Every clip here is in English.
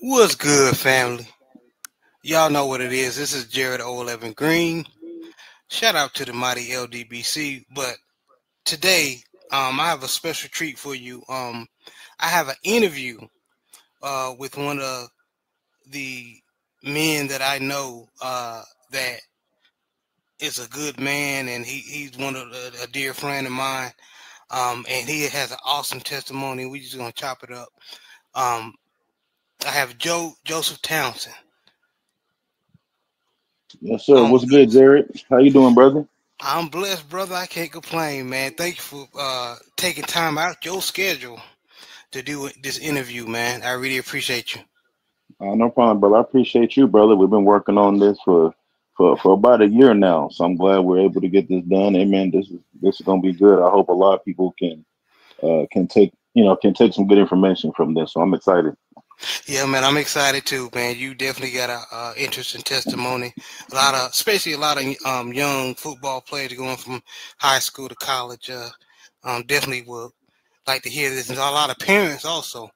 What's good, family? Y'all know what it is. This is Jared 011 Green. Shout out to the mighty LDBC. But today, I have a special treat for you. I have an interview with one of the men that I know that is a good man, and he's one of a dear friend of mine. And he has an awesome testimony. We just gonna chop it up. Um, I have Joseph Townsend. Yes, sir. Um, What's good, Jared? How you doing, brother? I'm blessed, brother. I can't complain, man. Thank you for taking time out your schedule to do this interview, man. I really appreciate you. No problem, brother. I appreciate you, brother. We've been working on this for about a year now, so I'm glad we're able to get this done. Amen. This is gonna be good. I hope a lot of people can take can take some good information from this. So I'm excited. Yeah, man. I'm excited too, man. You definitely got a interesting testimony. Especially a lot of young football players going from high school to college. Definitely would like to hear this, and a lot of parents also.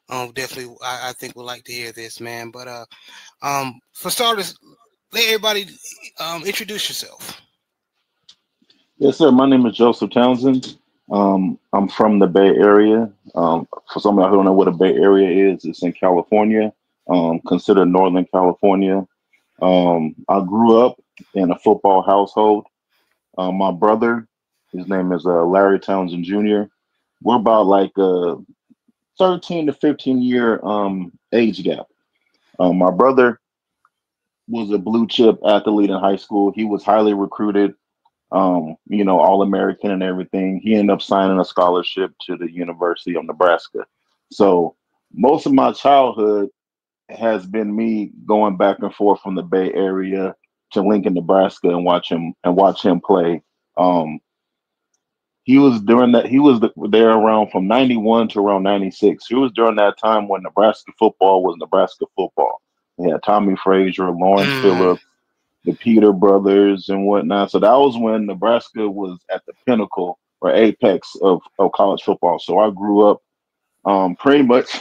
Definitely, I think would like to hear this, man. But for starters, let everybody introduce yourself. Yes, sir. My name is Joseph Townsend. I'm from the Bay Area. For some of you who don't know what a Bay Area is, it's in California, considered Northern California. I grew up in a football household. My brother, his name is Larry Townsend Jr. We're about like 13 to 15 year age gap. My brother was a blue chip athlete in high school. He was highly recruited, all American and everything. He ended up signing a scholarship to the University of Nebraska. So most of my childhood has been me going back and forth from the Bay Area to Lincoln, Nebraska, and watch him play. Um, he was during that he was there around from 91 to around 96. He was during that time when Nebraska football was Nebraska football. They had Tommy Frazier, Lawrence Mm, Phillips, the Peter brothers, and whatnot. So that was when Nebraska was at the pinnacle or apex of college football. So I grew up pretty much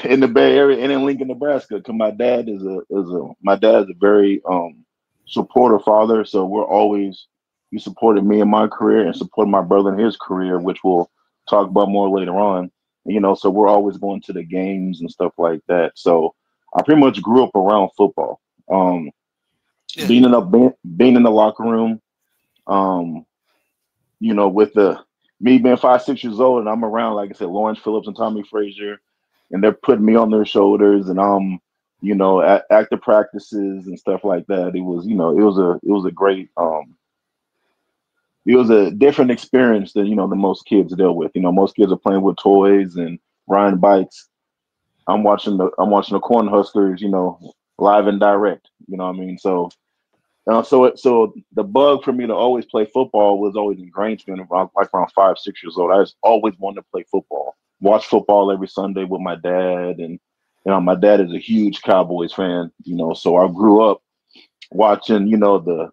in the Bay Area and in Lincoln, Nebraska. Because my dad is a very supportive father. So he supported me in my career and supported my brother in his career, which we'll talk about more later on. So we're always going to the games and stuff like that. So I pretty much grew up around football. Um, yeah. being in the locker room, um, with the me being 5, 6 years old, and I'm around, like I said, Lawrence Phillips and Tommy Frazier, and they're putting me on their shoulders, and at active practices and stuff like that. It was a great, it was a different experience than the most kids deal with. Most kids are playing with toys and riding bikes. I'm watching the Cornhuskers, live and direct. You know what I mean? So the bug for me to always play football was always ingrained to me around 5, 6 years old. I just always wanted to play football, watch football every Sunday with my dad, and my dad is a huge Cowboys fan. So I grew up watching the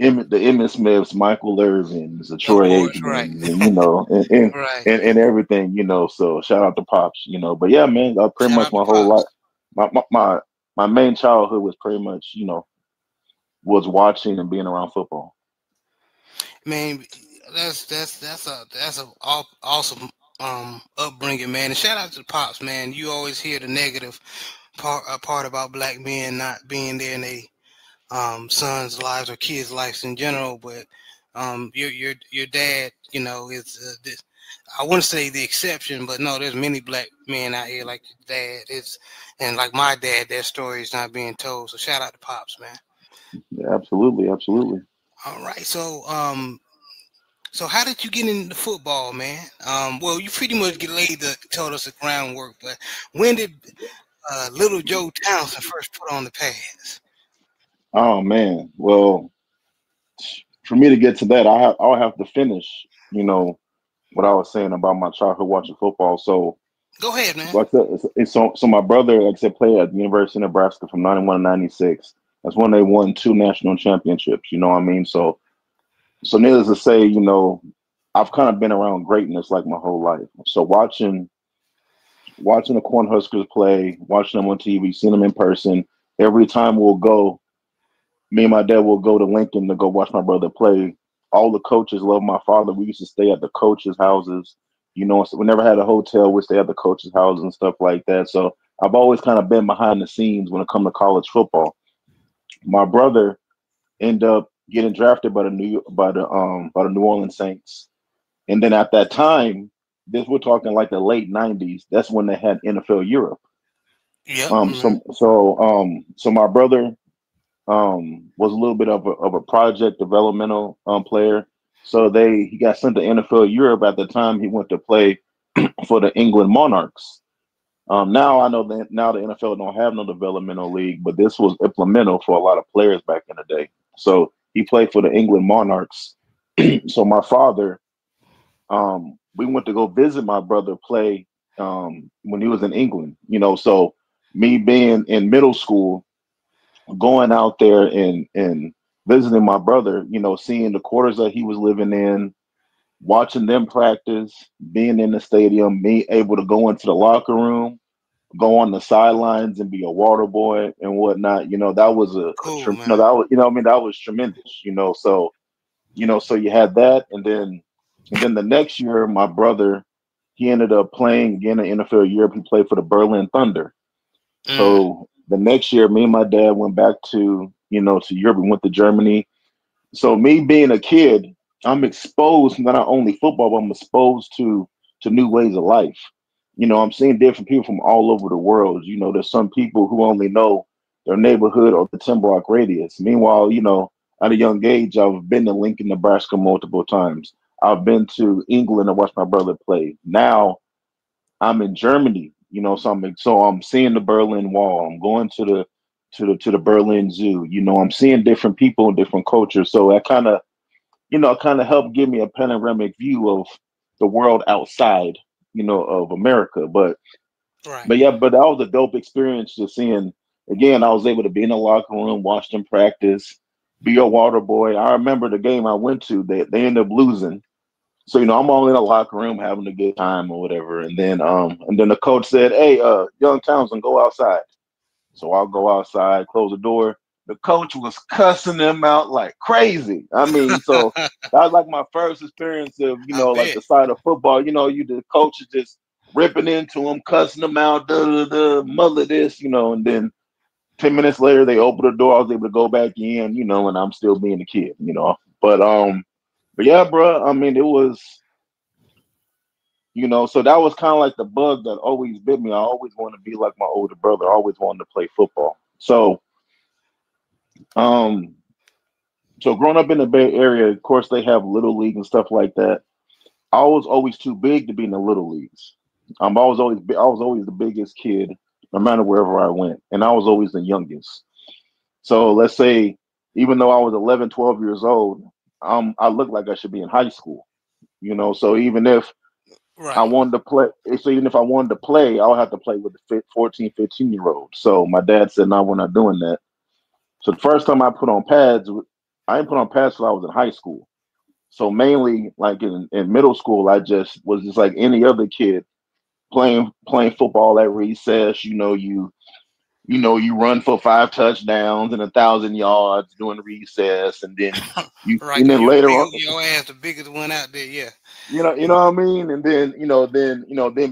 Emmitt Smiths, Michael Irvins, the Of Troy course, right, Aikmans, and and, right. and and everything. So shout out to Pops. But yeah, man, pretty Shout much out to my whole life, Pops, my main childhood was pretty much was watching and being around football. man. That's a awesome upbringing, man. And shout out to Pops, man. You always hear the negative part about black men not being there in they sons' lives or kids' lives in general, but your dad, is I wouldn't say the exception, but no, there's many black men out here like your dad. And like my dad, their story is not being told. So shout out to Pops, man. Yeah, absolutely, absolutely. All right, so how did you get into football, man? Well, you pretty much told us the groundwork, but when did little Joe Townsend first put on the pads? Oh man, well, for me to get to that, I'll have to finish. What I was saying about my childhood watching football. So, Go ahead, man. like I said, so my brother, like I said, played at the University of Nebraska from 91 to 96. That's when they won 2 national championships. You know what I mean? So needless to say, I've kind of been around greatness like my whole life. So watching the Cornhuskers play, watching them on TV, seeing them in person. Every time we'll go, me and my dad will go to Lincoln to go watch my brother play. All the coaches love my father. We used to stay at the coaches' houses. So we never had a hotel. We stay at the coaches' houses and stuff like that. So I've always kind of been behind the scenes when it comes to college football. My brother ended up getting drafted by the New Orleans Saints, and then at that time, this we're talking like the late '90s. That's when they had NFL Europe. Yep. So my brother was a little bit of a project developmental player. So he got sent to NFL Europe. At the time he went to play for the England Monarchs. Now I know that now the NFL don't have no developmental league, but this was implemental for a lot of players back in the day. So he played for the England Monarchs. So my father, we went to go visit my brother play when he was in England. So me being in middle school, going out there and visiting my brother, seeing the quarters that he was living in, watching them practice, being in the stadium, me able to go into the locker room, go on the sidelines and be a water boy and whatnot. That was Cool, man. that was, that was tremendous. So you had that, and then the next year, my brother, he ended up playing again in NFL Europe. He played for the Berlin Thunder. Mm. So the next year, me and my dad went back to Europe. We went to Germany. So me being a kid, I'm exposed not only football, but I'm exposed to new ways of life. I'm seeing different people from all over the world. There's some people who only know their neighborhood or the 10 block radius. Meanwhile, at a young age, I've been to Lincoln, Nebraska multiple times. I've been to England to watch my brother play. Now I'm in Germany, so I'm seeing the Berlin Wall. I'm going to the Berlin Zoo. I'm seeing different people and different cultures. So that kind of helped give me a panoramic view of the world outside, of America. Right. But yeah, but that was a dope experience just seeing. Again, I was able to be in the locker room, watch them practice, be a water boy. I remember the game I went to. They ended up losing. So I'm all in the locker room having a good time or whatever, and then the coach said, "Hey, young Townsend, go outside." So I'll go outside, close the door. The coach was cussing them out like crazy. I mean, so that was like my first experience of I like bet. the side of football. The coach is just ripping into them, cussing them out, mother this, and then 10 minutes later they opened the door. I was able to go back in, and I'm still being a kid. But yeah, bro. I mean, it was, so that was kind of like the bug that always bit me. I always wanted to be like my older brother. I always wanted to play football. Um, so growing up in the Bay Area, of course, they have little league and stuff like that. I was always too big to be in the little leagues. I was always the biggest kid, no matter wherever I went, and I was always the youngest. So let's say, even though I was 11, 12 years old, I looked like I should be in high school. So I Right. wanted to play. So even if I wanted to play, I would have to play with the 14, 15-year-old. So my dad said, no, we're not doing that. So the first time I put on pads, I didn't put on pads till I was in high school. So mainly like in middle school, I just was just like any other kid playing football at recess. You run for 5 touchdowns and 1,000 yards during recess, and then Right. and Cause then you later big, on, your ass the biggest one out there. Yeah. what I mean? And then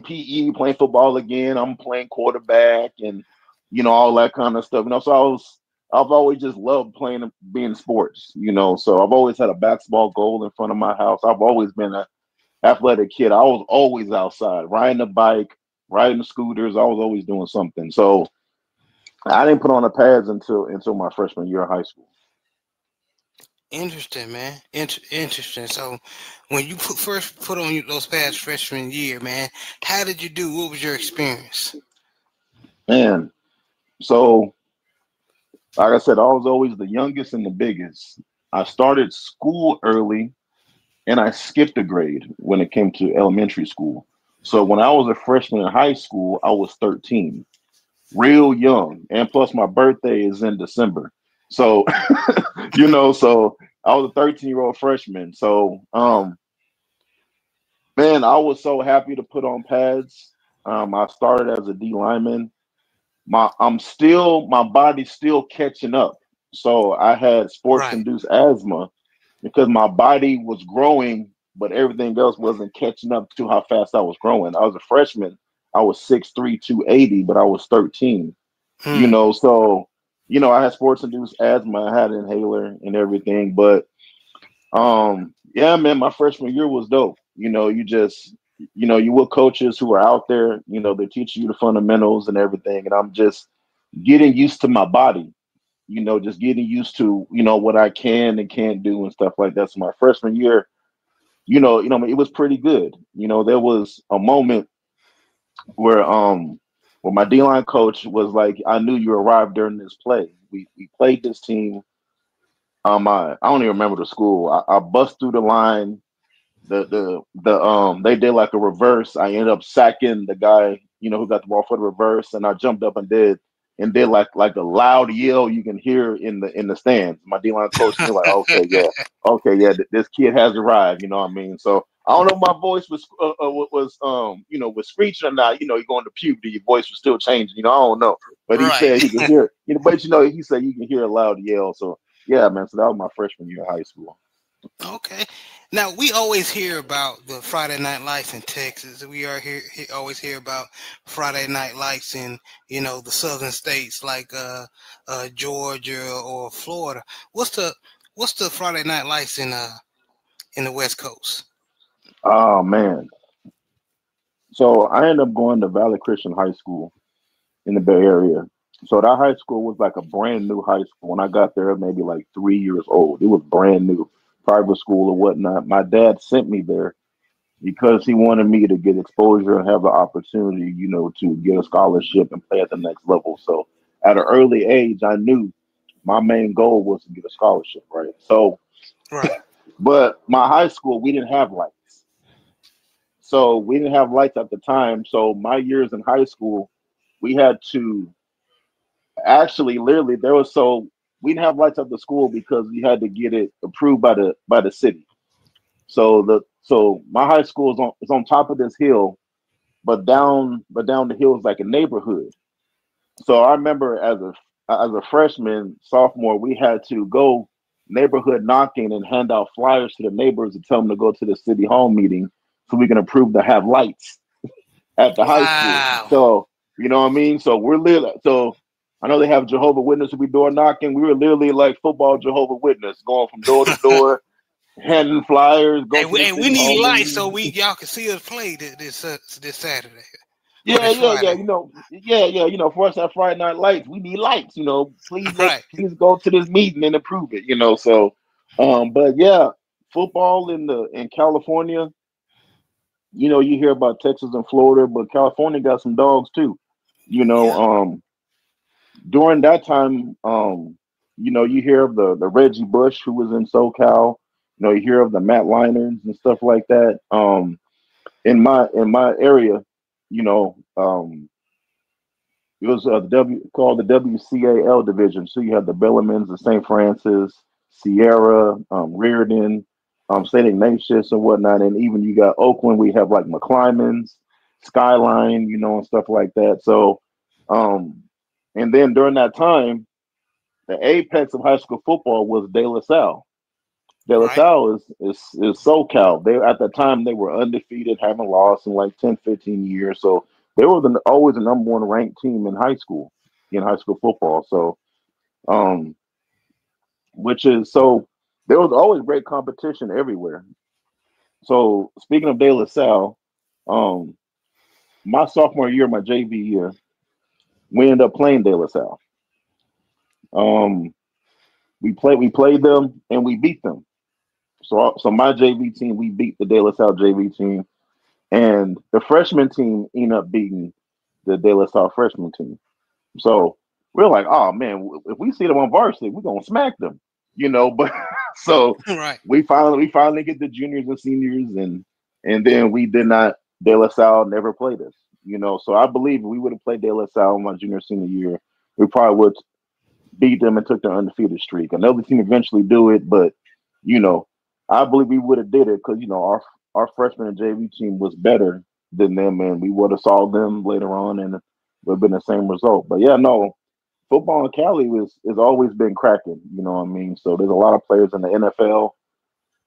PE playing football again. I'm playing quarterback and all that kind of stuff. So I've always just loved playing being sports. So I've always had a basketball goal in front of my house. I've always been an athletic kid. I was always outside, riding a bike, riding the scooters. I was always doing something. So I didn't put on the pads until my freshman year of high school. Interesting, man. Interesting. So, when you first put on those past freshman year, man, how did you do? What was your experience? And so like I said, I was always the youngest and the biggest. I started school early and I skipped a grade when it came to elementary school. So when I was a freshman in high school, I was 13, real young. And plus my birthday is in December. So, so I was a 13-year-old freshman. So, man, I was so happy to put on pads. I started as a D lineman. My body's still catching up. So I had sports Right. induced asthma because my body was growing, but everything else wasn't catching up to how fast I was growing. I was a freshman. I was 6'3", 280, but I was 13. Hmm. So I had sports induced asthma. I had an inhaler and everything, but yeah, man, my freshman year was dope. You with coaches who are out there, they're teaching you the fundamentals and everything. And I'm just getting used to my body, just getting used to, what I can and can't do and stuff like that. So my freshman year, it was pretty good. There was a moment where my D line coach was like, I knew you arrived during this play. We played this team. I don't even remember the school. I bust through the line. They did like a reverse. I ended up sacking the guy, who got the ball for the reverse, and I jumped up and did like a loud yell you can hear in the stands. My D line coach, and they're like, okay, yeah, this kid has arrived. You know what I mean? So I don't know if my voice was screeching or not. You're going to puberty, your voice was still changing. I don't know, but he Right. said he could hear. But he said you can hear a loud yell. So yeah, man. So that was my freshman year of high school. Okay. Now we always hear about the Friday night lights in Texas. We are always hear about Friday night lights in the southern states like Georgia or Florida. What's the what's the Friday night lights in the West Coast? Oh man. So I ended up going to Valley Christian High School in the Bay Area. So that high school was like a brand new high school. When I got there, maybe like 3 years old. It was brand new, private school or whatnot. My dad sent me there because he wanted me to get exposure and have the opportunity, to get a scholarship and play at the next level. So at an early age, I knew my main goal was to get a scholarship, right? So, Right. but my high school, we didn't have lights. So we didn't have lights at the time. So my years in high school, we had to actually literally there was so we didn't have lights at the school because we had to get it approved by the city. So my high school is on top of this hill, but down the hill is like a neighborhood. So I remember as a freshman, sophomore, we had to go neighborhood knocking and hand out flyers to the neighbors to tell them to go to the city hall meeting so we can approve to have lights at the high school. Wow. So you know what I mean. So we're literally I know they have Jehovah Witness to be door knocking. We were literally like football Jehovah Witness, going from door to door, handing flyers, go to the Hey, we city need hall lights so meeting. we y'all can see us play this Saturday or Yeah, this yeah, yeah. Friday. Yeah. For us at Friday Night Lights, we need lights. Right. Please go to this meeting and approve it. So, but yeah, football in California. You hear about Texas and Florida, but California got some dogs too. You know, Yeah. um, during that time, you hear of the Reggie Bush who was in SoCal. You hear of the Matt Liners and stuff like that. In my area, you know, it was called the WCAL division. So you have the Bellarmines, the St. Francis, Sierra, Reardon, St. Ignatius and whatnot. And even you got Oakland, we have like McClymonds, Skyline, and stuff like that. So, and then during that time, the apex of high school football was De La Salle. De La Right. Salle is SoCal. They at the time they were undefeated, haven't lost in like 10, 15 years. So they were always the number one ranked team in high school football. So um which is so there was always great competition everywhere. So speaking of De La Salle, um my sophomore year, my JV year, we ended up playing De La Salle. Um we played them and we beat them. So my JV team, we beat the De La Salle JV team. And the freshman team ended up beating the De La Salle freshman team. So we're like, oh man, if we see them on varsity, we're gonna smack them. But so Right. we finally get the juniors and seniors, and then we did not. De La Salle never played us. So I believe if we would have played De La Salle my junior senior year, we probably would beat them and took their undefeated streak. Another team eventually do it, but you know, I believe we would have did it because our freshman and JV team was better than them, and we would have saw them later on, and it would have been the same result. But yeah, no, football in Cali is always been cracking. You know what I mean? So there's a lot of players in the NFL.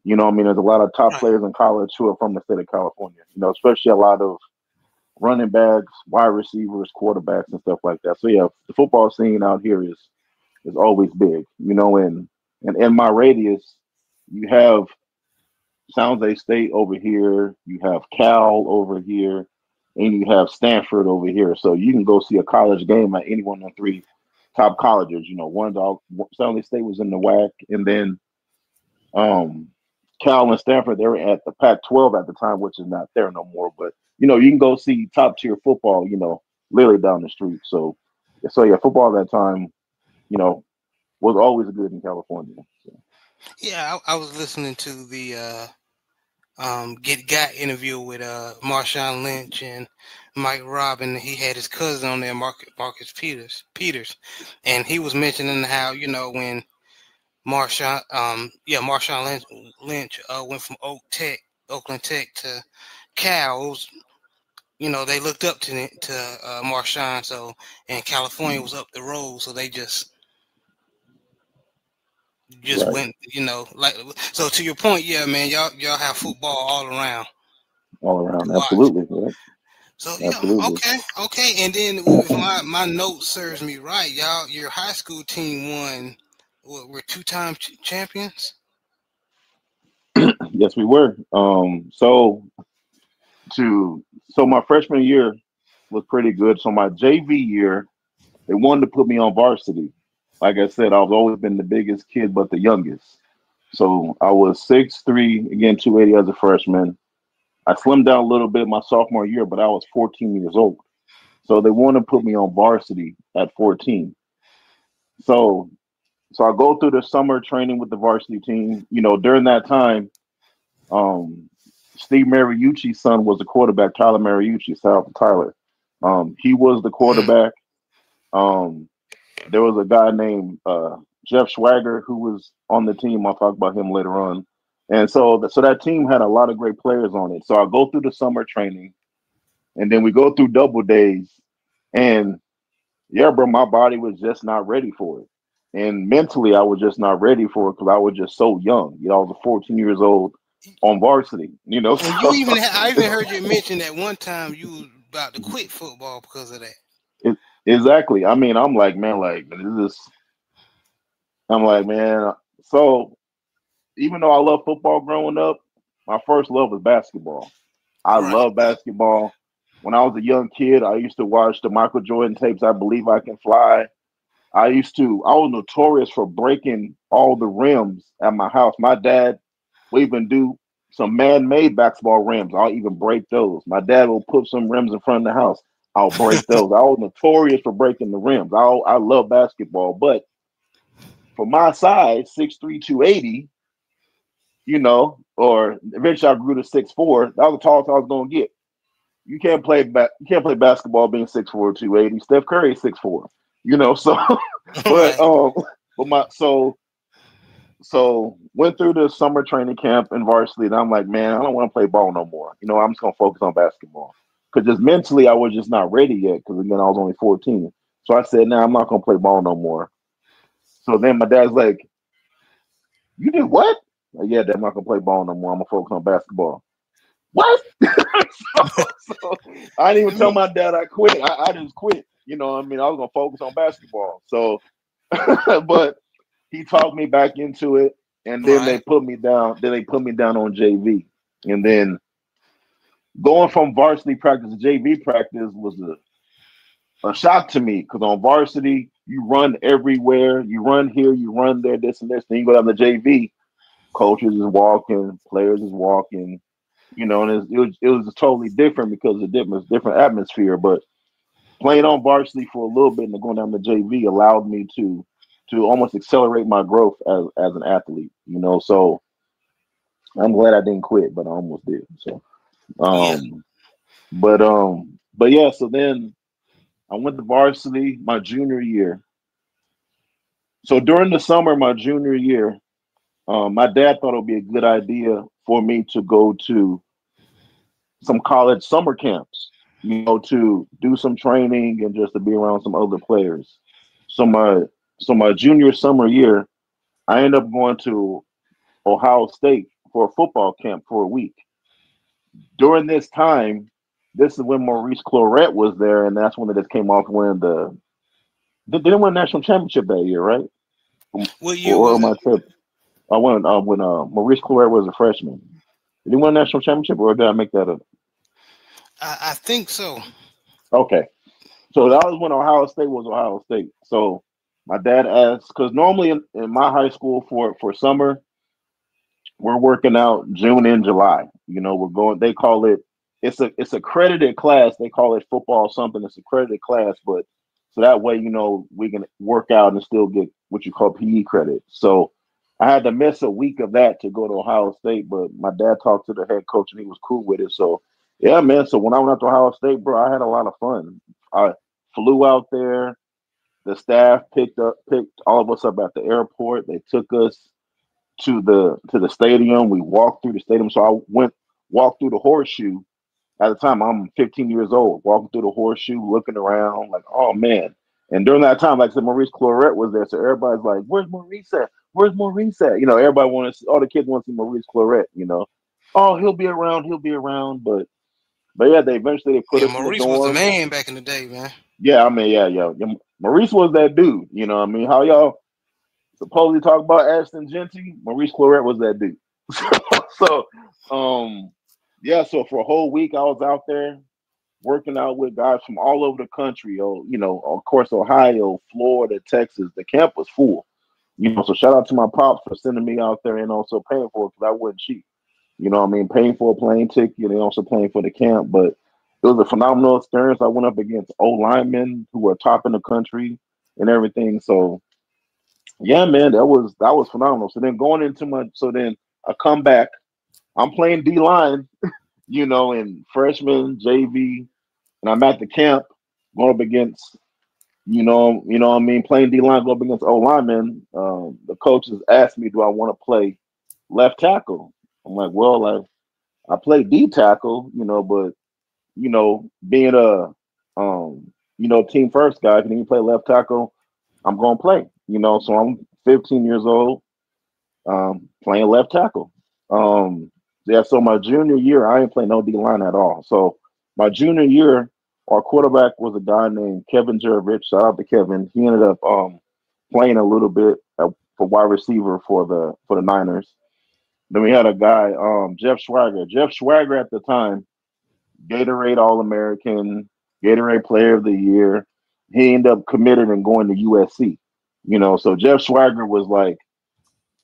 You know what I mean? There's a lot of top Right. players in college who are from the state of California. You know, especially a lot of running backs, wide receivers, quarterbacks, and stuff like that. So yeah, the football scene out here is always big. You know, and in my radius, you have San Jose State over here, you have Cal over here, and you have Stanford over here. So you can go see a college game at any one of the three top colleges. You know, San Jose State was in the WAC, and then um, Cal and Stanford, they were at the Pac-12 at the time, which is not there no more. But you know, you can go see top tier football. You know, literally down the street. So yeah, football at that time, you know, was always good in California. So, Yeah, I was listening to the Get Got interview with Marshawn Lynch and Mike Robin. He had his cousin on there, Marcus Peters, and he was mentioning how, when Marshawn Lynch went from Oakland Tech to Cal. It was, they looked up to Marshawn, so, and California was up the road, so they just right, went, like, so to your point, yeah, man, y'all have football all around all to around, watch. absolutely, right, So yeah, absolutely. okay, and then if my note serves me right, y'all, your high school team won. What, were two-time champions? Yes, we were. So my freshman year was pretty good. So my JV year, they wanted to put me on varsity. Like I said, I've always been the biggest kid, but the youngest. So I was 6'3", again 280 as a freshman. I slimmed down a little bit my sophomore year, but I was 14 years old. So they want to put me on varsity at 14. So so I go through the summer training with the varsity team. You know, during that time, um, Steve Mariucci's son was the quarterback. Tyler Mariucci, shout out to Tyler. He was the Mm, quarterback. Um, there was a guy named Jeff Schwager who was on the team. I'll talk about him later on. And so that team had a lot of great players on it. So I go through the summer training, and then we go through double days. And yeah, bro, my body was just not ready for it. And mentally, I was just not ready for it because I was just so young. You know, I was 14 years old on varsity, you know. and So I even heard you mention that one time you was about to quit football because of that. it, exactly. I mean, I'm like, man, like, this is, I'm like, man. So even though I love football growing up, my first love was basketball. I Right. love basketball. When I was a young kid, I used to watch the Michael Jordan tapes. I Believe I Can Fly. I was notorious for breaking all the rims at my house. My dad would even do some man-made basketball rims. I'll even break those. My dad will put some rims in front of the house. I'll break those. I was notorious for breaking the rims. I love basketball, but for my size, 6'3", 280, you know, or eventually I grew to 6'4". That was the tallest I was gonna get. You can't play basketball being 6'4", 280. Steph Curry is 6'4". You know, so but Right. but my so went through the summer training camp in varsity, and I'm like, man, I don't want to play ball no more. You know, I'm just gonna focus on basketball because just mentally, I was just not ready yet. Because again, I was only 14. So I said, nah, I'm not gonna play ball no more. So then my dad's like, you did what? Like, yeah, Dad, I'm not gonna play ball no more. I'm gonna focus on basketball. What? so I didn't even Let tell me. my dad I quit. I just quit. You know what I mean? I was gonna focus on basketball. So but he talked me back into it, and then they Right. put me down. Then they put me down on JV, and then going from varsity practice to JV practice was a shock to me because on varsity you run everywhere, you run here, you run there, this and this. Then you go down to JV, coaches is walking, players is walking, you know, and it was totally different because of different atmosphere. But playing on varsity for a little bit and then going down to JV allowed me to almost accelerate my growth as an athlete. You know, so I'm glad I didn't quit, but I almost did. So, Yeah. but yeah. So then I went to varsity my junior year. So during the summer, my junior year, my dad thought it would be a good idea for me to go to some college summer camps, to do some training and just to be around some other players. So my junior summer year, I ended up going to Ohio State for a football camp for a week. During this time, this is when Maurice Clarett was there, and that's when they just came off winning they didn't win a national championship that year, right? What year Or was am it? I tripping? I won when Maurice Clarett was a freshman. Did he win a national championship, or did I make that up? I think so. Okay, so that was when Ohio State was Ohio State. So my dad asked, because normally in my high school for summer, we're working out June and July. We're going. They call it. It's a credited class. They call it football something. It's a credited class, but so that way we can work out and still get what you call PE credit. So I had to miss a week of that to go to Ohio State, but my dad talked to the head coach and he was cool with it. So yeah, man. So when I went out to Ohio State, bro, I had a lot of fun. I flew out there. The staff picked all of us up at the airport. They took us to the stadium. We walked through the stadium. So walked through the horseshoe. At the time, I'm 15 years old, walking through the horseshoe, looking around, like, oh man. And during that time, like I said, Maurice Clarett was there. So everybody's like, where's Maurice at? Where's Maurice at? Everybody wanted to see, all the kids want to see Maurice Clarett. Oh, he'll be around, but yeah, they eventually they put Yeah, us in the Maurice was the dorm. man back in the day, man. Yeah, I mean, yeah. Maurice was that dude. What I mean? How y'all supposedly talk about Ashton Genty? Maurice Clarett was that dude. so, yeah. So for a whole week, I was out there working out with guys from all over the country. Of course, Ohio, Florida, Texas. The camp was full. So shout out to my pops for sending me out there and also paying for it because I wasn't cheap. What I mean? Paying for a plane ticket and also paying for the camp. But it was a phenomenal experience. I went up against old linemen who were top in the country and everything. So yeah, man, that was phenomenal. So then then I come back. I'm playing D line, in freshman, JV, and I'm at the camp going up against, what I mean, playing D line, going up against O linemen. The coaches asked me, do I want to play left tackle? I'm like, well, I play D tackle, but being team first guy, can you play left tackle? I'm gonna play, So I'm 15 years old, playing left tackle. Yeah, so my junior year, I ain't playing no D line at all. So my junior year, our quarterback was a guy named Kevin Juravich. Shout out to Kevin. He ended up playing a little bit for wide receiver for the Niners. Then we had a guy, Jeff Schwager. Jeff Schwager at the time, Gatorade All American, Gatorade Player of the Year. He ended up committed and going to USC. So Jeff Schwager was like,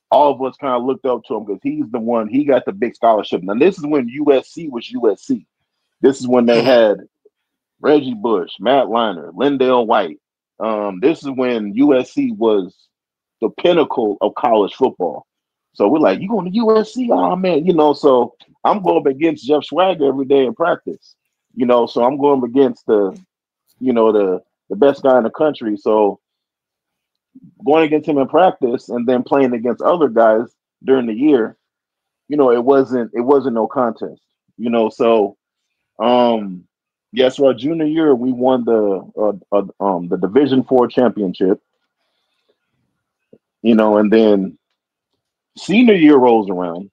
all of us kind of looked up to him because he's the one, he got the big scholarship. Now, this is when USC was USC. This is when they Mhm. had Reggie Bush, Matt Leinart, Lindell White. This is when USC was the pinnacle of college football. So we're like, you going to USC? Oh, man. So I'm going up against Jeff Swagger every day in practice. So I'm going up against the best guy in the country. So going against him in practice and then playing against other guys during the year, it wasn't no contest. So yeah, so our junior year we won the Division IV championship, and then senior year rolls around.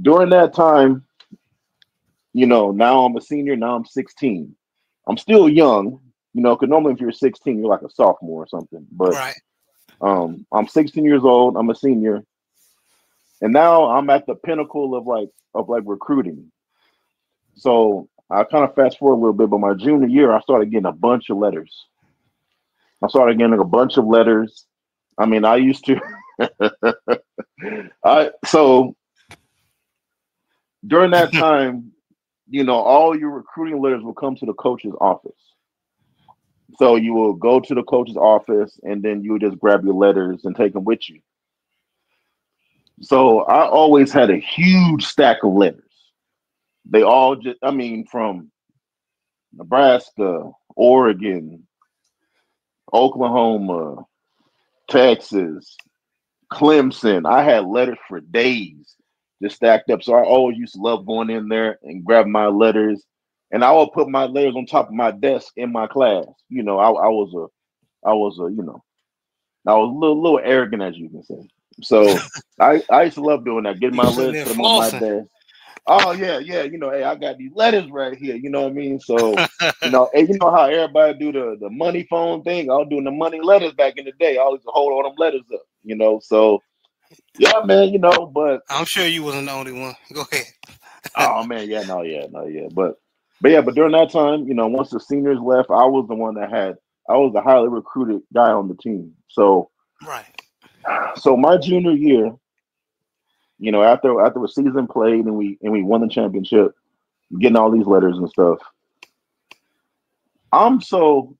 During that time, now I'm a senior, now I'm 16. I'm still young, because normally if you're 16, you're like a sophomore or something. But Right. I'm 16 years old, I'm a senior, and now I'm at the pinnacle of recruiting. So I kind of fast forward a little bit, but my junior year, I started getting a bunch of letters. I started getting a bunch of letters. I mean, I used to. So during that time, all your recruiting letters will come to the coach's office. So you will go to the coach's office, and then you would just grab your letters and take them with you. So I always had a huge stack of letters. They all just, I mean, from Nebraska, Oregon, Oklahoma, Texas, Clemson. I had letters for days just stacked up. So I always used to love going in there and grabbing my letters, and I would put my letters on top of my desk in my class. I was a, I was a little arrogant, as you can say. So I used to love doing that, getting You my sitting letters, there put them on my flossing. desk. Oh yeah, yeah. Hey, I got these letters right here. You know what I mean? So, and you know how everybody do the money phone thing. I was doing the money letters back in the day. I always hold all them letters up. So yeah, man. But I'm sure you wasn't the only one. Go ahead. oh man, yeah, no, yeah, no, yeah. But yeah, but during that time, once the seniors left, I was the one I was the highly recruited guy on the team. Right. So my junior year, after the season played and we won the championship, getting all these letters and stuff. I'm so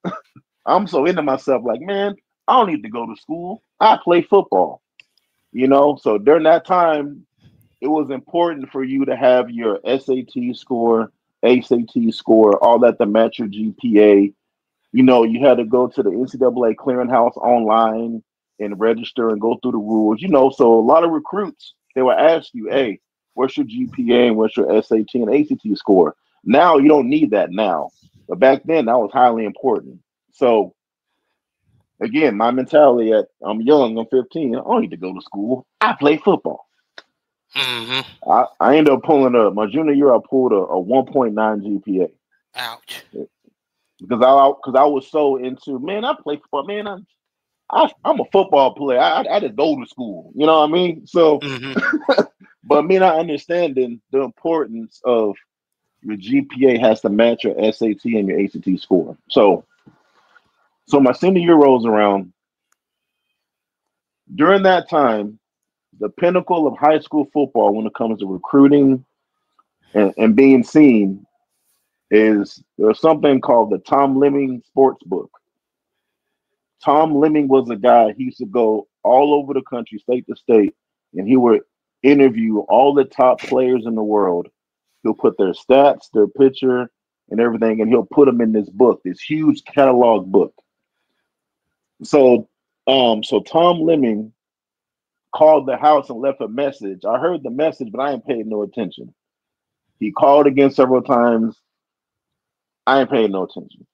I'm so into myself, like, man, I don't need to go to school. I play football. So during that time, it was important for you to have your SAT score, ACT score, all that to match your GPA. You had to go to the NCAA clearinghouse online and register and go through the rules. So a lot of recruits, they would ask you, hey, what's your GPA and what's your SAT and ACT score? Now you don't need that now. But back then that was highly important. So again, my mentality I'm young, I'm 15, I don't need to go to school. I play football. Mm-hmm. I ended up pulling my junior year, I pulled a 1.9 GPA. Ouch. Because I was so into, man, I play football, man. I'm a football player. I just go to school. You know what I mean? So, Mm-hmm. but me not understanding the importance of your GPA has to match your SAT and your ACT score. So my senior year rolls around. During that time, the pinnacle of high school football when it comes to recruiting and being seen is there's something called the Tom Lemming Sports Book. Tom Lemming was a guy, he used to go all over the country, state to state, and he would interview all the top players in the world. He'll put their stats, their picture, and everything, and he'll put them in this book, this huge catalog book. So Tom Lemming called the house and left a message. I heard the message, but I ain't paid no attention. He called again several times. I ain't paid no attention.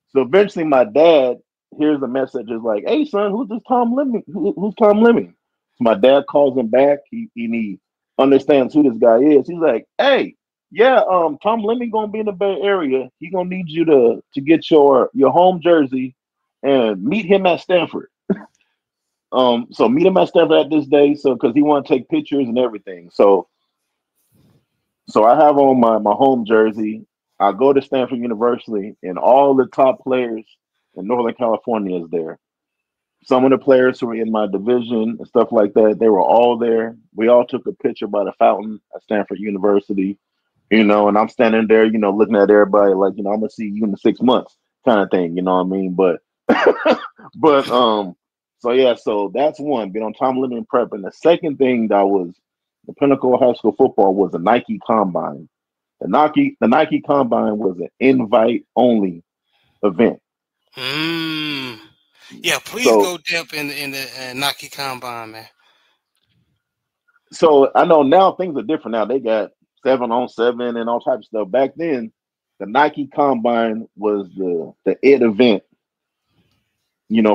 So eventually, my dad hears the message is like, "Hey, son, who's this Tom Lemming? Who's Tom Lemming?" So my dad calls him back. He understands who this guy is. He's like, "Hey, yeah, Tom Lemming gonna be in the Bay Area. He gonna need you to get your home jersey and meet him at Stanford. So meet him at Stanford at this day. So because he want to take pictures and everything. So I have on my home jersey. I go to Stanford University, and all the top players in Northern California is there. Some of the players who were in my division and stuff like that, they were all there. We all took a picture by the fountain at Stanford University, and I'm standing there, looking at everybody like, I'm gonna see you in 6 months kind of thing, you know what I mean? But so yeah, so that's one, been on Tom Lemon prep. And the second thing that was the pinnacle of high school football was the Nike Combine. The Nike Combine was an invite only event. Mm. Yeah, please So go dip in the Nike Combine, man. so I know now things are different now. They got 7-on-7 and all types of stuff. Back then, the Nike Combine was the it event,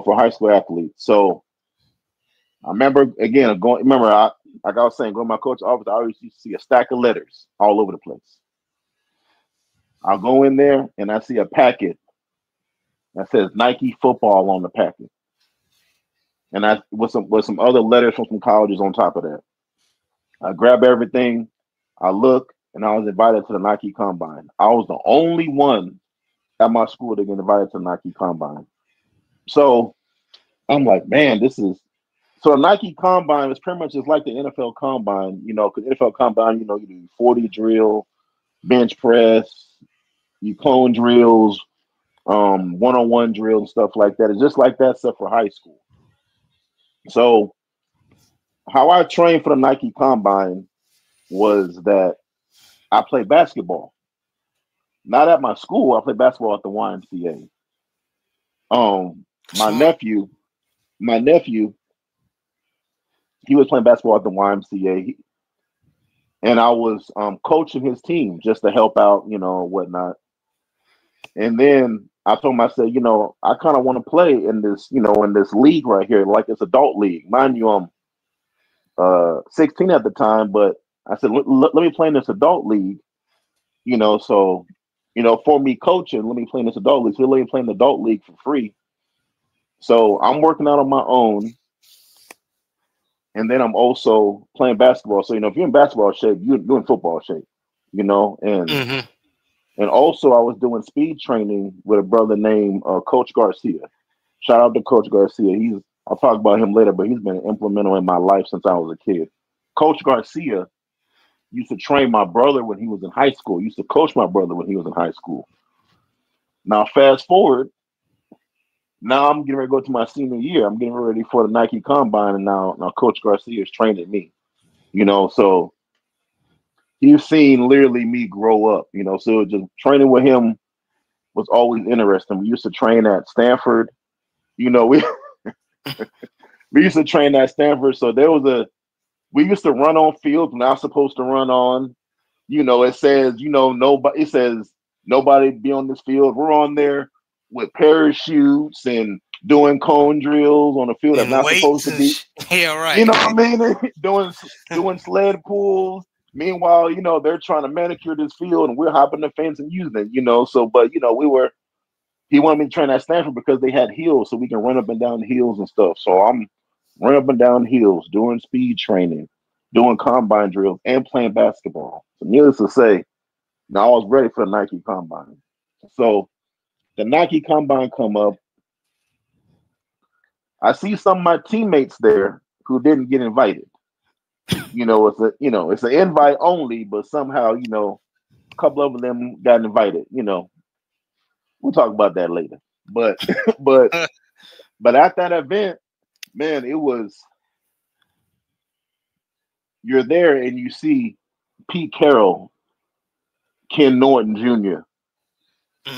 for high school athletes. So I remember again going. Remember, like I was saying, going to my coach's office, I always used to see a stack of letters all over the place. I'll go in there and I see a packet that says Nike football on the packet, and I with some other letters from some colleges on top of that. I grab everything, I look, and I was invited to the Nike Combine. I was the only one at my school to get invited to the Nike Combine. So I'm like, man, this is so the Nike Combine is pretty much just like the NFL Combine, because NFL Combine, you do 40 drill, bench press, you cone drills, one-on-one drills, stuff like that. It's just like that stuff for high school. So how I trained for the Nike Combine was that I played basketball. Not at my school. I played basketball at the YMCA. Um, my Smart. nephew, my nephew, he was playing basketball at the YMCA. and I was coaching his team just to help out, whatnot. And then I told him, I said, I kind of want to play in this, in this league right here, like this adult league. Mind you, I'm 16 at the time, but I said, let me play in this adult league, so, for me coaching, let me play in this adult league. So let me play in the adult league for free. So I'm working out on my own. And then I'm also playing basketball. So, if you're in basketball shape, you're in football shape, Mm-hmm. and also I was doing speed training with a brother named Coach Garcia. Shout out to Coach Garcia. I'll talk about him later, but he's been implemental in my life since I was a kid. Coach Garcia used to train my brother when he was in high school. Used to coach my brother when he was in high school. Now, fast forward, now I'm getting ready to go to my senior year. I'm getting ready for the Nike Combine, and now Coach Garcia is training me. So he's seen literally me grow up. So just training with him was always interesting. We used to train at Stanford. We we used to train at Stanford. So we used to run on fields we're not supposed to run on. It says, nobody. It says nobody be on this field. We're on there with parachutes and doing cone drills on a field that's And not supposed weights to and be. yeah, You right. know what I mean? doing sled pulls. Meanwhile, they're trying to manicure this field and we're hopping the fence and using it. So, but he wanted me to train at Stanford because they had hills so we can run up and down hills and stuff. So I'm running up and down hills, doing speed training, doing combine drills, and playing basketball. So needless to say, now I was ready for the Nike Combine. So the Nike Combine come up. I see some of my teammates there who didn't get invited. It's an invite only, but somehow, a couple of them got invited. We'll talk about that later. But but but at that event, man, it was you're there and you see Pete Carroll, Ken Norton Jr.,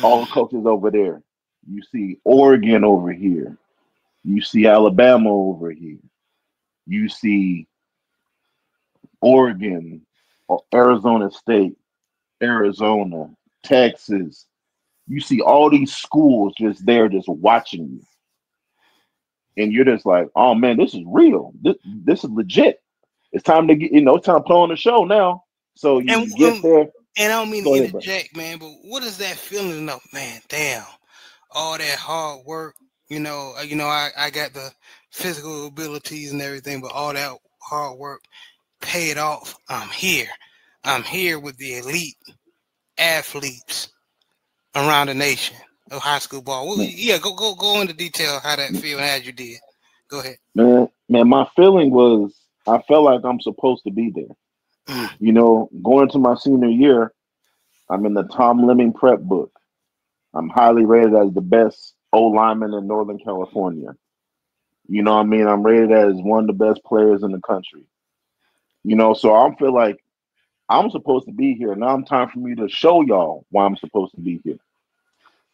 all the coaches over there. You see Oregon over here. You see Alabama over here. You see Oregon, Arizona State, Arizona, Texas. You see all these schools just there, just watching you. And you're just like, oh man, this is real. This is legit. It's time to get, it's time to put on the show now. So And you get there. and I don't mean to Go ahead, bro. interject, man, but what is that feeling of, man? Damn, all that hard work. I got the physical abilities and everything, but all that hard work paid off. I'm here. I'm here with the elite athletes around the nation of high school ball. Well, yeah, go into detail how that feel as you did. Go ahead. Man, my feeling was I felt like I'm supposed to be there. Going to my senior year, I'm in the Tom Lemming prep book. I'm highly rated as the best O lineman in Northern California. You know what I mean? I'm rated as one of the best players in the country. So I feel like I'm supposed to be here. Now it's time for me to show y'all why I'm supposed to be here.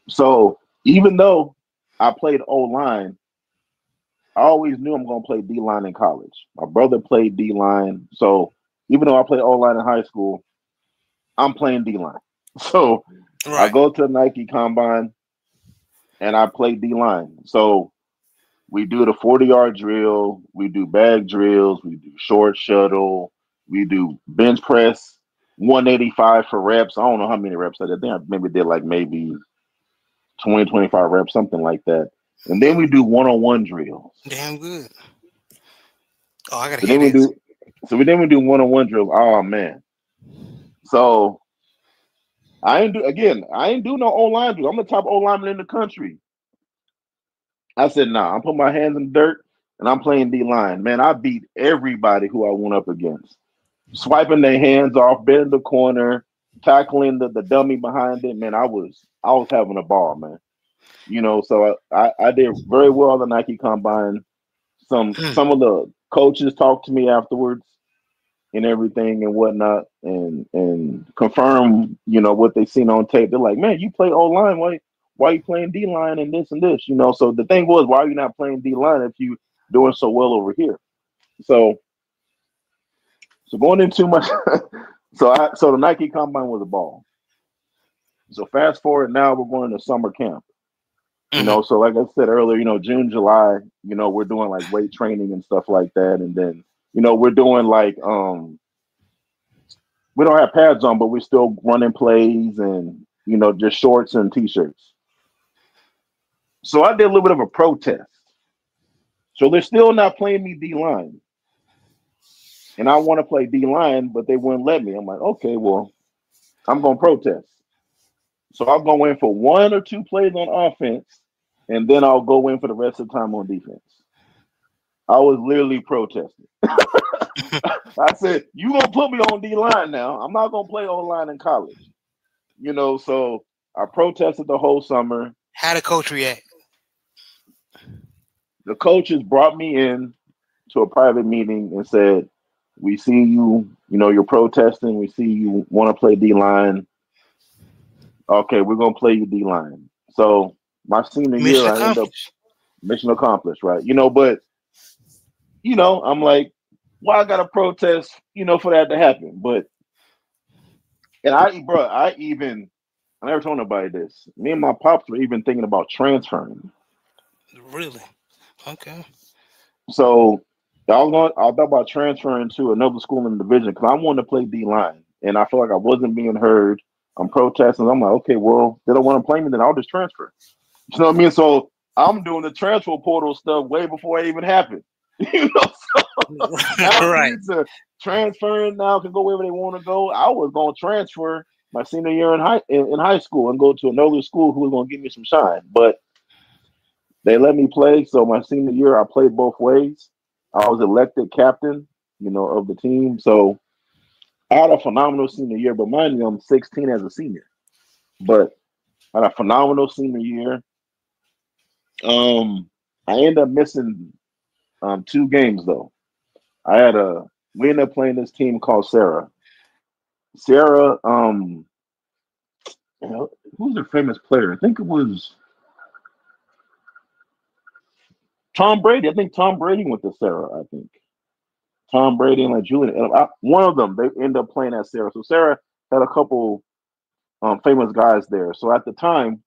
So even though I played O line, I always knew I'm going to play D line in college. My brother played D line. So even though I played O line in high school, I'm playing D line. So I Right. go to the Nike Combine and I play D line. So we do the 40-yard drill, we do bag drills, we do short shuttle, we do bench press, 185 for reps. I don't know how many reps I did. I think I maybe did like maybe 20, 25 reps, something like that. And then we do one-on-one drills. Damn good. Oh, I gotta So hear then we this. do one-on-one drills. Oh man. So I ain't do no O-line drills. I'm the top O-lineman in the country. I said, nah, I'm putting my hands in the dirt and I'm playing D-line. Man, I beat everybody who I went up against. Swiping their hands off, bending the corner, tackling the dummy behind it. Man, I was having a ball, man. So I did very well on the Nike Combine. Some of the coaches talked to me afterwards and everything and whatnot and confirm, what they seen on tape. They're like, man, you play O line, why are you playing D line and this and this? So the thing was, why are you not playing D line if you doing so well over here? So going into my So the Nike Combine was a ball. So fast forward now, we're going to summer camp. Hmm. So like I said earlier, June, July, we're doing like weight training and stuff like that, and then we're doing like we don't have pads on, but we're still running plays and just shorts and t-shirts. So I did a little bit of a protest. So they're still not playing me D line, and I want to play D line, but they wouldn't let me. I'm like, okay, well, I'm gonna protest. So I'll go in for one or two plays on offense, and then I'll go in for the rest of the time on defense. I was literally protesting. I said, "You gonna put me on D line now? I'm not gonna play O line in college." So I protested the whole summer. How the coach react? The coaches brought me in to a private meeting and said, "We see you. You're protesting. We see you want to play D line. Okay, we're gonna play you D line." So my senior year, Mission I end up accomplished. mission accomplished, right? But I'm like, why I gotta protest, for that to happen? But and I never told nobody this. Me and my pops were even thinking about transferring. Really? Okay. So I thought about transferring to another school in the division because I wanted to play D line, and I feel like I wasn't being heard. I'm protesting. I'm like, okay, well, they don't want to play me, then I'll just transfer. You know what I mean? So I'm doing the transfer portal stuff way before it even happened. Right. Athletes are transferring now, can go wherever they want to go. I was going to transfer my senior year in high school and go to another school who was going to give me some shine, but they let me play. So my senior year, I played both ways. I was elected captain, of the team. So I had a phenomenal senior year. But mind you, I'm 16 as a senior, but I had a phenomenal senior year. I ended up missing two games though. We ended up playing this team called Sarah. Sarah, who's their famous player? I think it was Tom Brady. I think Tom Brady went to Sarah. I think Tom Brady and like Julian. One of them, they ended up playing at Sarah. So Sarah had a couple famous guys there. So at the time,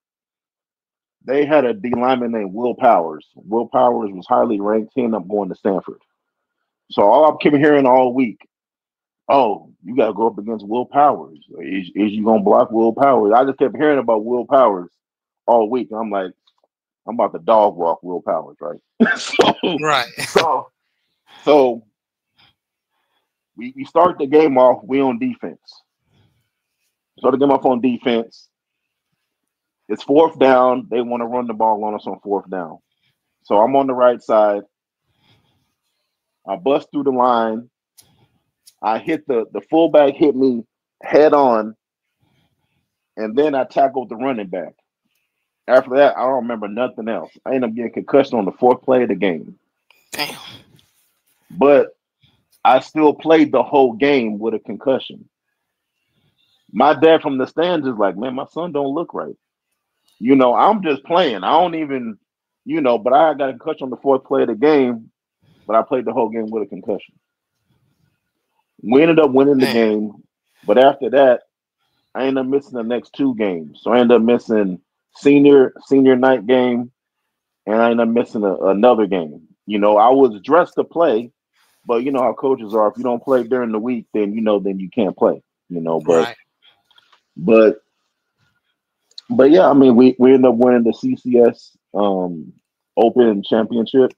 they had a D lineman named Will Powers. Will Powers was highly ranked. He ended up going to Stanford. So all I kept hearing all week, oh, you got to go up against Will Powers. Is you gonna block Will Powers? I just kept hearing about Will Powers all week. I'm like, I'm about to dog walk Will Powers, right? so, Right. so, so we start the game off. We on defense. Start the game off on defense. It's fourth down. They want to run the ball on us on fourth down. So I'm on the right side. I bust through the line. I hit the fullback hit me head on, and then I tackled the running back. After that, I don't remember nothing else. I ended up getting concussion on the fourth play of the game. Damn. But I still played the whole game with a concussion. My dad from the stands is like, man, my son don't look right. I'm just playing. I don't even, but I got a concussion on the fourth play of the game, but I played the whole game with a concussion. We ended up winning the Man. game, but after that, I ended up missing the next two games. So I ended up missing senior night game, and I ended up missing another game. I was dressed to play, but you know how coaches are. If you don't play during the week, then then you can't play. But Right. but but yeah, I mean, we ended up winning the CCS Open Championship.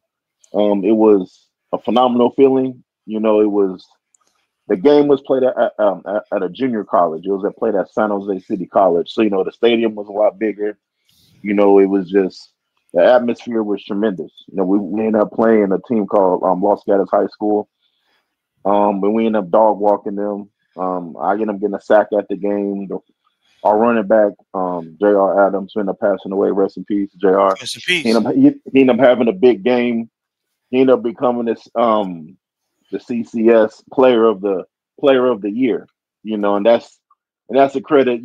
It was a phenomenal feeling. It was the game was played at a junior college. It was played at San Jose City College. So the stadium was a lot bigger. It was just the atmosphere was tremendous. We ended up playing a team called Los Gatos High School. But we ended up dog walking them. I ended up getting a sack at the game. Our running back, J.R. Adams, who ended up passing away. Rest in peace, J.R. Rest in He peace. ended up, he ended up having a big game. He ended up becoming this the CCS player of the year. And that's a credit,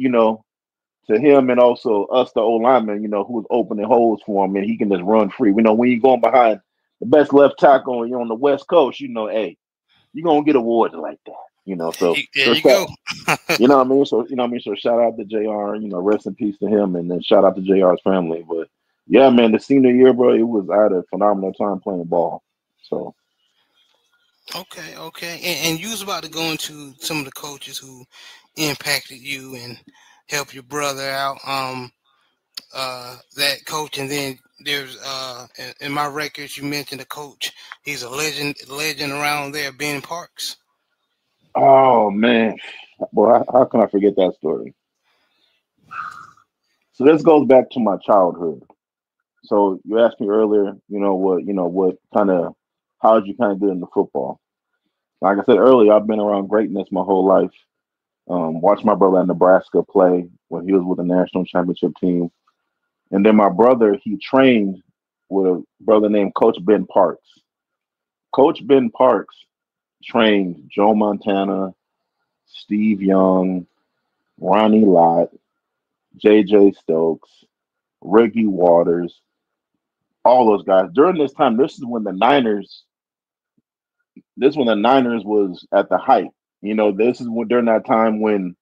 to him and also us, the old lineman, who was opening holes for him, and he can just run free. When you're going behind the best left tackle and you're on the West Coast, hey, you're gonna get awards like that. There you go. So shout out to Jr. Rest in peace to him, and then shout out to Jr's family. But yeah, man, the senior year, bro, it was I had a phenomenal time playing ball. So Okay. And you was about to go into some of the coaches who impacted you and help your brother out. That coach, and then there's in my records you mentioned a coach. He's a legend around there, Ben Parks. oh man, boy, how can I forget that story? So this goes back to my childhood. So you asked me earlier, what kind of, how did you kind of get into football? Like I said earlier, I've been around greatness my whole life. Watched my brother at Nebraska play when he was with the national championship team. And then my brother, he trained with a brother named Coach Ben Parks. Coach Ben Parks trained Joe Montana, Steve Young, Ronnie Lott, J.J. Stokes, Ricky Waters, all those guys. During this time, this is when the Niners was at the height. This is during that time when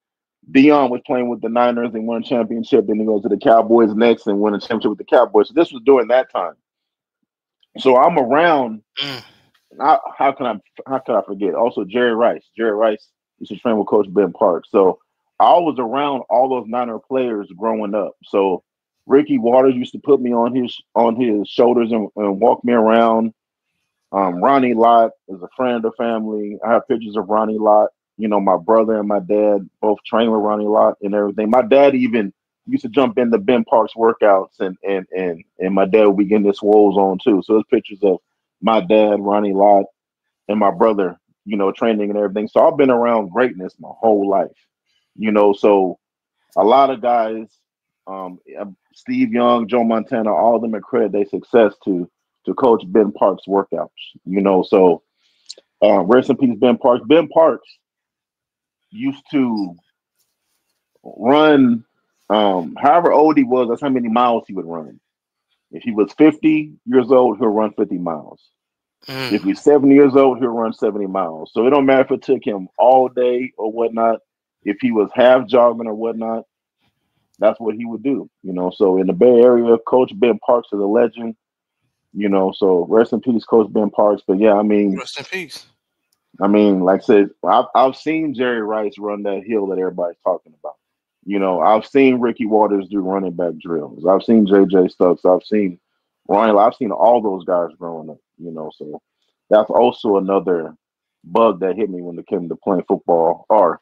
Dion was playing with the Niners and won a championship. Then he goes to the Cowboys next and won a championship with the Cowboys. So this was during that time. So I'm around. Mm. How can I forget? Also, Jerry Rice. Jerry Rice used to train with Coach Ben Parks. So I was around all those Niner players growing up. So Ricky Waters used to put me on his shoulders and walk me around. Ronnie Lott is a friend of the family. I have pictures of Ronnie Lott. My brother and my dad both trained with Ronnie Lott and everything. My dad even used to jump into Ben Parks workouts, and my dad would be getting his swole on too. So there's pictures of my dad, Ronnie Lott, and my brother, training and everything. So I've been around greatness my whole life. So a lot of guys, Steve Young, Joe Montana, all of them accredit their success to Coach Ben Parks' workouts. So rest in peace, Ben Parks. Ben Parks used to run, however old he was, that's how many miles he would run. If he was 50 years old, he'll run 50 miles. If Mm. he's 70 years old, he'll run 70 miles. So it don't matter if it took him all day or whatnot. If he was half jogging or whatnot, that's what he would do. So in the Bay Area, Coach Ben Parks is a legend. So rest in peace, Coach Ben Parks. But yeah, Rest in peace. like I said, I've seen Jerry Rice run that hill that everybody's talking about. I've seen Ricky Waters do running back drills. I've seen J.J. Stokes. I've seen Ryan. I've seen all those guys growing up. So that's also another bug that hit me when it came to playing football or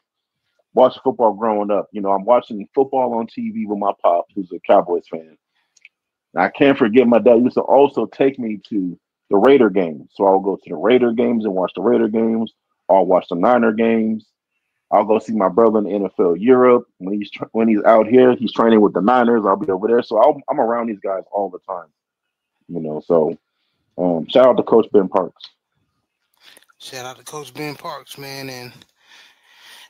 watching football growing up. I'm watching football on TV with my pop, who's a Cowboys fan. And I can't forget my dad used to also take me to the Raider games. So I'll go to the Raider games and watch the Raider games. I'll watch the Niner games. I'll go see my brother in the NFL Europe when he's out here. He's training with the Niners. I'll be over there. So I'm around these guys all the time. So shout out to Coach Ben Parks. Shout out to Coach Ben Parks, man, and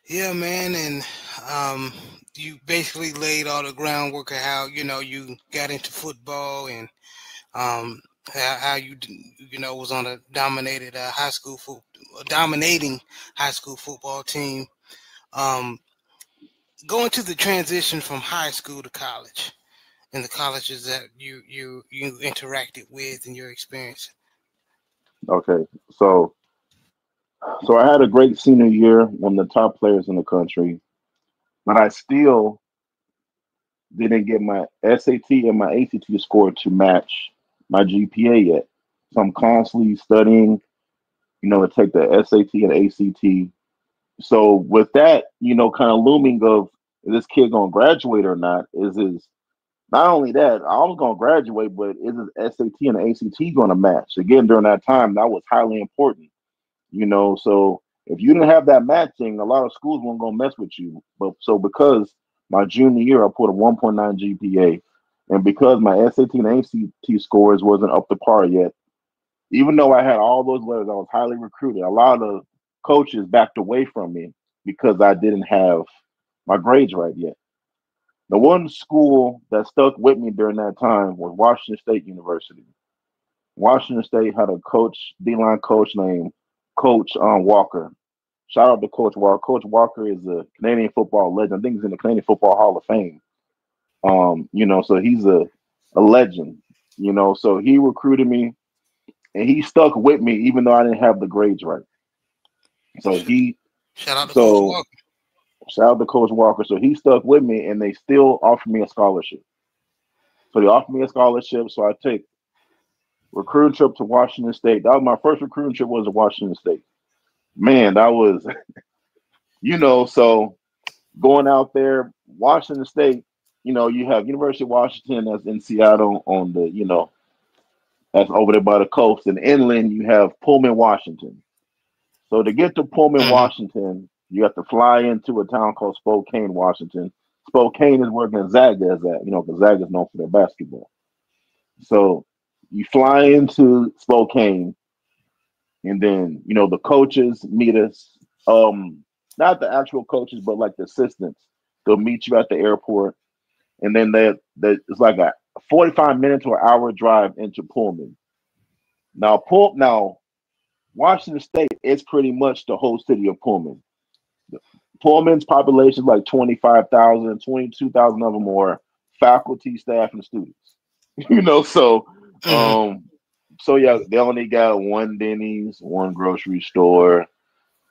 yeah, man, and um, you basically laid all the groundwork of how you got into football and um, how you was on a dominating high school football team. Um, Going to the transition from high school to college and the colleges that you interacted with and your experience. Okay, so I had a great senior year, one of the top players in the country, but I still didn't get my SAT and my ACT score to match my GPA yet. So I'm constantly studying, to take the SAT and ACT. So with that, kind of looming of is this kid gonna graduate or not? Is his not only that, I was gonna graduate, but is his SAT and ACT gonna match? Again, during that time, that was highly important. So if you didn't have that matching, a lot of schools weren't gonna mess with you. But so because my junior year I put a 1.9 GPA, and because my SAT and ACT scores wasn't up to par yet, even though I had all those letters, I was highly recruited. A lot of coaches backed away from me because I didn't have my grades right yet. The one school that stuck with me during that time was Washington State University. Washington State had a coach, D-line coach named Coach Walker. Shout out to Coach Walker. Coach Walker is a Canadian football legend. I think he's in the Canadian Football Hall of Fame. So he's a legend. So he recruited me and he stuck with me even though I didn't have the grades right. So Sh- he Shout out to Coach so Walker. shout out to Coach Walker. So he stuck with me and they still offered me a scholarship. So they offered me a scholarship. So I take recruiting trip to Washington State. That was my first recruiting trip was to Washington State. Man, that was so going out there, Washington State, you have University of Washington that's in Seattle on the, that's over there by the coast. And inland, you have Pullman, Washington. So to get to Pullman, Hmm. Washington, you have to fly into a town called Spokane, Washington. Spokane is where Gonzaga is at, Gonzaga is known for their basketball. So you fly into Spokane, and then, the coaches meet us. Not the actual coaches, but like the assistants. They'll meet you at the airport. And then it's like a 45 minute to an hour drive into Pullman. Now Washington State is pretty much the whole city of Pullman. Pullman's population is like 25,000, 22,000 of them are faculty, staff, and students. So Hmm. yeah, they only got one Denny's, one grocery store,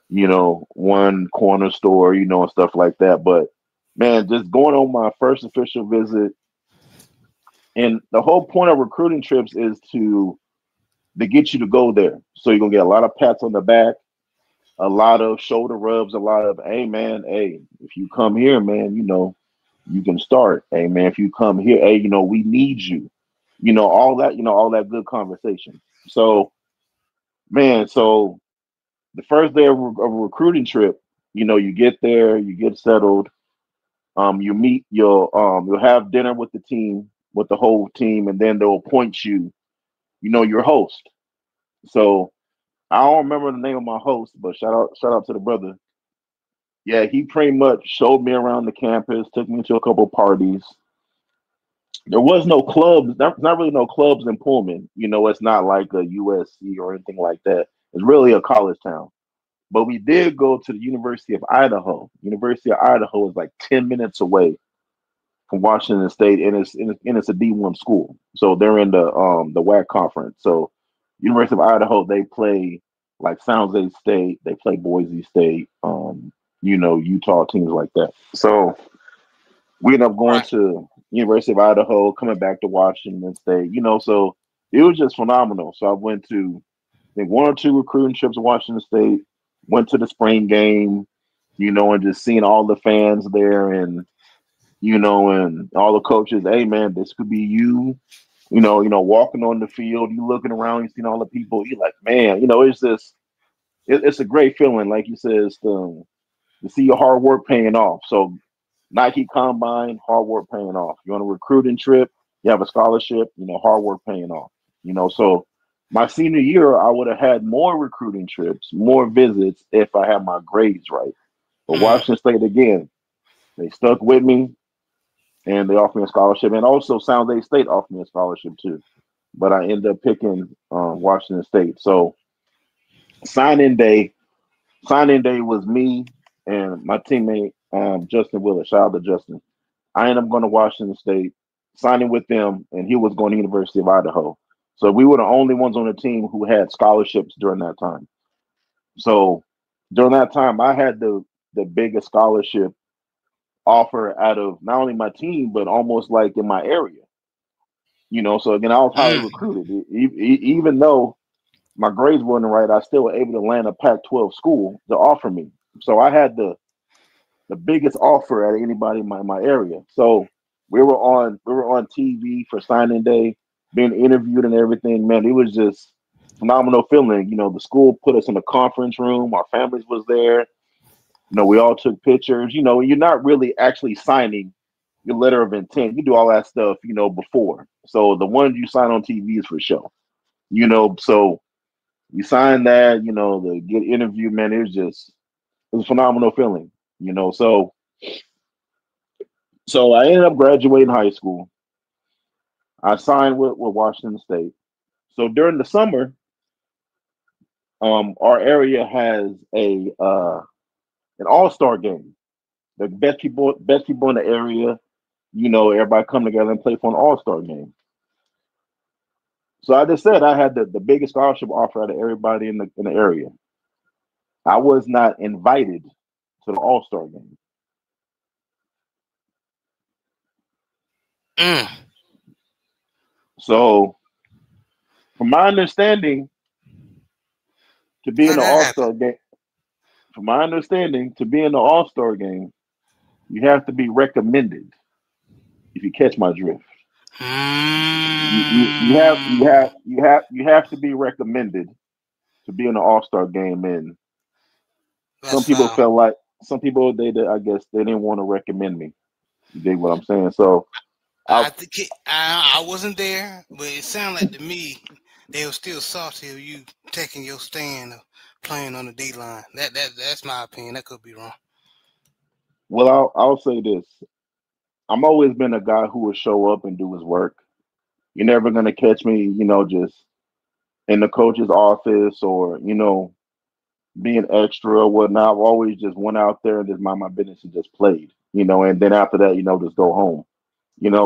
one corner store, and stuff like that. But man, just going on my first official visit, and the whole point of recruiting trips is to get you to go there. So you're gonna get a lot of pats on the back, a lot of shoulder rubs, a lot of, hey man, hey, if you come here, man, you can start. Hey man, if you come here, hey, we need you. All that good conversation. So man, so the first day of a recruiting trip, you get there, you get settled, you'll have dinner with the team, with the whole team, and then they'll appoint you, your host. So I don't remember the name of my host, but shout out to the brother. Yeah, he pretty much showed me around the campus, took me to a couple parties. There was no clubs, not really no clubs in Pullman. It's not like a USC or anything like that. It's really a college town. But we did go to the University of Idaho. University of Idaho is like 10 minutes away from Washington State, and it's a D1 school. So they're in the WAC conference. So University of Idaho, they play like San Jose State, they play Boise State, Utah teams like that. So we ended up going Right. to University of Idaho, coming back to Washington State. So it was just phenomenal. So I went to I think one or two recruiting trips to Washington State, went to the spring game, and just seeing all the fans there and all the coaches, hey man, this could be you. Walking on the field, you looking around, you seeing all the people, you're like, man, it's just it's a great feeling, like you said, to see your hard work paying off. So Nike Combine, hard work paying off. You're on a recruiting trip, you have a scholarship, hard work paying off. So my senior year, I would have had more recruiting trips, more visits if I had my grades right. But Hmm. Washington State again, they stuck with me and they offered me a scholarship. And also San Jose State offered me a scholarship too. But I ended up picking Washington State. So signing day, signing day was me and my teammate Justin Willis. Shout out to Justin. I ended up going to Washington State, signing with them, and he was going to University of Idaho. So we were the only ones on the team who had scholarships during that time. So during that time, I had the biggest scholarship offer out of not only my team but almost like in my area. So again, I was highly Mm. recruited. Even though my grades weren't right, I still were able to land a Pac-12 school to offer me. So I had the biggest offer out of anybody in my area. So we were on TV for signing day, being interviewed and everything. Man, it was just phenomenal feeling. The school put us in a conference room. Our families was there. We all took pictures. You're not really actually signing your letter of intent. You do all that stuff, before. So the ones you sign on TV is for show. So you sign that, the get interview, man, it was a phenomenal feeling. So I ended up graduating high school. I signed with Washington State. So during the summer, Our area has a an all-star game. The best people in the area, everybody come together and play for an all-star game. So I just said I had the biggest scholarship offer out of everybody in the area. I was not invited to the all-star game. Mm. So from my understanding, to be in How the that happen? all-star game, from my understanding, to be in the all-star game, you have to be recommended. If you catch my drift, Mm. you have to be recommended to be in the all-star game. And That's foul. some people I guess they didn't want to recommend me. You dig what I'm saying? So I I think I wasn't there, but it sounded like to me they were still salty of you taking your stand of playing on the D line. That's my opinion. That could be wrong. well I'll say this. I'm always been a guy who will show up and do his work. You're never gonna catch me, just in the coach's office or, being extra or whatnot. I've always just went out there and just mind my business and just played, and then after that, just go home.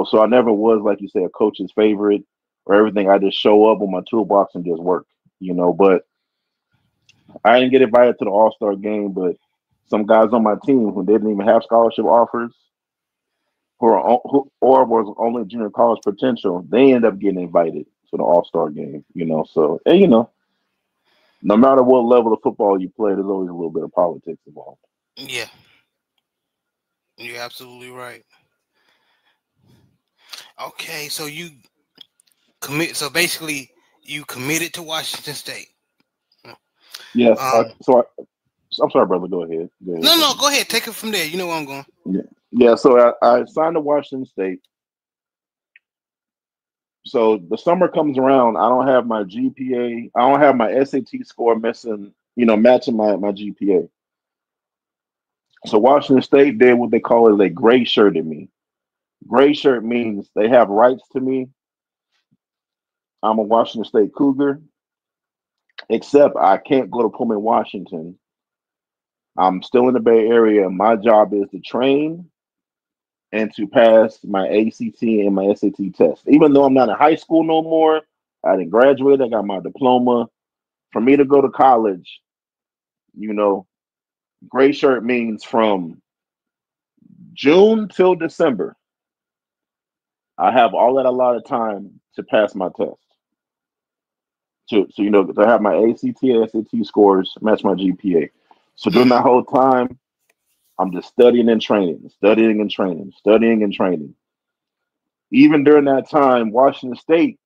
So I never was, like you said, a coach's favorite or everything. I just show up with my toolbox and just work, but I didn't get invited to the All-Star game, but some guys on my team who didn't even have scholarship offers or was only junior college potential, they end up getting invited to the All-Star game, so and no matter what level of football you play, there's always a little bit of politics involved. Yeah, you're absolutely right. Okay, so you commit. So basically, you committed to Washington State. Yes, Um, I'm sorry, brother. Go ahead. Go ahead, no, brother. go ahead. Take it from there. You know where I'm going. Yeah, yeah. So I signed to Washington State. So the summer comes around. I don't have my GPA. I don't have my SAT score missing. Matching my GPA. So Washington State did what they call it a gray shirted me. Gray shirt means they have rights to me. I'm a Washington State Cougar, except I can't go to Pullman, Washington. I'm still in the Bay Area. My job is to train and to pass my ACT and my SAT test. Even though I'm not in high school no more, I didn't graduate. I got my diploma. For me to go to college, you know, gray shirt means from June till December. I have all that a lot of time to pass my test. To have my ACT and SAT scores match my GPA. So during that whole time, I'm just studying and training, studying and training, studying and training. Even during that time, Washington State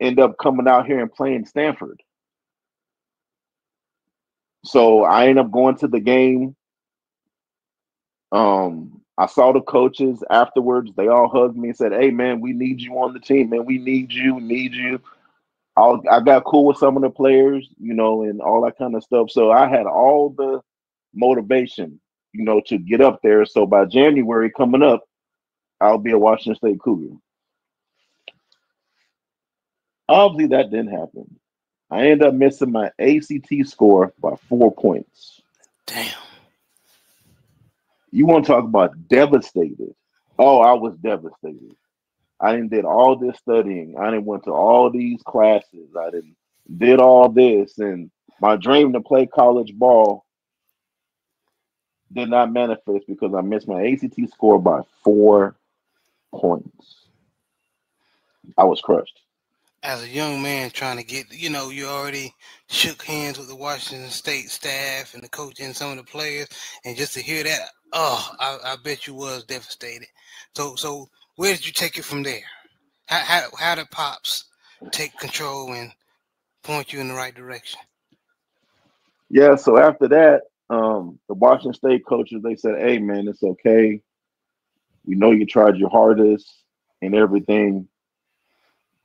end up coming out here and playing Stanford. So I end up going to the game. I saw the coaches afterwards. They all hugged me and said, "Hey, man, we need you on the team, man. We need you. We need you." I got cool with some of the players, and all that kind of stuff. So I had all the motivation, to get up there. So by January coming up, I'll be a Washington State Cougar. Obviously, that didn't happen. I ended up missing my ACT score by 4 points. Damn. You want to talk about devastated? Oh, I was devastated. I didn't did all this studying. I didn't went to all these classes. I didn't did all this, and my dream to play college ball did not manifest because I missed my ACT score by 4 points. I was crushed. As a young man trying to get, you already shook hands with the Washington State staff and the coach and some of the players, and just to hear that, oh, I bet you was devastated. So where did you take it from there? How did pops take control and point you in the right direction? Yeah. So after that, the Washington State coaches they said, "Hey, man, it's okay. We know you tried your hardest and everything.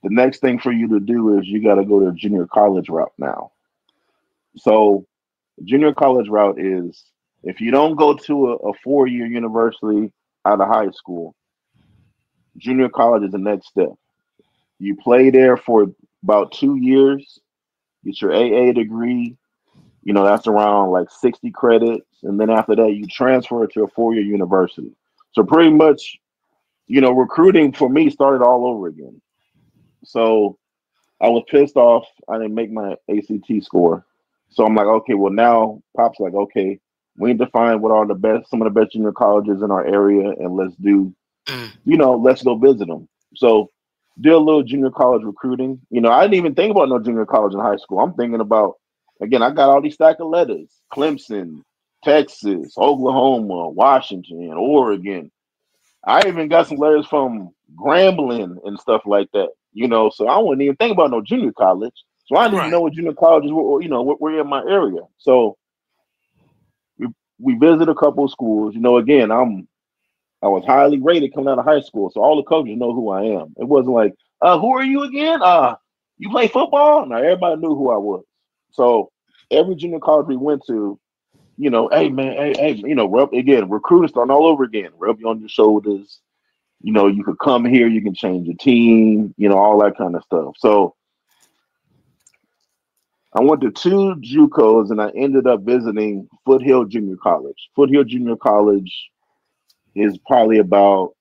The next thing for you to do is you got to go to a junior college route now." So, junior college route is if you don't go to a 4 year university out of high school, junior college is the next step. You play there for about 2 years, get your AA degree. That's around like 60 credits. And then after that, you transfer to a 4-year university. So pretty much, recruiting for me started all over again. So I was pissed off. I didn't make my ACT score. So I'm like, okay, well now Pop's like, okay, we need to find what are some of the best junior colleges in our area, and let's go visit them. So did a little junior college recruiting. I didn't even think about no junior college in high school. I'm thinking about, again, I got all these stack of letters: Clemson, Texas, Oklahoma, Washington, Oregon. I even got some letters from Grambling and stuff like that. So I wouldn't even think about no junior college. So I didn't even Right. know what junior colleges were in my area. So we visited a couple of schools. Again, I was highly rated coming out of high school, so all the coaches know who I am. It wasn't like, who are you again? You play football? No, everybody knew who I was. So every junior college we went to, hey man, hey, rub again, recruiters starting all over again, rub you on your shoulders. You could come here, you can change your team, all that kind of stuff. So I went to 2 JUCOs and I ended up visiting Foothill Junior College. Foothill Junior College is probably about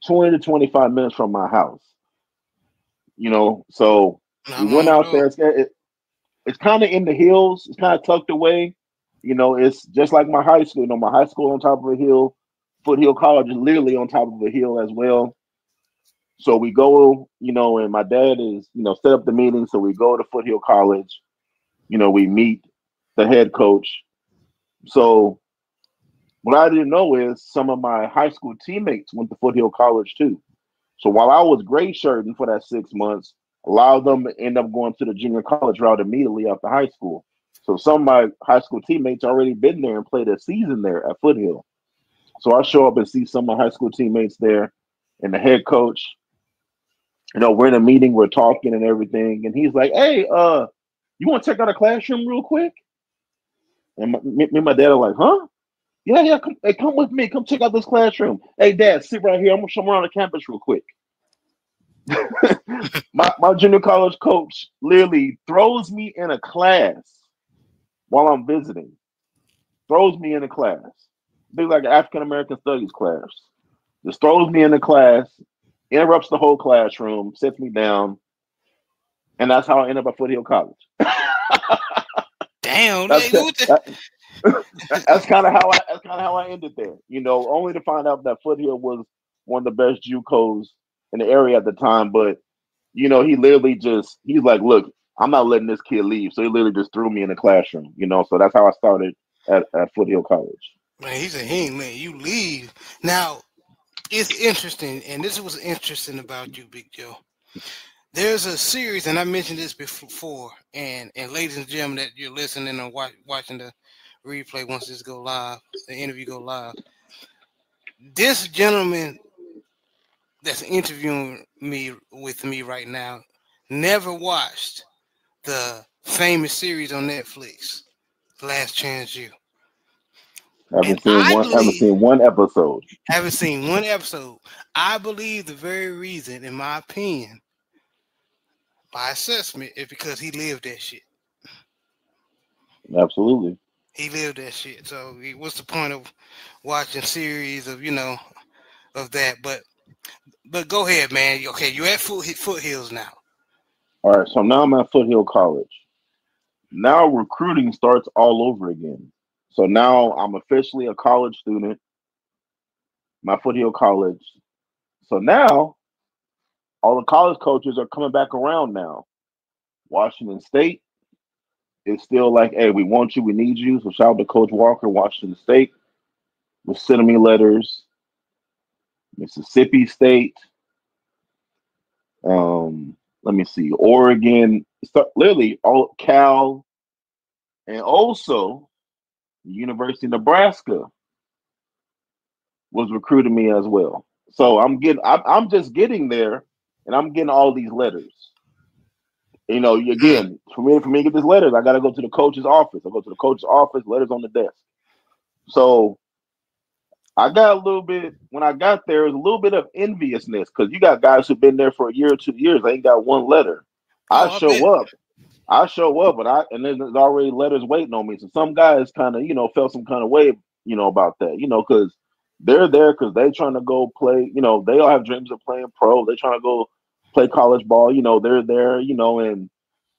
20 to 25 minutes from my house. So we Not went long at out all. there. It's kind of in the hills. It's kind of tucked away. It's just like my high school. My high school on top of a hill. Foothill College is literally on top of a hill as well. So we go, and my dad is, set up the meeting. So we go to Foothill College. We meet the head coach. So what I didn't know is some of my high school teammates went to Foothill College too. So while I was gray shirting for that 6 months, a lot of them end up going to the junior college route immediately after high school. So some of my high school teammates already been there and played a season there at Foothill. So I show up and see some of my high school teammates there, and the head coach. We're in a meeting, we're talking and everything, and he's like, "Hey, you want to check out a classroom real quick?" And me and my dad are like, "Huh? Yeah, yeah. Come with me. Come check out this classroom. Hey, Dad, sit right here. I'm gonna show around the campus real quick." my junior college coach literally throws me in a class while I'm visiting. Throws me in a class. Big like an African American studies class. Just throws me in the class, interrupts the whole classroom, sits me down, and that's how I end up at Foothill College. Damn, That's like, what the? that, that's kind of how I ended there. Only to find out that Foothill was one of the best JUCOs in the area at the time. But he literally he's like, look, I'm not letting this kid leave. So he literally just threw me in the classroom. So that's how I started at Foothill College. Man, he said he ain't letting you leave. Now it's interesting, and this was interesting about you, Big Joe. There's a series, and I mentioned this before, and ladies and gentlemen that you're listening and watching the replay once this go live, the interview go live. This gentleman that's interviewing me with me right now never watched the famous series on Netflix, Last Chance U. And I Haven't believe, seen one episode. haven't seen one episode. I believe the very reason, in my opinion, my assessment, is because he lived that shit. Absolutely. He lived that shit. So what's the point of watching series of of that? But go ahead, man. Okay, you're at Foothills now. All right. So now I'm at Foothill College. Now recruiting starts all over again. So now I'm officially a college student, my Foothill College. So now all the college coaches are coming back around now. Washington State is still like, hey, we want you, we need you. So shout out to Coach Walker, Washington State was sending me letters. Mississippi State, let me see, Oregon, literally all Cal, and also the University of Nebraska was recruiting me as well. So I'm just getting there, and I'm getting all these letters. Mm. Again, for me to get these letters, I got to go to the coach's office. I go to the coach's office, letters on the desk. So I got a little bit when I got there. It was a little bit of enviousness because you got guys who've been there for a year or 2 years. They ain't got one letter. I Oh, I bet. show up. I show up, and then there's already letters waiting on me. So some guys kind of, felt some kind of way, about that, because they're there because they're trying to go play. They all have dreams of playing pro. They're trying to go play college ball. They're there. And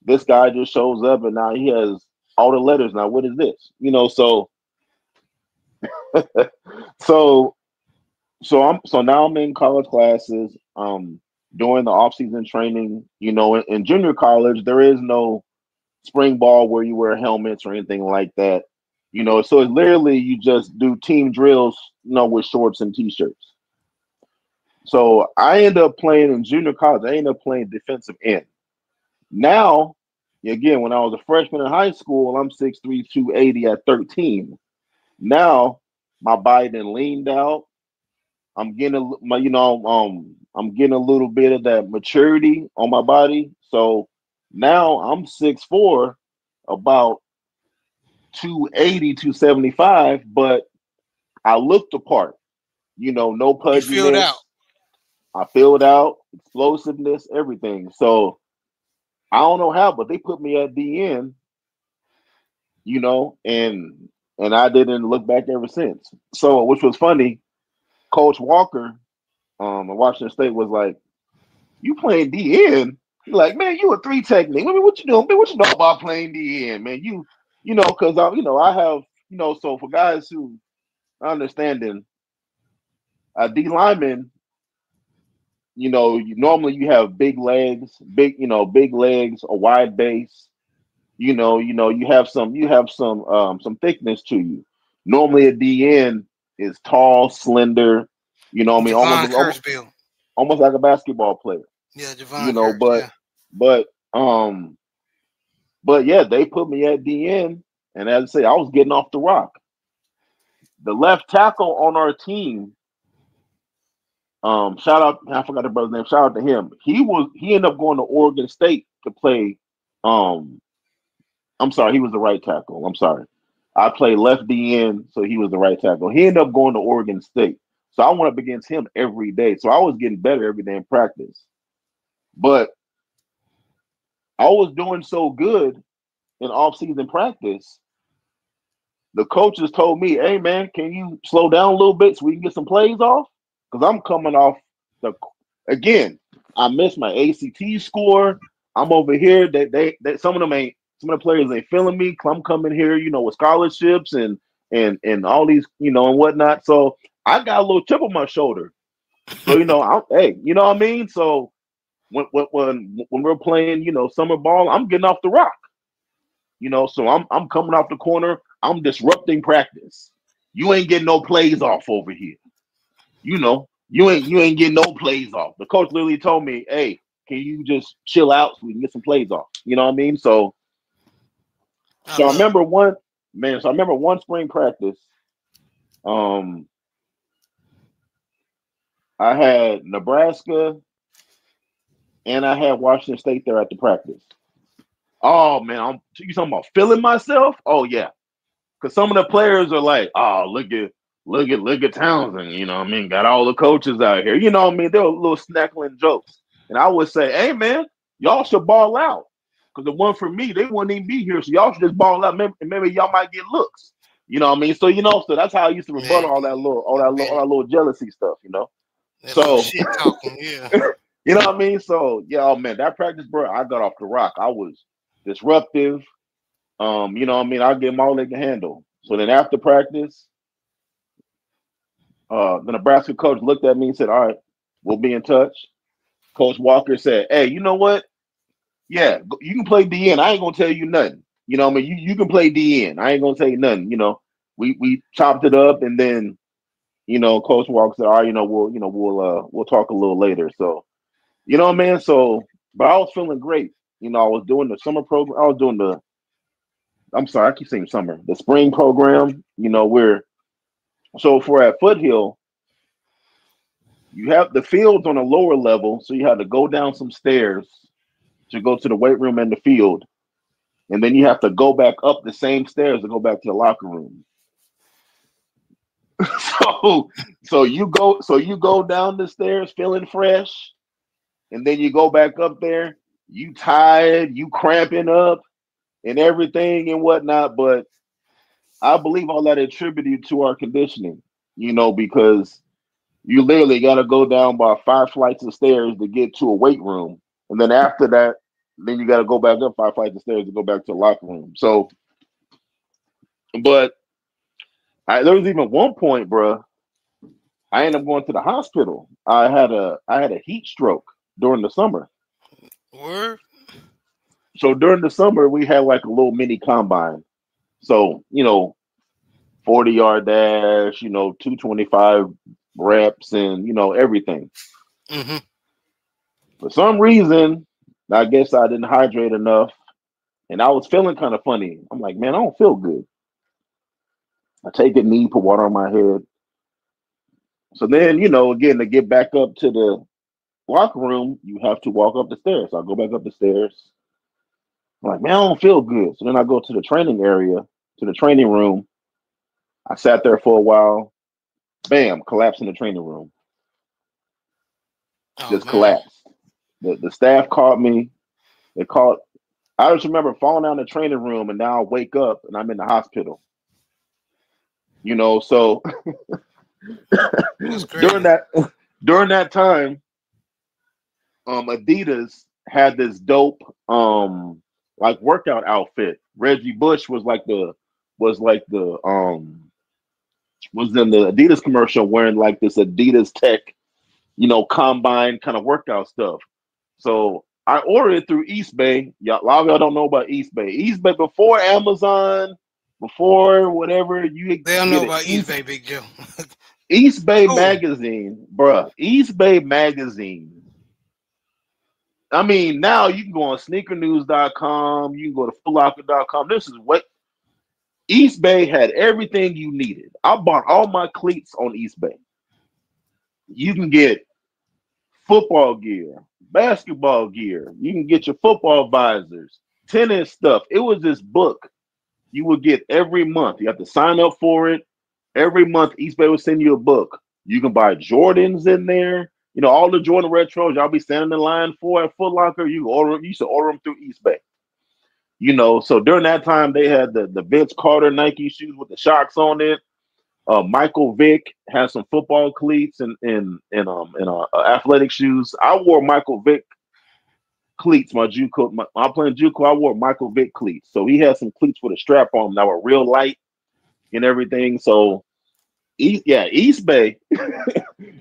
this guy just shows up, and now he has all the letters. Now, what is this? So so now I'm in college classes. Doing the off season training. In junior college, there is no spring ball where you wear helmets or anything like that. So it's literally you just do team drills, with shorts and t-shirts. So I end up playing in junior college. I end up playing defensive end. Now, again, when I was a freshman in high school, I'm 6'3", 280 at 13. Now my body then leaned out. I'm getting I'm getting a little bit of that maturity on my body. So now I'm 6'4", about 280, 275, but I looked the part. No You filled out. pudginess. I filled out, explosiveness, everything. So I don't know how, but they put me at DN, and I didn't look back ever since. So, which was funny, Coach Walker, at Washington State was like, "You playing DN?" He's like, "Man, you a three technique. I mean, what you doing? Man, what you know about playing DN, man? Because I have, so for guys who understanding, D lineman, normally you have big legs, a wide base. You have some thickness to you. Normally a DN is tall, slender. I mean, Javon Kersbill. almost like a basketball player. Yeah, You Javon know, Curse. but Yeah. but um but yeah, they put me at DN, and as I say, I was getting off the rock. The left tackle on our team, shout out, I forgot the brother's name. Shout out to him. He ended up going to Oregon State to play. Um, I'm sorry, he was the right tackle. I'm sorry. I played left DN, so he was the right tackle. He ended up going to Oregon State. So I went up against him every day. So I was getting better every day in practice. But I was doing so good in off-season practice. The coaches told me, "Hey man, can you slow down a little bit so we can get some plays off?" Because I'm coming off the again. I missed my ACT score. I'm over here. They some of them ain't. Some of the players ain't feeling me. I'm coming here, with scholarships and all these, and whatnot. So I got a little chip on my shoulder. So hey, you know what I mean. So when we're playing, summer ball, I'm getting off the rock. So I'm coming off the corner. I'm disrupting practice. You ain't getting no plays off over here. You ain't getting no plays off. The coach literally told me, "Hey, can you just chill out so we can get some plays off?" You know what I mean? So I so I love it. remember one man. So I remember one spring practice. Um, I had Nebraska and I had Washington State there at the practice. Oh man, you talking about feeling myself? Oh yeah, because some of the players are like, "Oh, look at Townsend." You know what I mean? Got all the coaches out here. You know what I mean? They were little snackling jokes. And I would say, "Hey, man, y'all should ball out." Because the one for me, they wouldn't even be here. So y'all should just ball out. Maybe y'all might get looks. You know what I mean? So, so that's how I used to Yeah, rebuttal all that little jealousy stuff. that little So, shit talking. Yeah. you know what I mean? So, yeah, oh man, that practice, bro, I got off the rock. I was disruptive. You know what I mean? I'll give them all they can handle. So then after practice, the Nebraska coach looked at me and said, "All right, we'll be in touch." Coach Walker said, "Hey, you know what? Yeah, you can play DN. I ain't gonna tell you nothing. You know what I mean? You can play DN. I ain't gonna tell you nothing. We chopped it up, and then Coach Walker said, "All right, we'll talk a little later." So you know what I mean? So, but I was feeling great. I was doing the summer program. I was doing the. I'm sorry, I keep saying summer. The spring program. Where so for at Foothill, you have the fields on a lower level, so you have to go down some stairs to go to the weight room and the field, and then you have to go back up the same stairs to go back to the locker room. So you go down the stairs feeling fresh, and then you go back up there, you tired, you cramping up and everything and whatnot. But I believe all that attributed to our conditioning, because you literally got to go down by 5 flights of stairs to get to a weight room. And then after that, then you got to go back up 5 flights of stairs to go back to the locker room. So, but there was even one point, bro. I ended up going to the hospital. I had a heat stroke during the summer. Word. So during the summer, we had like a little mini combine. So 40-yard dash, 225 reps, and everything. Mm-hmm. For some reason, I guess I didn't hydrate enough, and I was feeling kind of funny. I'm like, man, I don't feel good. I take a knee, put water on my head. So then, again, to get back up to the locker room, you have to walk up the stairs. So I go back up the stairs. I'm like, man, I don't feel good. So then I go to the training area, to the training room. I sat there for a while. Bam, collapse in the training room. Oh Just man. collapsed. The staff called me. They called. I just remember falling down the training room, and now I wake up and I'm in the hospital. So That's during crazy. that during that time, Adidas had this dope like workout outfit. Reggie Bush was in the Adidas commercial wearing like this Adidas Tech, combine kind of workout stuff. So I ordered it through East Bay. A lot of y'all don't know about East Bay. East Bay before Amazon, before whatever you They don't know get it. about East Bay, Big Joe. East Bay Oh, magazine, bruh. East Bay magazine. I mean, now you can go on sneakernews.com, you can go to footlocker.com. This is what East Bay had everything you needed. I bought all my cleats on East Bay. You can get football gear, basketball gear. You can get your football visors, tennis stuff. It was this book you would get every month. You have to sign up for it. Every month, East Bay will send you a book. You can buy Jordans in there. All the Jordan retros y'all be standing in line for at Foot Locker. You used to order them through East Bay. So during that time, they had the Vince Carter Nike shoes with the shocks on it. Michael Vick had some football cleats and athletic shoes. I wore Michael Vick cleats. My JUCO, I'm playing JUCO. I wore Michael Vick cleats. So he had some cleats with a strap on them that were real light and everything. So East Bay,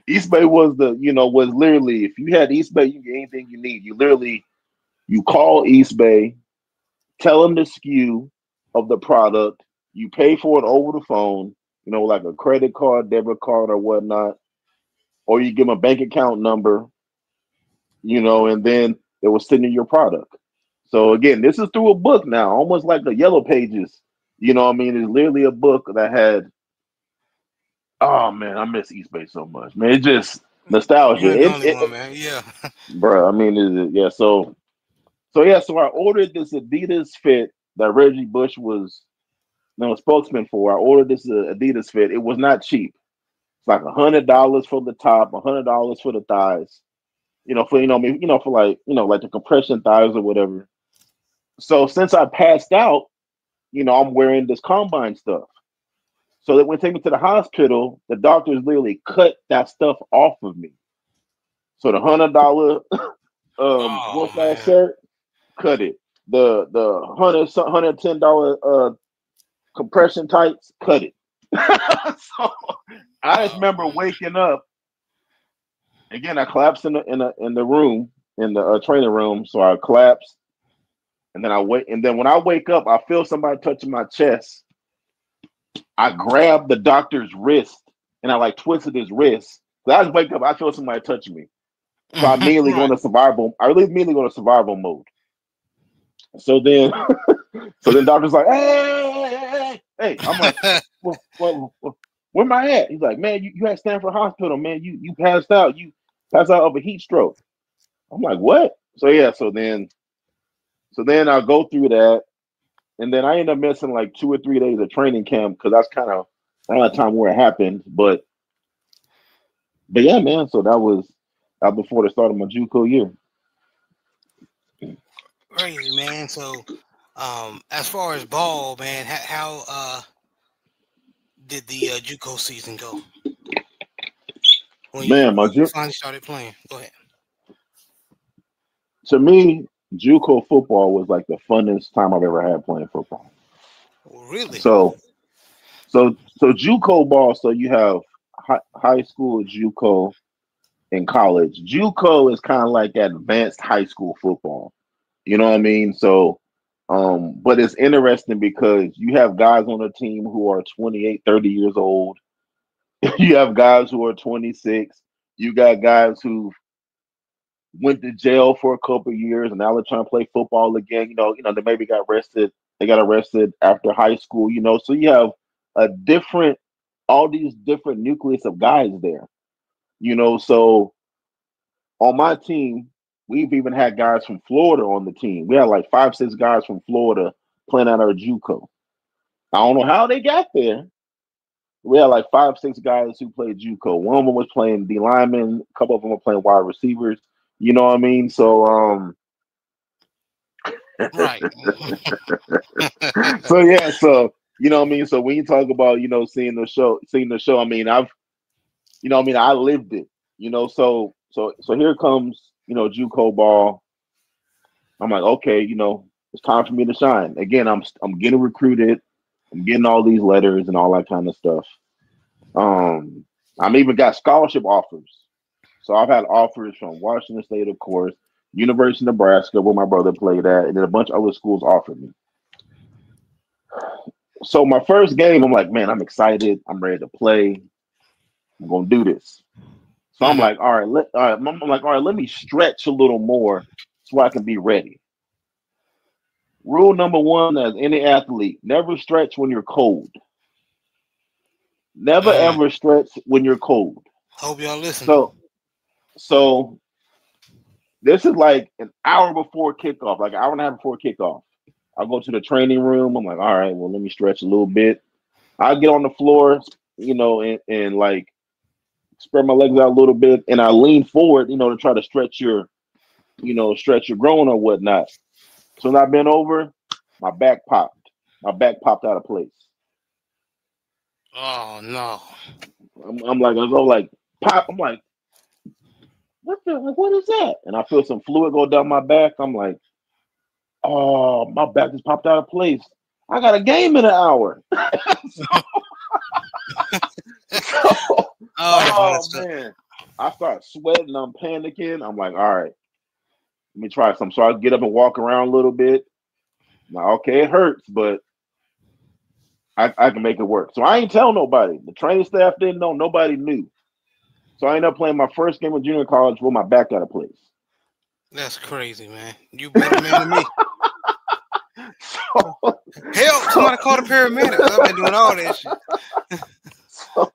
East Bay was literally, if you had East Bay, you get anything you need. You call East Bay, tell them the SKU of the product, you pay for it over the phone, like a credit card, debit card, or whatnot, or you give them a bank account number, and then it will send you your product. So again, this is through a book now, almost like the Yellow Pages. What I mean? It's literally a book that had. Oh man, I miss East Bay so much, man. It's just you nostalgia. ain't the only one, man. Yeah. Bro. I mean, yeah. So I ordered this Adidas fit that Reggie Bush was a spokesman for. I ordered this Adidas fit. It was not cheap. It's like $100 for the top, $100 for the thighs. For for like the compression thighs or whatever. So since I passed out, I'm wearing this combine stuff. So that when they take me to the hospital, the doctors literally cut that stuff off of me. So the $100 Oh work class man. shirt, cut it. The $110 compression tights, cut it. So I just Oh remember man. waking up again. I collapsed in the room in the training room. So I collapsed, and then I wait. And then when I wake up, I feel somebody touching my chest. I grabbed the doctor's wrist and I like twisted his wrist. So I just wake up, I feel somebody touching me. So I immediately go Right. into survival. I really immediately go to survival mode. So then, so then doctor's like, hey. I'm like, where am I at? He's like, man, you had Stanford Hospital, man. You passed out. You passed out of a heat stroke. I'm like, what? So yeah, so then I'll go through that. And then I end up missing like 2 or 3 days of training camp because that's kind of around that time where it happened. But yeah, man. So that was before the start of my JUCO year. Crazy, man. So, as far as ball, man, how did the JUCO season go when you Man, finally started playing? Go ahead. to me, JUCO football was like the funnest time I've ever had playing football. Well, really? So so JUCO ball. So you have high school JUCO and college. JUCO is kind of like advanced high school football. You know what I mean? So, but it's interesting because you have guys on the team who are 28, 30 years old. You have guys who are 26. You got guys who went to jail for a couple of years and now they're trying to play football again. They maybe got arrested. They got arrested after high school. So you have a different, all these different nucleus of guys there. So on my team, we've even had guys from Florida on the team. We had like 5, 6 guys from Florida playing at our JUCO. I don't know how they got there. We had like 5, 6 guys who played JUCO. One of them was playing D lineman. A couple of them were playing wide receivers. You know what I mean? So, Right. so yeah. So you know what I mean. So when you talk about seeing the show. I mean, I lived it. So here comes JUCO ball. I'm like, okay, it's time for me to shine. Again, I'm getting recruited. I'm getting all these letters and all that kind of stuff. I'm even got scholarship offers. So I've had offers from Washington State, of course, University of Nebraska, where my brother played at, and then a bunch of other schools offered me. So my first game, I'm like, man, I'm excited. I'm ready to play. I'm gonna do this. So I'm Mhm. like, all right, let me stretch a little more so I can be ready. Rule number one, as any athlete, never stretch when you're cold. Never Mm. ever stretch when you're cold. Hope y'all listen. So this is like an hour before kickoff, like an hour and a half before kickoff. I go to the training room. I'm like, all right, well, let me stretch a little bit. I get on the floor, and like spread my legs out a little bit, and I lean forward, to try to stretch your groin or whatnot. So when I bent over, my back popped. My back popped out of place. Oh no. I'm like, I go like pop. I'm like, what is that? And I feel some fluid go down my back. I'm like, oh, my back just popped out of place. I got a game in an hour. so, Oh, that's oh messed up. man, I start sweating. I'm panicking. I'm like, all right, let me try some. So I get up and walk around a little bit. I'm like, okay, it hurts, but I can make it work. So I ain't tell nobody. The training staff didn't know. Nobody knew. So I ended up playing my first game of junior college with my back out of place. That's crazy, man. You better man than me. So, Help! Somebody call the paramedics. I've been doing all that shit. so,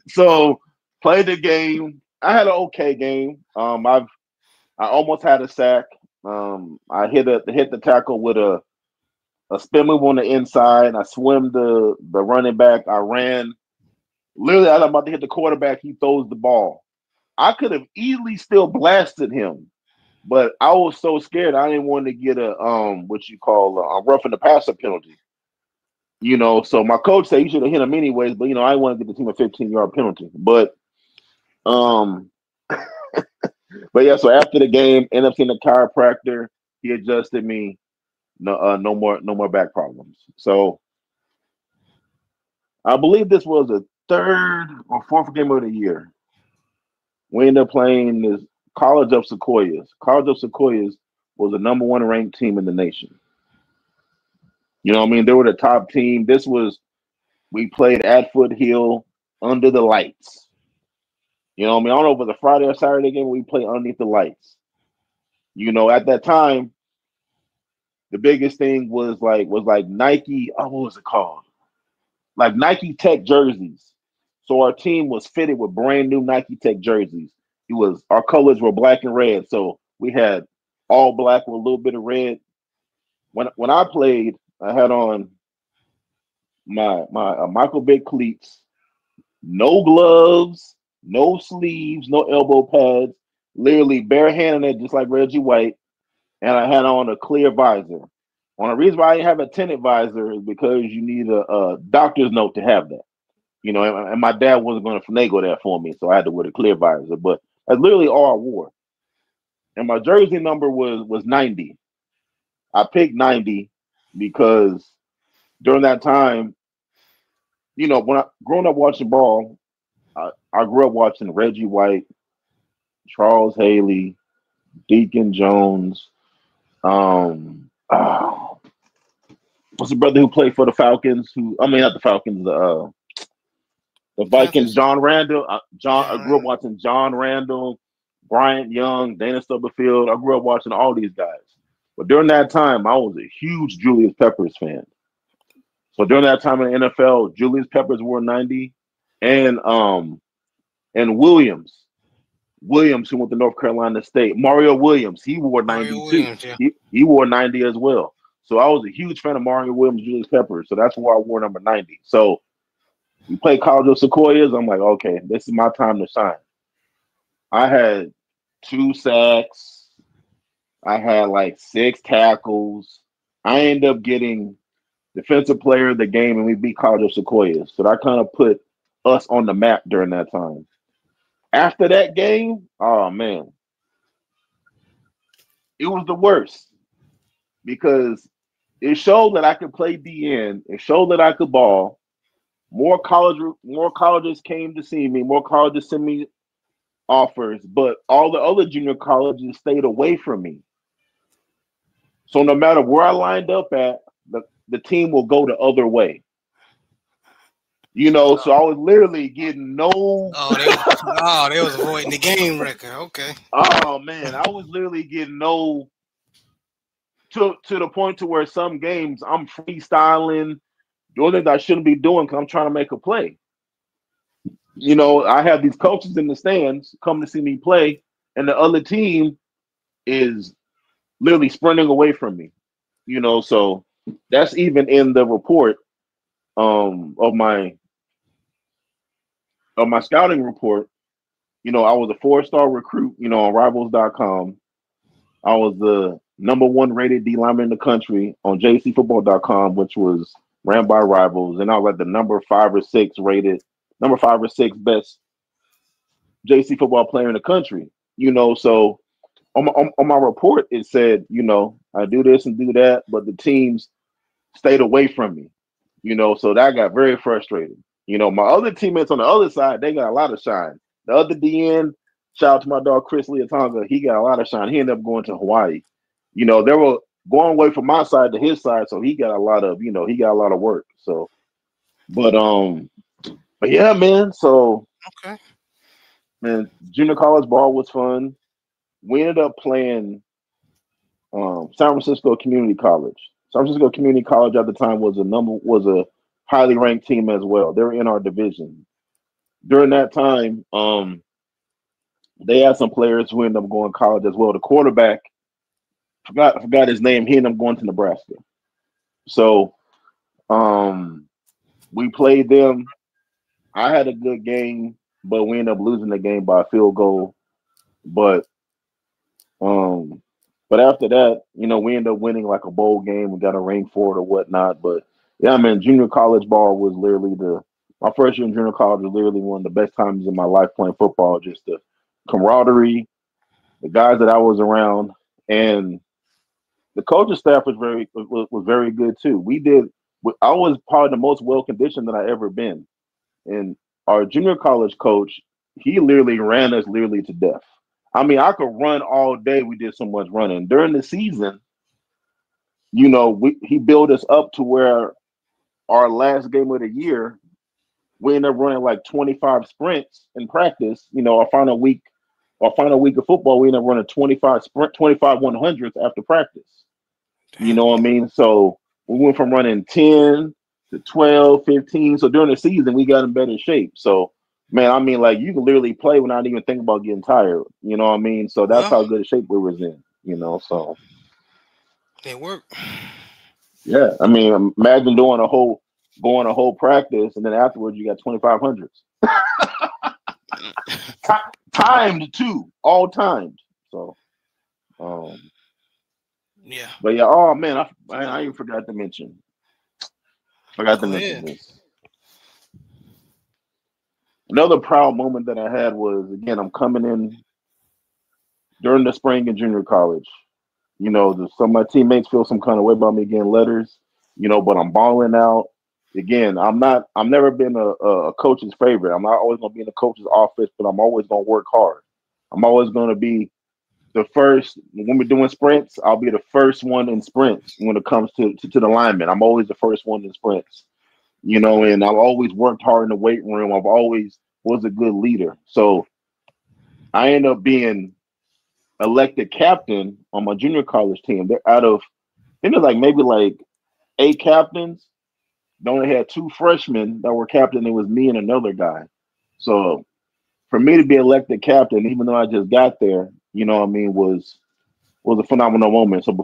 so played the game. I had an okay game. I almost had a sack. I hit the tackle with a spin move on the inside. I swim the running back. I ran. Literally, as I'm about to hit the quarterback, he throws the ball. I could have easily still blasted him, but I was so scared. I didn't want to get a what you call a roughing the passer penalty. So my coach said you should have hit him anyways, but I didn't want to get the team a 15-yard penalty. Um, but yeah. So after the game, ended up seeing the chiropractor. He adjusted me. No more back problems. So I believe this was the third or fourth game of the year. We ended up playing this College of Sequoias. College of Sequoias was the number one ranked team in the nation. You know what I mean? They were the top team. We played at Foothill under the lights. You know what I mean? I don't know if it was a Friday or Saturday game. We played underneath the lights. At that time, the biggest thing was like Nike. Oh, what was it called? Like Nike Tech jerseys. So our team was fitted with brand new Nike Tech jerseys. Our colors were black and red. So we had all black with a little bit of red. When I played, I had on my Michael Vick cleats. no gloves, no sleeves, no elbow pads, literally barehanded, just like Reggie White, and I had on a clear visor. On the reason why I didn't have a tinted visor is because you need a doctor's note to have that. And my dad wasn't going to finagle that for me, so I had to wear the clear visor. But that's literally all I wore. And my jersey number was 90. I picked 90 because during that time, when I growing up watching ball, I grew up watching Reggie White, Charles Haley, Deacon Jones. What's the brother who played for the Falcons? Not the Falcons, the Vikings. Panthers. John Randall. I grew up John. watching John Randall, Bryant Young, Dana Stubblefield. I grew up watching all these guys. But during that time, I was a huge Julius Peppers fan. So during that time in the NFL, Julius Peppers wore 90, and Williams, who went to North Carolina State, Mario Williams, he wore 90 Mario too. Williams, yeah. He wore 90 as well. So I was a huge fan of Mario Williams, Julius Peppers. So that's why I wore number 90. So we played College of Sequoias. I'm like, okay, this is my time to shine. I had 2 sacks. I had like 6 tackles. I ended up getting defensive player of the game, and we beat College of Sequoias. So that kind of put us on the map during that time. After that game, oh man, it was the worst because it showed that I could play DN. It showed that I could ball. More colleges came to see me. More colleges sent me offers, but all the other junior colleges stayed away from me. So no matter where I lined up at, the team will go the other way. So I was literally getting no. They was avoiding the game record. Okay. Oh man, I was literally getting no. To the point to where some games I'm freestyling, doing things I shouldn't be doing because I'm trying to make a play. I have these coaches in the stands come to see me play, and the other team is literally sprinting away from me. So that's even in the report of my scouting report. I was a 4-star recruit, on rivals.com. I was the number 1 rated D lineman in the country on jcfootball.com, which was ran by Rivals. And I was like the number 5 or 6 best JC football player in the country. So on my report, it said, I do this and do that, but the teams stayed away from me, so that got very frustrated. My other teammates on the other side, they got a lot of shine. The other DN, shout out to my dog Chris Leotonga, he got a lot of shine. He ended up going to Hawaii. They were going away from my side to his side, so he got a lot of, work. So, but yeah, man. So, Okay. man, junior college ball was fun. We ended up playing San Francisco Community College. San Francisco Community College at the time was a highly ranked team as well. They were in our division. During that time, they had some players who ended up going to college as well. The quarterback, forgot his name. He ended up going to Nebraska. So, we played them. I had a good game, but we ended up losing the game by a field goal. But after that, we ended up winning like a bowl game. We got a ring for it or whatnot. But yeah, man, junior college ball was literally my first year in junior college was literally one of the best times in my life playing football. Just the camaraderie, the guys that I was around, and the coaching staff was very good too. I was probably the most well conditioned that I ever been. And our junior college coach, he literally ran us literally to death. I mean, I could run all day. We did so much running during the season. He built us up to where our last game of the year, we ended up running like 25 sprints in practice. Our final week of football, we ended up running 25 100s after practice. Damn. You know what I mean? So we went from running 10 to 12, 15. So during the season, we got in better shape. So, man, I mean, like, you can literally play without even thinking about getting tired. You know what I mean? So that's how good a shape we was in, so. They work. Yeah, I mean, imagine doing a whole going a whole practice, and then afterwards you got 2,500s. Timed too, all timed. So, Yeah. but yeah, oh man, I even forgot to mention. Forgot to Go mention ahead. this. Another proud moment that I had was, again, I'm coming in during the spring in junior college. Some of my teammates feel some kind of way about me getting letters, but I'm balling out. Again, I've never been a coach's favorite. I'm not always going to be in the coach's office, but I'm always going to work hard. I'm always going to be the first. When we're doing sprints, I'll be the first one in sprints when it comes to the linemen. I'm always the first one in sprints, and I've always worked hard in the weight room. I've always was a good leader. So I end up being elected captain on my junior college team. They're out of, I think it's like maybe like 8 captains. They only had 2 freshmen that were captain. It was me and another guy. So for me to be elected captain, even though I just got there, was a phenomenal moment. So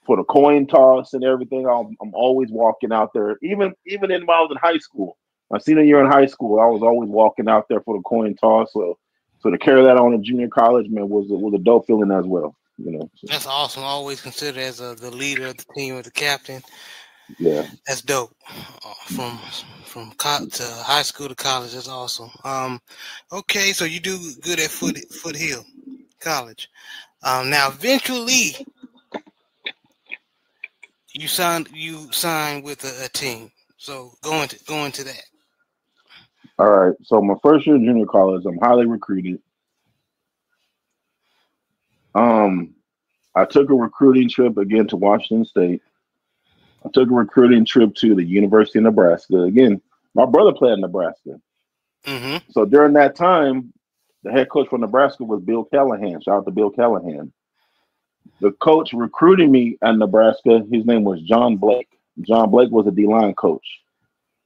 for the coin toss and everything, I'm always walking out there. Even when I was in high school, my senior year in high school, I was always walking out there for the coin toss. So to carry that on in junior college, man, was a dope feeling as well. So, That's awesome. Always considered as the leader of the team or the captain. yeah. That's dope. To high school to college. That's awesome. Okay, so you do good at Foothill College. Now eventually you signed with a team. So going to that. All right. So my first year in junior college, I'm highly recruited. Um, I took a recruiting trip again to Washington State. I took a recruiting trip to the University of Nebraska. Again, my brother played in Nebraska. Mm-hmm. So during that time, the head coach for Nebraska was Bill Callahan. Shout out to Bill Callahan. The coach recruiting me at Nebraska, his name was John Blake. John Blake was a D-line coach.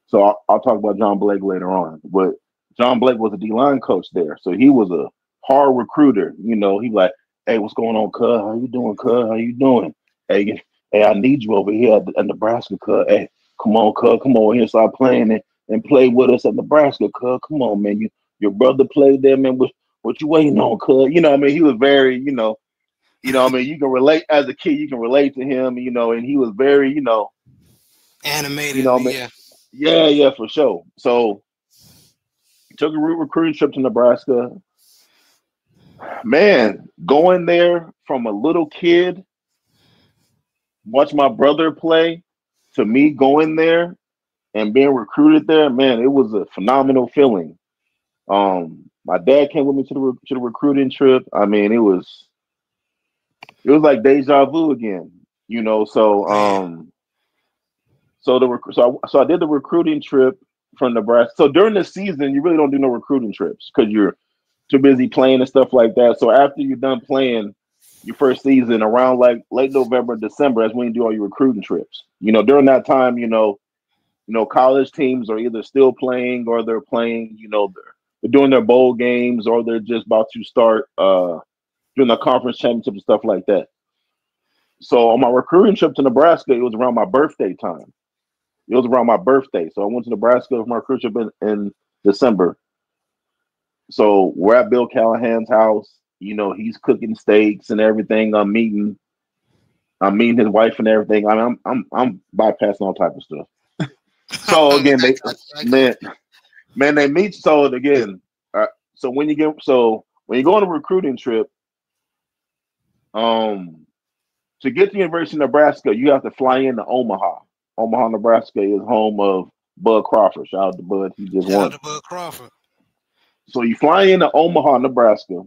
So I'll talk about John Blake later on. But John Blake was a D-line coach there. So he was a hard recruiter. He like, hey, what's going on, cuz? How you doing, cuz? How you doing? Hey, I need you over here at Nebraska, cuz. Hey, come on, cuz. Come on here, start playing and play with us at Nebraska, cuz. Come on, man. Your brother played there, man. What you waiting on, cuz? He was very, you can relate as a kid, you can relate to him, and he was very, Animated, yeah. yeah, for sure. So took a recruiting trip to Nebraska. Man, going there from a little kid, watch my brother play, to me going there and being recruited there, man, it was a phenomenal feeling. My dad came with me to the recruiting trip. I mean, it was like deja vu again, So Man. so I did the recruiting trip from Nebraska. So during the season, you really don't do no recruiting trips because you're too busy playing and stuff like that. So after you're done playing your first season, around like late November, December, that's when you do all your recruiting trips. During that time, college teams are either still playing or they're playing. They're doing their bowl games or they're just about to start doing the conference championship and stuff like that. So on my recruiting trip to Nebraska, it was around my birthday time. It was around my birthday. So I went to Nebraska for my recruiting trip in December. So we're at Bill Callahan's house. He's cooking steaks and everything. I'm meeting his wife and everything. I mean, I'm bypassing all type of stuff. So again, I got man, they meet. So again, so when you go on a recruiting trip, to get to the University of Nebraska, you have to fly into Omaha. Omaha, Nebraska is home of Bud Crawford. Shout out to Bud, he just Shout out won. to Bud Crawford. So you fly into Omaha, Nebraska,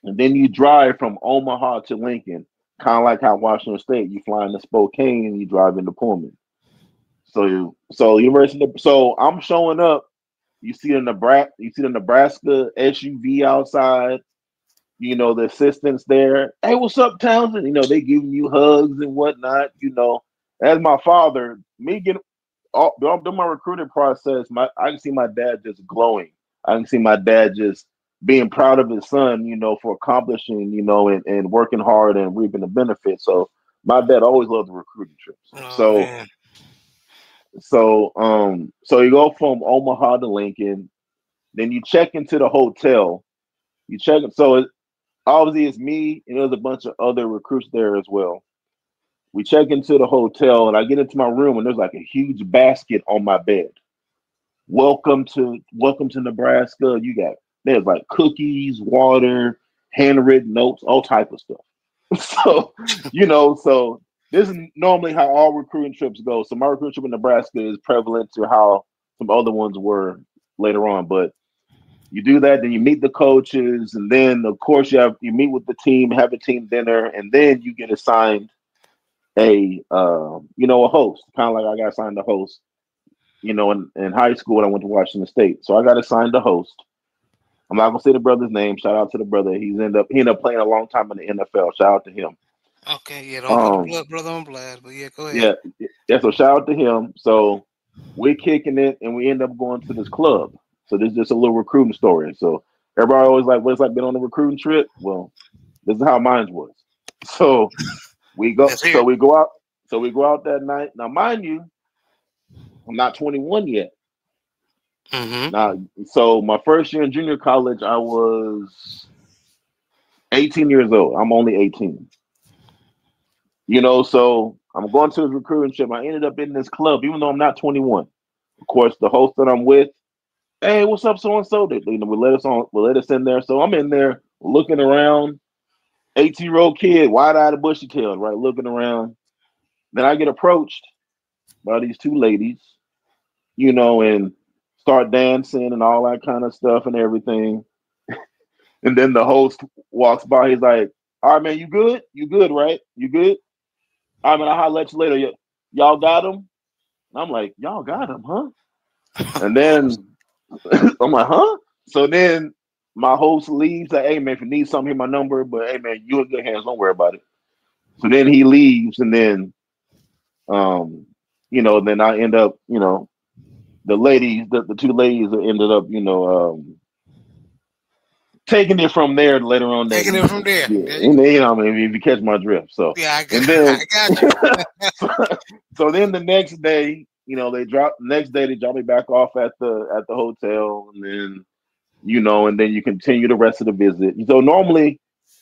and then you drive from Omaha to Lincoln, kind of like how Washington State, you fly into Spokane and you drive into Pullman. So University. So I'm showing up. You see the Nebraska SUV outside. The assistants there. Hey, what's up, Townsend? They giving you hugs and whatnot. As my father, me getting during my recruiting process, I can see my dad just glowing. I can see my dad just being proud of his son, for accomplishing, and working hard and reaping the benefits. So my dad always loved the recruiting trips. Oh So man. So you go from Omaha to Lincoln, then you check into the hotel. You check so it obviously it's me and there's a bunch of other recruits there as well. We check into the hotel and I get into my room and there's like a huge basket on my bed. Welcome to Nebraska. You got there's like cookies, water, handwritten notes, all type of stuff. So, so this is normally how all recruiting trips go. So my recruiting trip in Nebraska is prevalent to how some other ones were later on. But you do that, then you meet the coaches, and then of course you meet with the team, have a team dinner, and then you get assigned a host, kind of like I got assigned a host. In high school when I went to Washington State, so I got assigned a host. I'm not gonna say the brother's name. Shout out to the brother. He ended up playing a long time in the NFL. Shout out to him. Okay, yeah, don't put the blood brother on blast, but yeah, go ahead. Yeah. So shout out to him. So we're kicking it, and we end up going to this club. So this is just a little recruiting story. So everybody always like, "What's like been on a recruiting trip?" Well, this is how mine was. So we go. Let's hear So it. we go out. So we go out that night. Now, mind you, I'm not 21 yet. Mm-hmm. Now, so my first year in junior college, I was 18 years old. I'm only 18. So I'm going to this recruiting trip. I ended up in this club, even though I'm not 21. Of course, the host that I'm with, hey, what's up, so and so? They we let us in there. So I'm in there looking around, 18-year-old kid, wide-eyed and bushy-tailed, right, looking around. Then I get approached by these two ladies, and start dancing and all that kind of stuff and everything. And then the host walks by. He's like, "All right, man, you good? You good, right? You good? All right, man, I'll holler at you later. Y'all got him?" And I'm like, "Y'all got him, huh?" And Of course. then I'm like, "Huh?" So then my host leaves. Like, "Hey, man, if you need something, here's my number. But hey, man, you in good hands. Don't worry about it." So then he leaves, and then, then I end up, the ladies, the two ladies ended up, taking it from there later on that Taking it from evening. there. Yeah, There you and go. then, I mean, if you catch my drift. So, Yeah, and I then, got you. so, so then the next day, they drop me back off at the hotel, and then, and then you continue the rest of the visit. So normally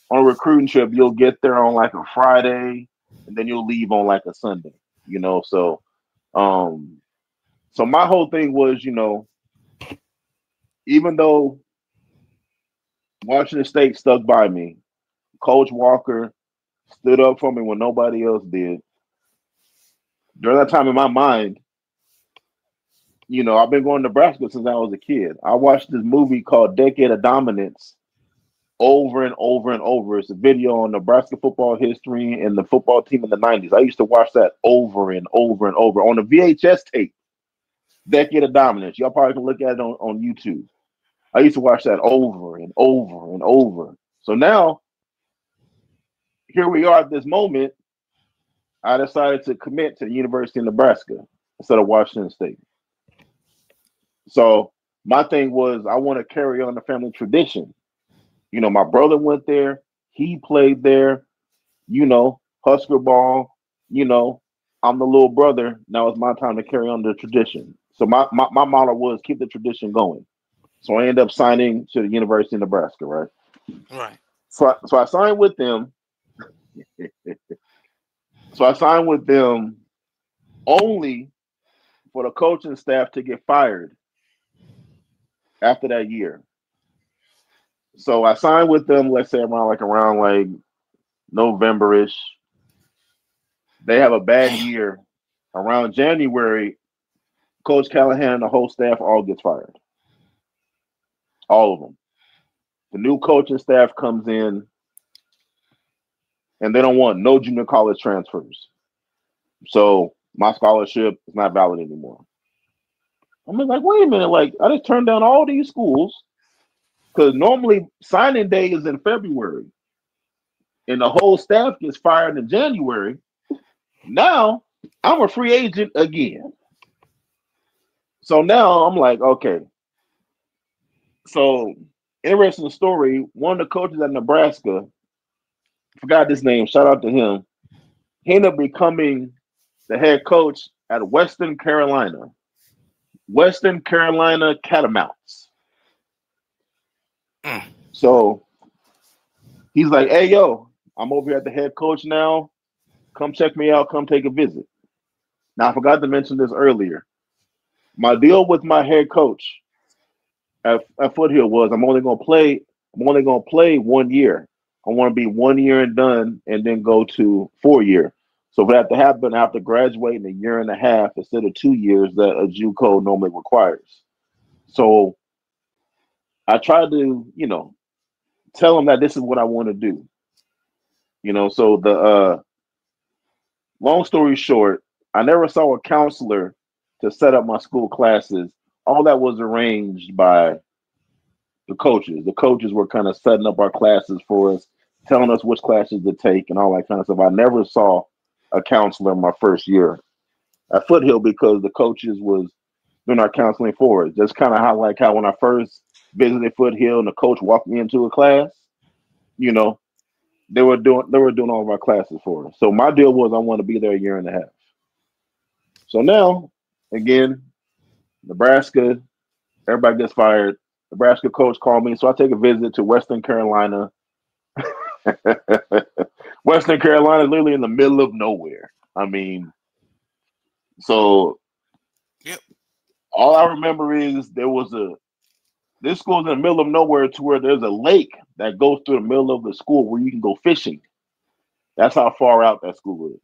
on a recruiting trip, you'll get there on like a Friday, and then you'll leave on like a Sunday. Um, so my whole thing was, even though Washington State stuck by me, Coach Walker stood up for me when nobody else did. During that time in my mind, I've been going to Nebraska since I was a kid. I watched this movie called Decade of Dominance over and over and over. It's a video on Nebraska football history and the football team in the 90s. I used to watch that over and over and over on a VHS tape. Decade of Dominance. Y'all probably can look at it on YouTube. I used to watch that over and over and over. So now, here we are at this moment. I decided to commit to the University of Nebraska instead of Washington State. So my thing was I want to carry on the family tradition. My brother went there, he played there, Husker ball, I'm the little brother. Now it's my time to carry on the tradition. So my motto was keep the tradition going. So I ended up signing to the University of Nebraska, right? Right. So I signed with them. So I signed with them only for the coaching staff to get fired after that year. So I signed with them, let's say around like November-ish. They have a bad Damn. year. Around January, Coach Callahan and the whole staff all gets fired. All of them. The new coaching staff comes in and they don't want no junior college transfers. So my scholarship is not valid anymore. I'm like, wait a minute, like I just turned down all these schools because normally signing day is in February and the whole staff gets fired in January. Now I'm a free agent again. So now I'm like, okay. So interesting story. One of the coaches at Nebraska, forgot his name, shout out to him. He ended up becoming the head coach at Western Carolina. Western Carolina Catamounts. Mm. So he's like, hey, yo, I'm over here at the head coach now. Come check me out. Come take a visit. Now, I forgot to mention this earlier. My deal with my head coach at Foothill was I'm only gonna play 1 year. I want to be 1 year and done, and then go to 4 year. So for that to happen, I have to graduate in a year and a half instead of 2 years that a JUCO normally requires. So I tried to, tell him that this is what I want to do. So the long story short, I never saw a counselor to set up my school classes. All that was arranged by the coaches. The coaches were kind of setting up our classes for us, telling us which classes to take and all that kind of stuff. I never saw a counselor my first year at Foothill because the coaches was doing our counseling for us. Just kind of how when I first visited Foothill and the coach walked me into a class, they were doing all of our classes for us. So my deal was I want to be there a year and a half. So now, again, Nebraska, everybody gets fired. Nebraska coach called me, so I take a visit to Western Carolina. Western Carolina, literally in the middle of nowhere. I mean, so Yep. all I remember is this school's in the middle of nowhere to where there's a lake that goes through the middle of the school where you can go fishing. That's how far out that school is.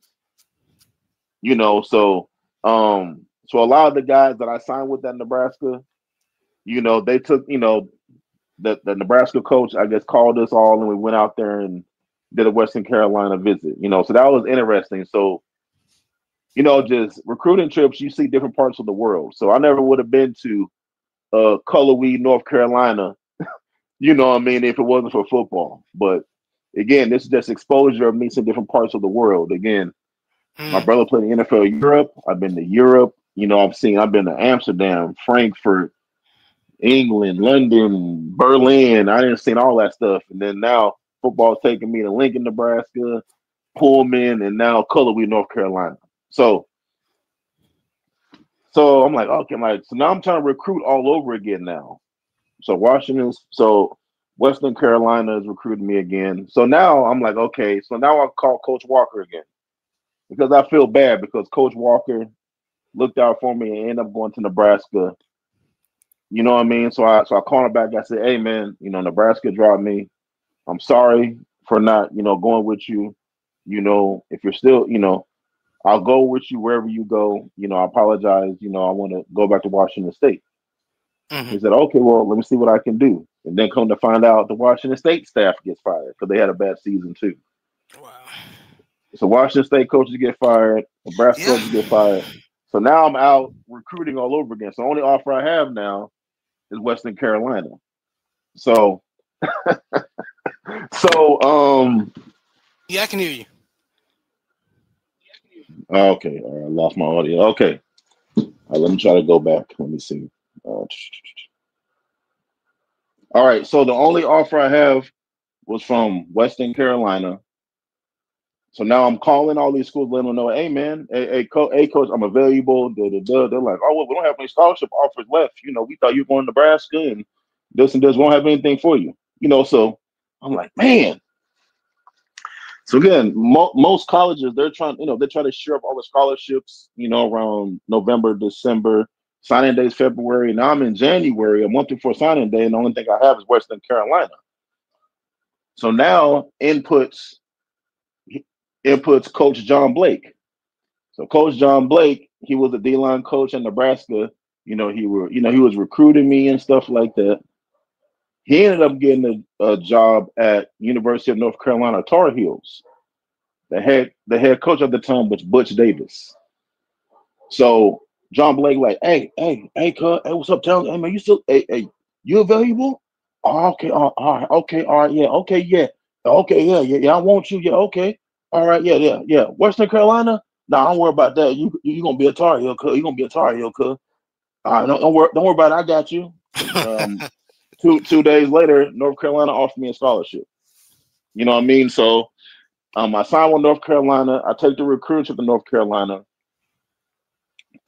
So a lot of the guys that I signed with at Nebraska, they took, the Nebraska coach, I guess, called us all and we went out there and did a Western Carolina visit, so that was interesting. So, just recruiting trips, you see different parts of the world. So I never would have been to Colorweed, North Carolina, what I mean, if it wasn't for football. But again, this is just exposure of me to different parts of the world. Again, my brother played in the NFL Europe. I've been to Europe. I've been to Amsterdam, Frankfurt, England, London, Berlin. I didn't see all that stuff. And then now football's taking me to Lincoln, Nebraska, Pullman, and now Colorweed, North Carolina. So I'm like, okay, so now I'm trying to recruit all over again now. So Western Carolina is recruiting me again. So now I'm like, okay, so now I'll call Coach Walker again because I feel bad because Coach Walker looked out for me and ended up going to Nebraska. You know what I mean? So I called him back. I said, hey, man, Nebraska dropped me. I'm sorry for not, going with you. If you're still, I'll go with you wherever you go. I apologize. I want to go back to Washington State. Mm-hmm. He said, okay, well, let me see what I can do. And then come to find out the Washington State staff gets fired because they had a bad season too. Wow. So Washington State coaches get fired. Nebraska coaches get fired. So now I'm out recruiting all over again. So the only offer I have now is Western Carolina. So, yeah, I can hear you. Okay, all right, I lost my audio. Okay, let me try to go back. Let me see. All right, so the only offer I have was from Western Carolina. So now I'm calling all these schools, letting them know, hey man, hey coach, I'm available. They're like, oh well, we don't have any scholarship offers left. We thought you were going to Nebraska and this, won't have anything for you. So I'm like, man. So again, most colleges they try to share up all the scholarships, around November, December, signing days, February. Now I'm in January, a month before signing day, and the only thing I have is Western Carolina. So now inputs Coach John Blake. So Coach John Blake, he was a D-line coach in Nebraska. He was recruiting me and stuff like that. He ended up getting a job at University of North Carolina Tar Heels. The head coach at the time was Butch Davis. So John Blake like, hey, what's up, Townsend? Hey man, you still, hey, you available? Oh, okay, all right, okay, all right, yeah, okay, yeah, okay, yeah, I want you, yeah, okay, all right, yeah. Western Carolina? Nah, don't worry about that. You gonna be a Tar Heel, cuz. You gonna be a Tar Heel, cuz. All right, don't worry about it. I got you. Two days later, North Carolina offered me a scholarship. You know what I mean? So I signed with North Carolina. I take the recruiting to North Carolina.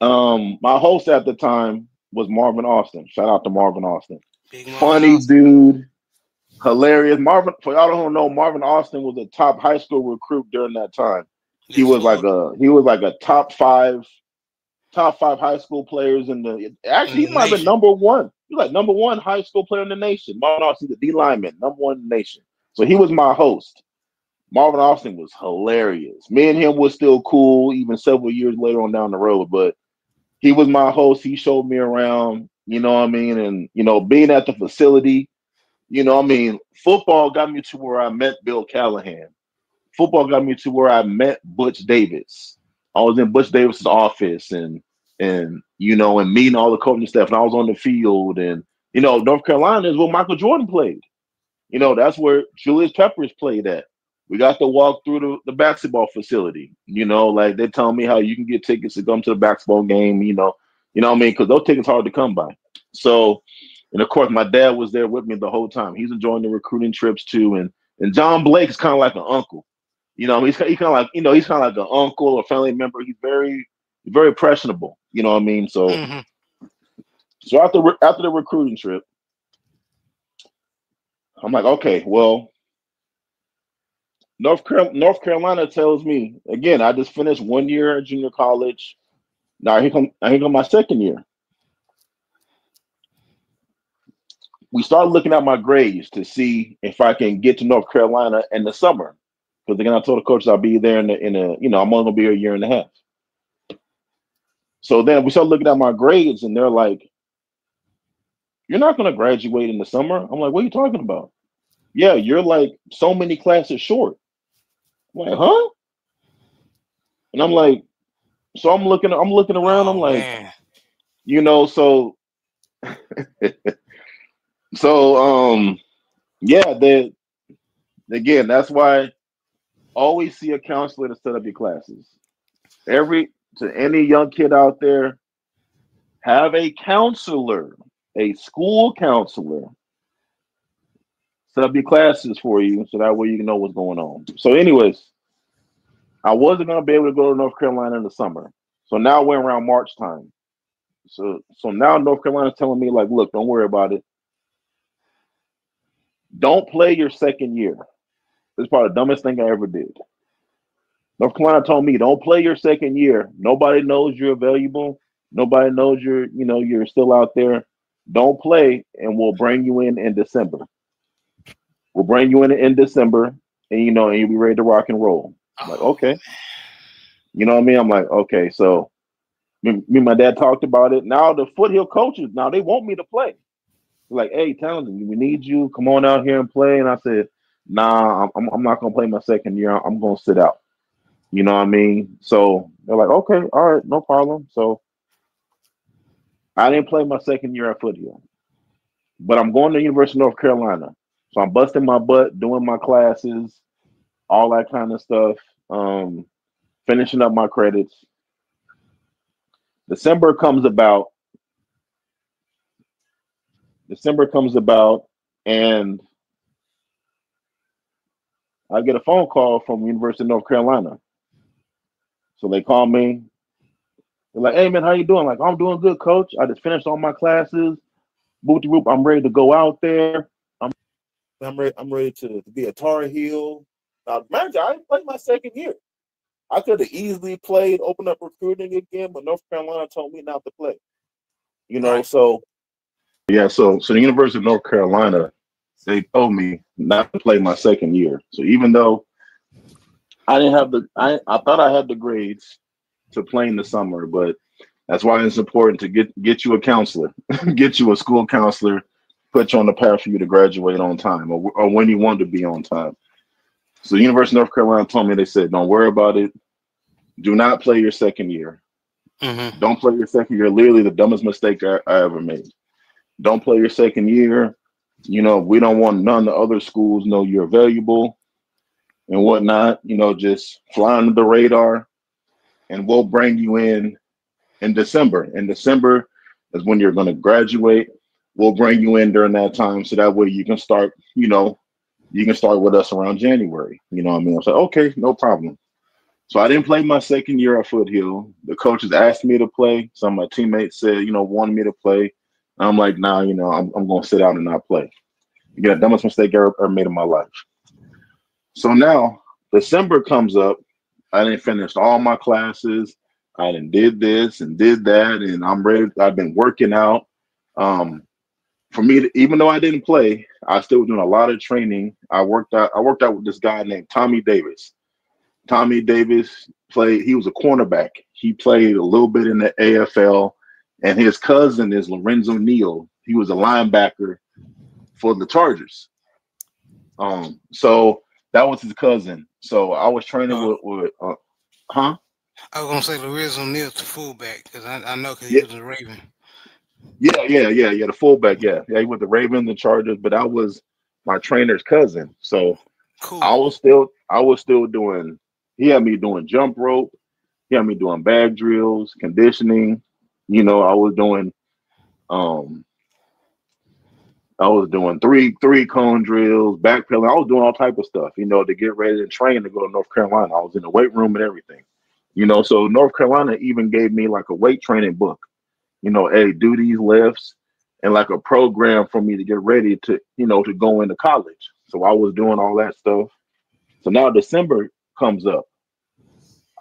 My host at the time was Marvin Austin. Shout out to Marvin Austin. Big Marvin Funny Austin. dude, hilarious. Marvin, for y'all don't know, Marvin Austin was a top high school recruit during that time. He Yes, was like Lord. a top five high school players in the. In Actually, the he might have been nation. number one. He was like number one high school player in the nation. Marvin Austin, the D lineman, number one in the nation. So he was my host. Marvin Austin was hilarious. Me and him was still cool, even several years later on down the road. But he was my host. He showed me around. You know what I mean? And being at the facility. Football got me to where I met Bill Callahan. Football got me to where I met Butch Davis. I was in Butch Davis's office and meeting all the coaching staff. And I was on the field, and North Carolina is where Michael Jordan played. That's where Julius Peppers played at. We got to walk through the basketball facility. Like they tell me how you can get tickets to come to the basketball game. What I mean, because those tickets hard to come by. So, and of course, my dad was there with me the whole time. He's enjoying the recruiting trips too, and John Blake is kind of like an uncle. He's kind of like he's kind of like an uncle or family member. He's very impressionable. You know what I mean? So Hmm. after the recruiting trip, I'm like, okay, well, North Carolina tells me again. I just finished 1 year at junior college. Now here come my second year. We started looking at my grades to see if I can get to North Carolina in the summer. Because again, I told the coaches I'll be there I'm only gonna be here a year and a half. So then we started looking at my grades, and they're like, "You're not gonna graduate in the summer." I'm like, "What are you talking about?" Yeah, you're like so many classes short. I'm like, huh? And I'm like, so I'm looking around. I'm Oh like, man. so so yeah. Again, that's why always see a counselor to set up your classes. To any young kid out there, have a counselor, a school counselor, set up your classes for you so that way you can know what's going on. So, anyways, I wasn't gonna be able to go to North Carolina in the summer. So now we're around March time. So now North Carolina's telling me, like, look, don't worry about it. Don't play your second year. This is probably the dumbest thing I ever did. North Carolina told me, don't play your second year. Nobody knows you're valuable. Nobody knows you're still out there. Don't play, and we'll bring you in December. We'll bring you in December, and you'll be ready to rock and roll. I'm like, Oh okay. You know what I mean? I'm like, okay. So me and my dad talked about it. Now the foothill coaches, now they want me to play. They're like, hey, Townsend, we need you. Come on out here and play. And I said, nah, I'm not gonna play my second year. I'm gonna sit out. You know what I mean? So they're like, okay, all right, no problem. So I didn't play my second year at Foothill, but I'm going to University of North Carolina. So I'm busting my butt, doing my classes, all that kind of stuff, finishing up my credits. December comes about. December comes about, and I get a phone call from University of North Carolina. So they call me. They're like, "Hey man, how you doing?" Like, "I'm doing good, coach. I just finished all my classes. Boot the group. I'm ready to go out there. I'm ready to be a Tar Heel." Now, imagine I didn't play my second year. I could have easily played, open up recruiting again, but North Carolina told me not to play. right. So yeah, so the University of North Carolina, they told me not to play my second year. So even though I didn't have I thought I had the grades to play in the summer, but that's why it's important to get you a counselor, get you a school counselor, put you on the path for you to graduate on time or when you want to be on time. So the University of North Carolina told me, they said, don't worry about it. Do not play your second year. Hmm. Don't play your second year. Literally the dumbest mistake I ever made. Don't play your second year. We don't want none of the other schools know you're valuable and whatnot. Just fly under the radar, and we'll bring you in December. In December is when you're going to graduate. We'll bring you in during that time, so that way you can start. You can start with us around January. You know what I mean? I said, okay, no problem. So I didn't play my second year at Foothill. The coaches asked me to play. Some of my teammates said, wanted me to play. I'm like, nah, I'm going to sit out and not play. Again, the dumbest mistake I ever made in my life. So now December comes up. I didn't finish all my classes. I didn't did this and did that, and I'm ready. I've been working out. For me, even though I didn't play, I still was doing a lot of training. I worked out with this guy named Tommy Davis. Tommy Davis played. He was a cornerback. He played a little bit in the AFL, and his cousin is Lorenzo Neal. He was a linebacker for the Chargers. So that was his cousin. So I was training with huh? I was gonna say Lorenzo Neal to fullback because I know because he was a Raven. Yeah. The fullback. Yeah. He was the Ravens and Chargers, but I was my trainer's cousin. So cool. I was still doing. He had me doing jump rope. He had me doing bag drills, conditioning. I was doing three cone drills, backpedaling. I was doing all type of stuff, to get ready to train to go to North Carolina. I was in the weight room and everything, So North Carolina even gave me like a weight training book, hey, do these lifts and like a program for me to get ready to, to go into college. So I was doing all that stuff. So now December comes up.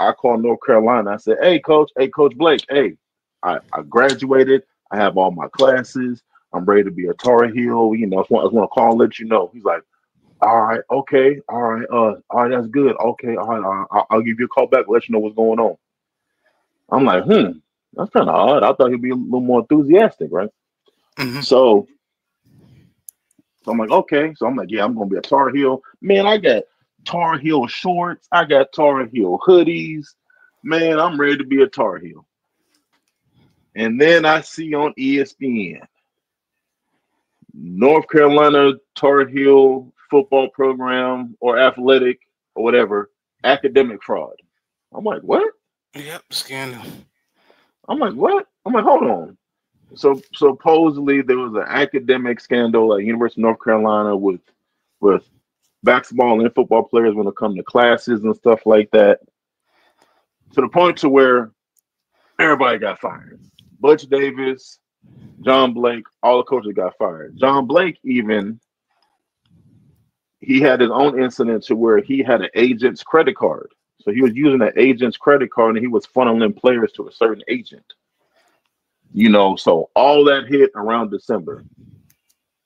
I called North Carolina. I said, hey, Coach Blake, hey, I graduated. I have all my classes. I'm ready to be a Tar Heel. I just want to call and let you know. He's like, all right, okay, all right, that's good. Okay, all right, I'll give you a call back, let you know what's going on. I'm like, that's kind of odd. I thought he'd be a little more enthusiastic, right? Mm-hmm. So I'm like, okay. So I'm like, yeah, I'm gonna be a Tar Heel. Man, I got Tar Heel shorts. I got Tar Heel hoodies. Man, I'm ready to be a Tar Heel. And then I see on ESPN, North Carolina Tar Heel football program or athletic or whatever, academic fraud. I'm like, what? Yep, scandal. I'm like, what? I'm like, hold on. So supposedly there was an academic scandal at University of North Carolina with basketball and football players when it comes to classes and stuff like that. To the point to where everybody got fired. Butch Davis, John Blake, all the coaches got fired. John Blake he had his own incident to where he had an agent's credit card. So he was using an agent's credit card and he was funneling players to a certain agent. So all that hit around December.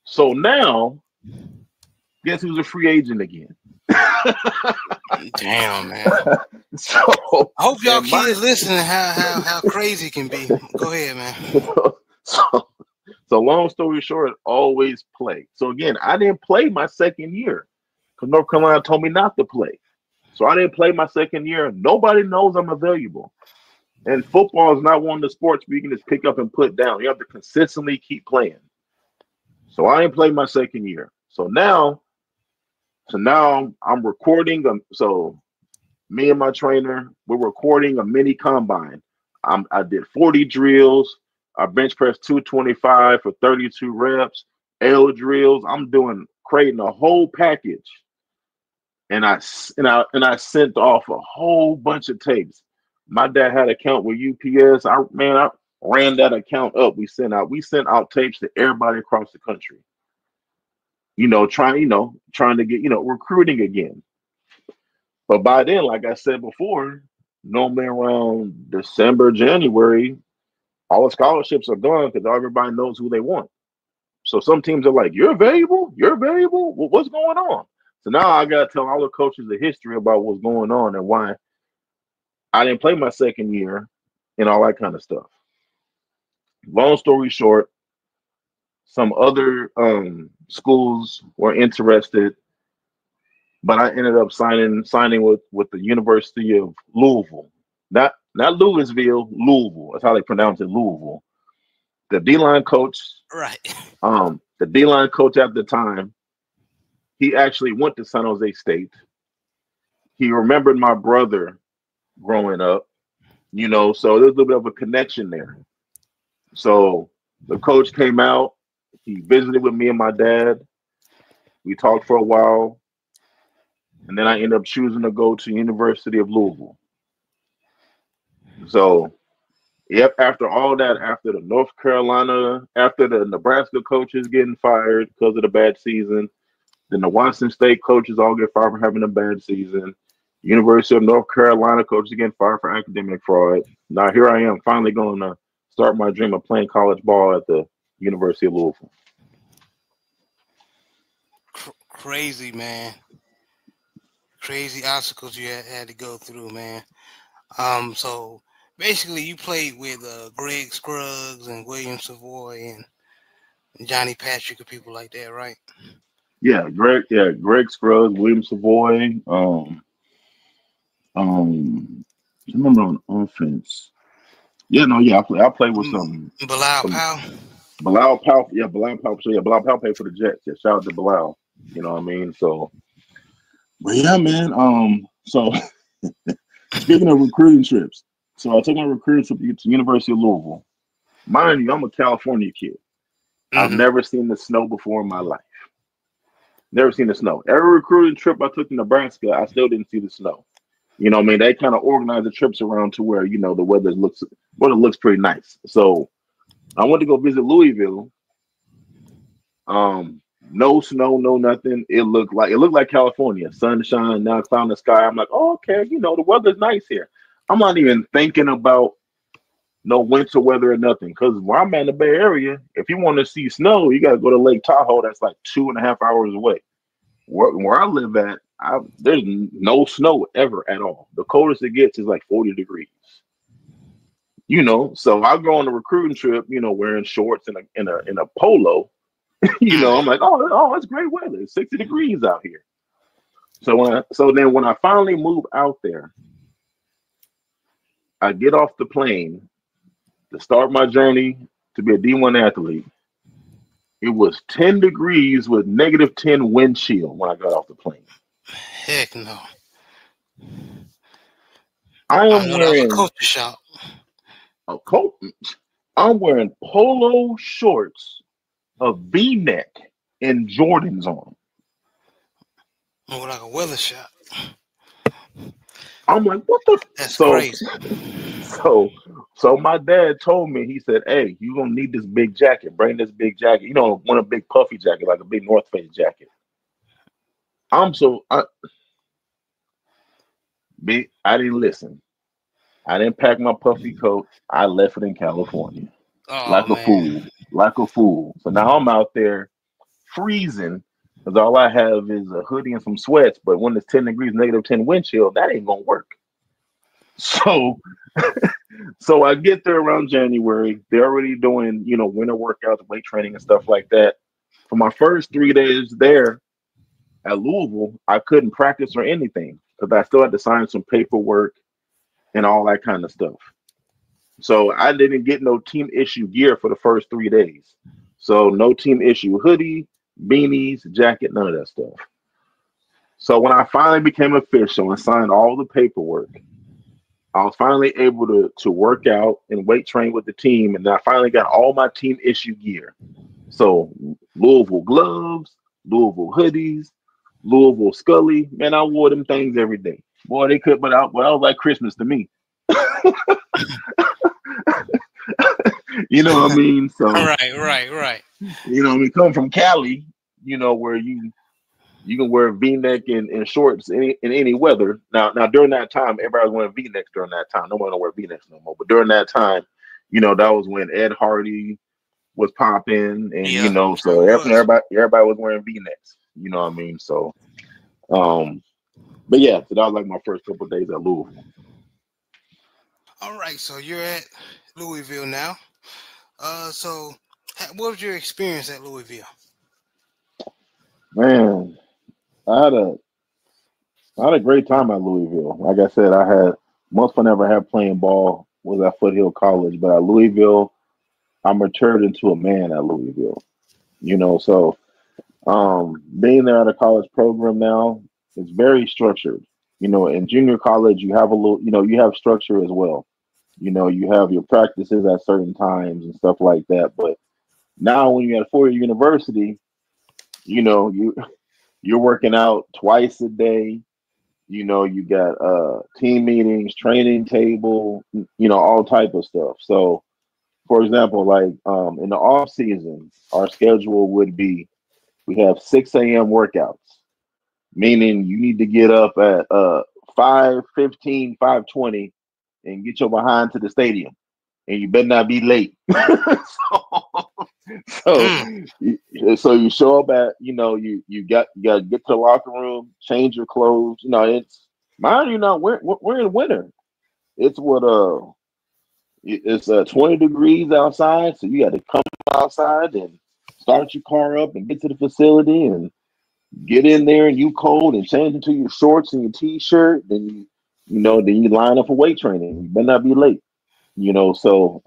So now, guess who's a free agent again? Damn, man. So I hope y'all kids listening how crazy it can be. Go ahead, man. So long story short, always play. So again, I didn't play my second year because North Carolina told me not to play. So I didn't play my second year. Nobody knows I'm available. And football is not one of the sports where you can just pick up and put down. You have to consistently keep playing. So I didn't play my second year. So now I'm recording. So me and my trainer, we're recording a mini combine. I did 40 drills. I bench pressed 225 for 32 reps. L drills. I'm creating a whole package. And I sent off a whole bunch of tapes. My dad had an account with UPS. I ran that account up. We sent out tapes to everybody across the country. Trying to get, recruiting again. But by then, like I said before, normally around December, January, all the scholarships are gone because everybody knows who they want. So some teams are like, you're available? Well, what's going on? So now I got to tell all the coaches the history about what's going on and why I didn't play my second year and all that kind of stuff. Long story short, some other schools were interested, but I ended up signing with the University of Louisville. Not Louisville, Louisville. That's how they pronounce it, Louisville. The D-line coach, right? The D-line coach at the time, he actually went to San Jose State. He remembered my brother growing up, so there's a little bit of a connection there. So the coach came out. He visited with me and my dad. We talked for a while. And then I ended up choosing to go to University of Louisville. So, yep, after all that, after the North Carolina, after the Nebraska coaches getting fired because of the bad season, then the Washington State coaches all get fired for having a bad season. University of North Carolina coaches getting fired for academic fraud. Now here I am, finally going to start my dream of playing college ball at the University of Louisville. Crazy, man. Crazy obstacles you had to go through, man. So basically, you played with Greg Scruggs and William Savoy and Johnny Patrick and people like that, right? Greg Scruggs, William Savoy. I remember on offense. Yeah, no, yeah, I played with Bilal some Powell. Bilal Powell. Yeah, Bilal Powell. So yeah, Bilal Powell played for the Jets. Yeah, shout out to Bilal. You know what I mean? So, but yeah, man. So speaking of recruiting trips, so I took my recruiting trip to University of Louisville. Mind you, I'm a California kid. I've Mm-hmm. never seen the snow before in my life. Never seen the snow. Every recruiting trip I took to Nebraska, I still didn't see the snow. You know what I mean? They kind of organize the trips around to where, you know, the weather looks pretty nice. So I went to go visit Louisville. No snow, no nothing. It looked like California. Sunshine, now cloud in the sky. I'm like, oh, okay, you know, the weather's nice here. I'm not even thinking about no winter weather or nothing. Because where I'm at in the Bay Area, if you want to see snow, you gotta go to Lake Tahoe. That's like 2.5 hours away. Where I live at, there's no snow ever at all. The coldest it gets is like 40 degrees. You know, so I go on a recruiting trip, you know, wearing shorts and a polo. You know, I'm like, oh, it's great weather. It's 60 degrees out here. So then when I finally move out there, I get off the plane to start my journey to be a D1 athlete. It was 10 degrees with -10 wind chill when I got off the plane. Heck no. I I am know that was a wearing culture shock. a coat. I'm wearing polo shorts, a V-neck, and Jordans on. More like a weather shock. I'm like, what the? That's So, crazy. so my dad told me, he said, hey, you gonna need this big jacket. Bring this big jacket. You don't want a big puffy jacket, like a big North Face jacket. I'm so I didn't listen. I didn't pack my puffy coat. I left it in California. Oh Like a man. fool. Like a fool. So now I'm out there freezing because all I have is a hoodie and some sweats. But when it's 10 degrees, -10 wind chill, that ain't gonna work. So so I get there around January. They're already doing, you know, winter workouts, weight training and stuff like that. For my first 3 days there at Louisville, I couldn't practice or anything because I still had to sign some paperwork and all that kind of stuff. So I didn't get no team issue gear for the first 3 days. So no team issue hoodie, beanies, jacket, none of that stuff. So when I finally became official and signed all the paperwork, I was finally able to work out and weight train with the team, and I finally got all my team issue gear. So Louisville gloves, Louisville hoodies, Louisville Scully. Man, I wore them things every day. Boy, they could, but I was like Christmas to me. You know what I mean? So Right. you know, I mean, coming from Cali, you know, where you can wear V-neck and shorts in any weather. Now during that time, everybody was wearing V-necks during that time. Nobody don't wear V-necks no more. But during that time, you know, that was when Ed Hardy was popping, and you Yeah, know, so sure was. everybody was wearing V-necks. You know what I mean? So, um, but yeah, so that was like my first couple of days at Louisville. All right, so you're at Louisville now. So what was your experience at Louisville? Man, I had a I had a great time at Louisville. Like I said, I had most fun I ever had playing ball was at Foothill College, but at Louisville, I matured into a man at Louisville. You know, so being there at a college program now is very structured. You know, in junior college, you have a little, you know, you have structure as well. You know, you have your practices at certain times and stuff like that. But now, when you're at a 4-year university, you know, you're working out twice a day. You got team meetings, training table, all type of stuff. So for example, like in the off season, our schedule would be we have 6 a.m. workouts, meaning you need to get up at 5:15, 5:20 and get your behind to the stadium. And you better not be late. so, Mm. so you show up at, you got to get to the locker room, change your clothes. It's mind you, we're in winter. It's it's 20 degrees outside, so you got to come outside and start your car up and get to the facility and get in there and you cold and change into your shorts and your t-shirt. Then you line up for weight training. You better not be late. So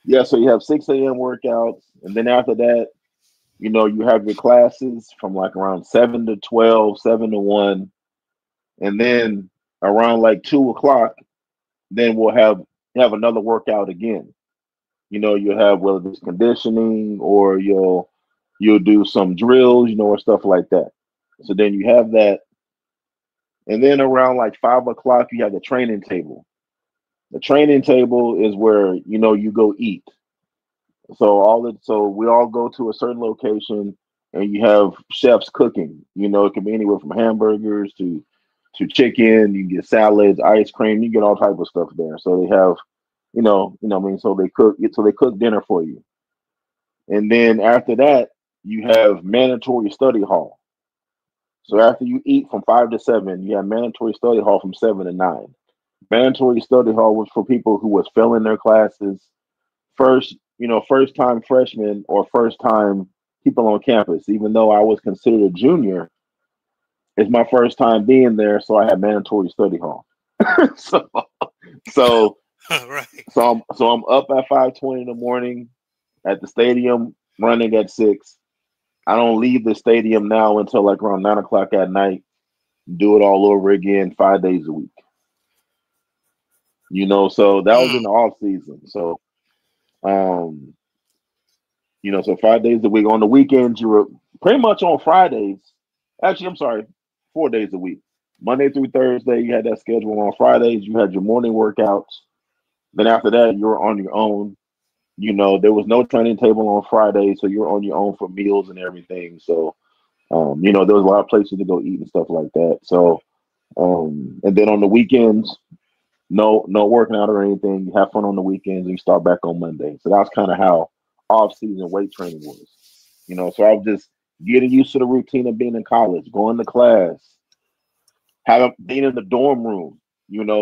yeah, so you have 6 a.m. workouts, and then after that, you have your classes from like around 7 to 12, 7 to 1, and then around like 2 o'clock, then we'll have another workout again. You'll have whether it's conditioning or you'll do some drills, or stuff like that. So then you have that, and then around like 5 o'clock, you have the training table. The training table is where you go eat. So we all go to a certain location and you have chefs cooking. It can be anywhere from hamburgers to chicken. You can get salads, ice cream. You get all type of stuff there. So they have, what I mean. So they cook dinner for you. And then after that, you have mandatory study hall. So after you eat from 5 to 7, you have mandatory study hall from 7 to 9. Mandatory study hall was for people who was failing their classes, first time freshmen or first time people on campus. Even though I was considered a junior, it's my first time being there, so I had mandatory study hall. so so Right. so I'm up at 5:20 in the morning at the stadium, running at 6. I don't leave the stadium now until like around 9 o'clock at night. Do it all over again 5 days a week. So that was in Mm. the off season. So um so 5 days a week. On the weekends, you were pretty much on Fridays. Actually, I'm sorry, 4 days a week. Monday through Thursday, you had that schedule. On Fridays, you had your morning workouts. Then after that, you were on your own. There was no training table on Friday, so you're on your own for meals and everything. So, there was a lot of places to go eat and stuff like that. So, and then on the weekends, no working out or anything. You have fun on the weekends and you start back on Monday. So that's kind of how off season weight training was. So I was just getting used to the routine of being in college, going to class, having being in the dorm room.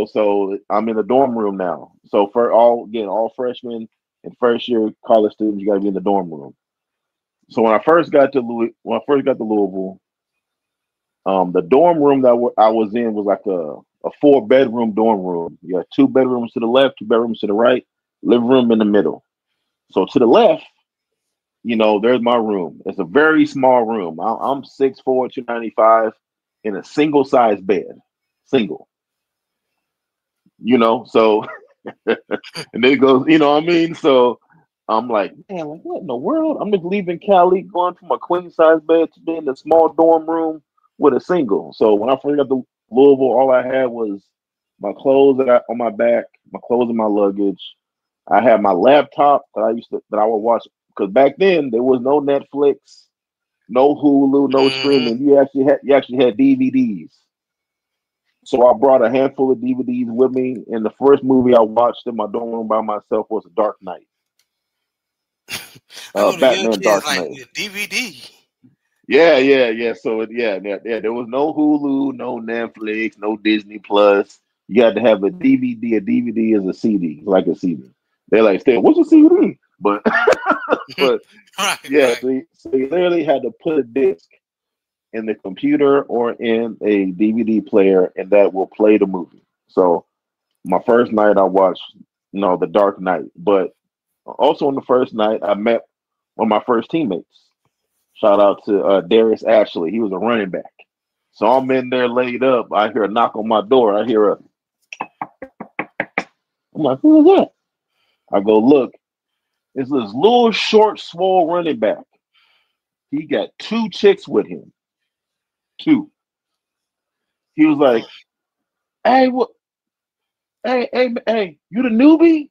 So I'm in the dorm room now. So for all freshmen and first year college students, you got to be in the dorm room. So when I first got to Louisville, the dorm room that I was in was like a 4-bedroom dorm room. You got 2 bedrooms to the left, 2 bedrooms to the right, living room in the middle. So to the left, there's my room. It's a very small room. I'm 6'4", 295 in a single size bed. Single. So and then it goes, what I mean? So I'm like, man, like what in the world? I'm just leaving Cali, going from a queen size bed to being in a small dorm room with a single. So when I first got to Louisville, all I had was my clothes on my back, my clothes and my luggage. I had my laptop that I would watch, because back then there was no Netflix, no Hulu, no Hmm. streaming. You actually had DVDs. So I brought a handful of DVDs with me, and the first movie I watched in my dorm room by myself was Dark Knight, I know the young Batman kids Dark like Knight. the DVD. Yeah, yeah, yeah. So yeah. There was no Hulu, no Netflix, no Disney Plus. You had to have a DVD. A DVD is a CD, like a CD. They're like, "Still, what's a CD?" But but Right, yeah, right. so you literally had to put a disc in the computer or in a DVD player, and that will play the movie. So my first night, I watched, The Dark Knight. But also on the first night, I met one of my first teammates. Shout out to Darius Ashley. He was a running back. So I'm in there laid up. I hear a knock on my door. I'm like, who is that? I go look. It's this little short, swole running back. He got 2 chicks with him. 2. He was like, "Hey, what? Hey, you the newbie?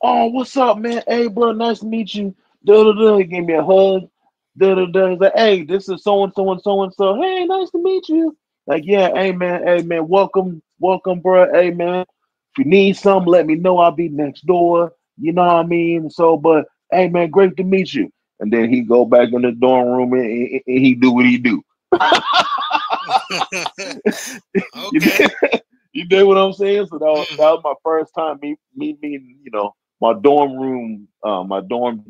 Oh, what's up, man? Hey, bro, nice to meet you." Da da da. He gave me a hug. Da da da. He's like, "Hey, this is so and so and so and so. Hey, nice to meet you." Like, yeah, hey man, welcome, bro. Hey man, if you need something, let me know. I'll be next door. You know what I mean? So, but hey man, great to meet you. And then he go back in the dorm room and he do what he do. You Okay. did, you did what I'm saying? So that was my first time me meeting, my dorm room, uh, my dormie,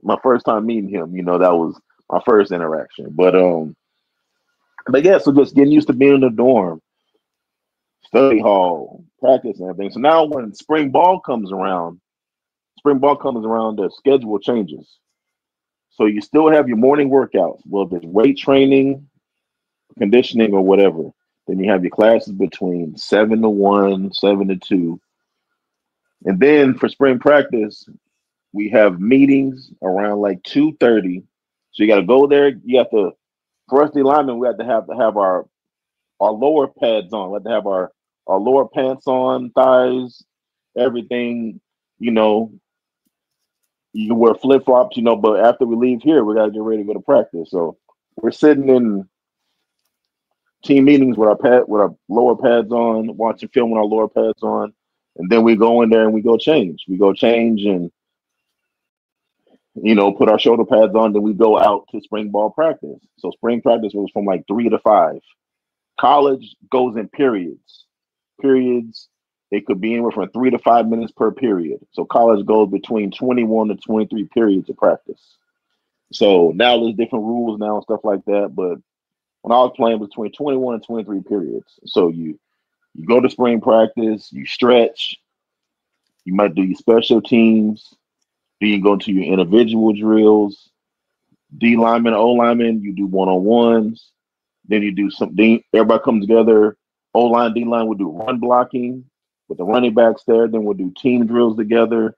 my first time meeting him. That was my first interaction. But yeah, so just getting used to being in the dorm, study hall, practice and everything. So now when spring ball comes around, the schedule changes. So you still have your morning workouts. Well, if it's weight training, conditioning, or whatever, then you have your classes between 7 to 1, 7 to 2. And then for spring practice, we have meetings around like 2:30. So you got to go there. You have to, for us, the linemen, we have to have our lower pads on. We have to have our lower pants on, thighs, everything. You know, you can wear flip flops. But after we leave here, we got to get ready to go to practice. So we're sitting in team meetings with our lower pads on, watching film with our lower pads on, and then we go in there and we go change. We go change and put our shoulder pads on. Then we go out to spring ball practice. So spring practice was from like 3 to 5. College goes in periods. Periods. It could be anywhere from 3 to 5 minutes per period. So college goes between 21 to 23 periods of practice. So now there's different rules now and stuff like that. But when I was playing, between 21 and 23 periods. So you go to spring practice, you stretch, you might do your special teams, then you go to your individual drills, D lineman, O lineman, you do one on ones, then you do something, everybody comes together, O line, D line will do run blocking with the running backs there, then we'll do team drills together,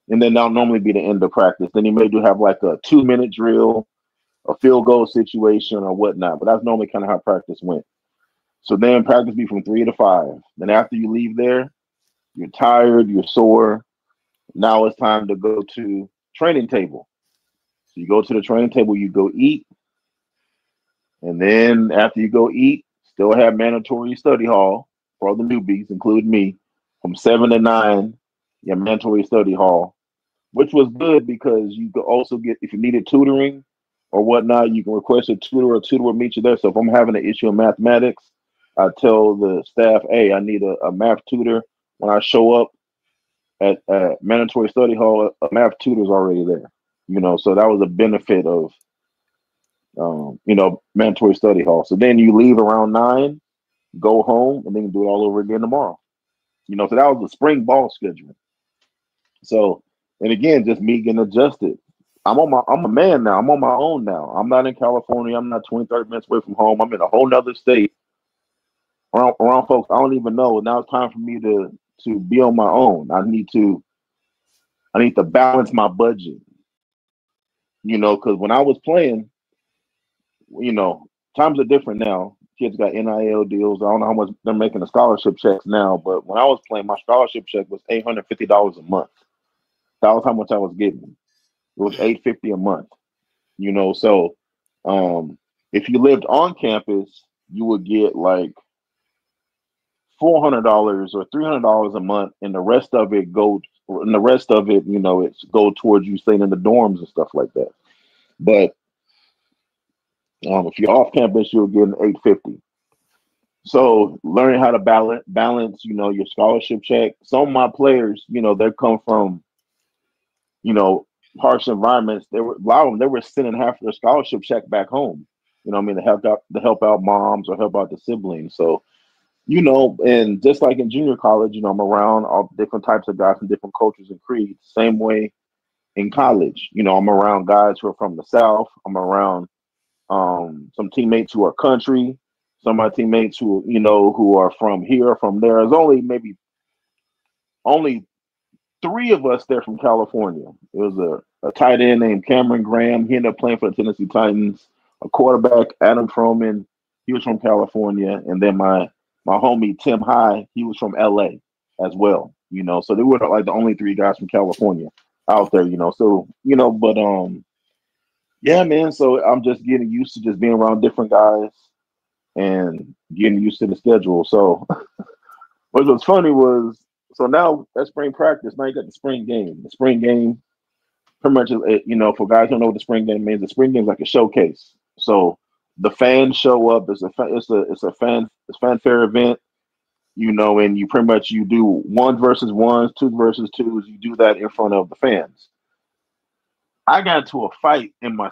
and then that'll normally be the end of practice. Then you may do have like a 2-minute drill, a field goal situation or whatnot, but that's normally kind of how practice went. So then practice be from 3 to 5. Then after you leave there, you're tired, you're sore. Now it's time to go to training table. So you go to the training table, you go eat, and then after you go eat, still have mandatory study hall for all the newbies, including me, from 7 to 9. Your mandatory study hall, which was good because you could also get, if you needed tutoring or whatnot, you can request a tutor or tutor will meet you there. So if I'm having an issue in mathematics, I tell the staff, hey, I need a math tutor. When I show up at mandatory study hall, a math tutor's already there. So that was a benefit of mandatory study hall. So then you leave around 9, go home, and then do it all over again tomorrow. So that was the spring ball schedule. So, and again, just me getting adjusted. I'm a man now. I'm on my own now. I'm not in California. I'm not 20, 30 minutes away from home. I'm in a whole nother state around folks I don't even know. Now it's time for me to be on my own. I need to balance my budget. Because when I was playing, times are different now. Kids got NIL deals. I don't know how much they're making the scholarship checks now, but when I was playing, my scholarship check was $850 a month. That was how much I was getting. It was $850 a month. So if you lived on campus, you would get like $400 or $300 a month, and the rest of it it's go towards you staying in the dorms and stuff like that. But if you're off campus, you're getting $850. So learning how to balance, your scholarship check. Some of my players, they come from, harsh environments. A lot of them, they were sending half their scholarship check back home. To help out moms or help out the siblings. So, and just like in junior college, I'm around all different types of guys from different cultures and creeds. Same way in college, I'm around guys who are from the South. I'm around some teammates who are country, some of my teammates who are from here or from there. There's only 3 of us there from California. It was a tight end named Cameron Graham. He ended up playing for the Tennessee Titans. A quarterback, Adam Troman. He was from California, and then my homie Tim High, he was from LA as well. So they were like the only three guys from California out there. So but yeah, man. So I'm just getting used to just being around different guys and getting used to the schedule. So what was funny was, so now at spring practice, now you got the spring game. The spring game, pretty much, for guys who don't know what the spring game means, the spring game is like a showcase. So the fans show up. It's fanfare event. And you pretty much you do one versus ones, two versus twos. You do that in front of the fans. I got into a fight in my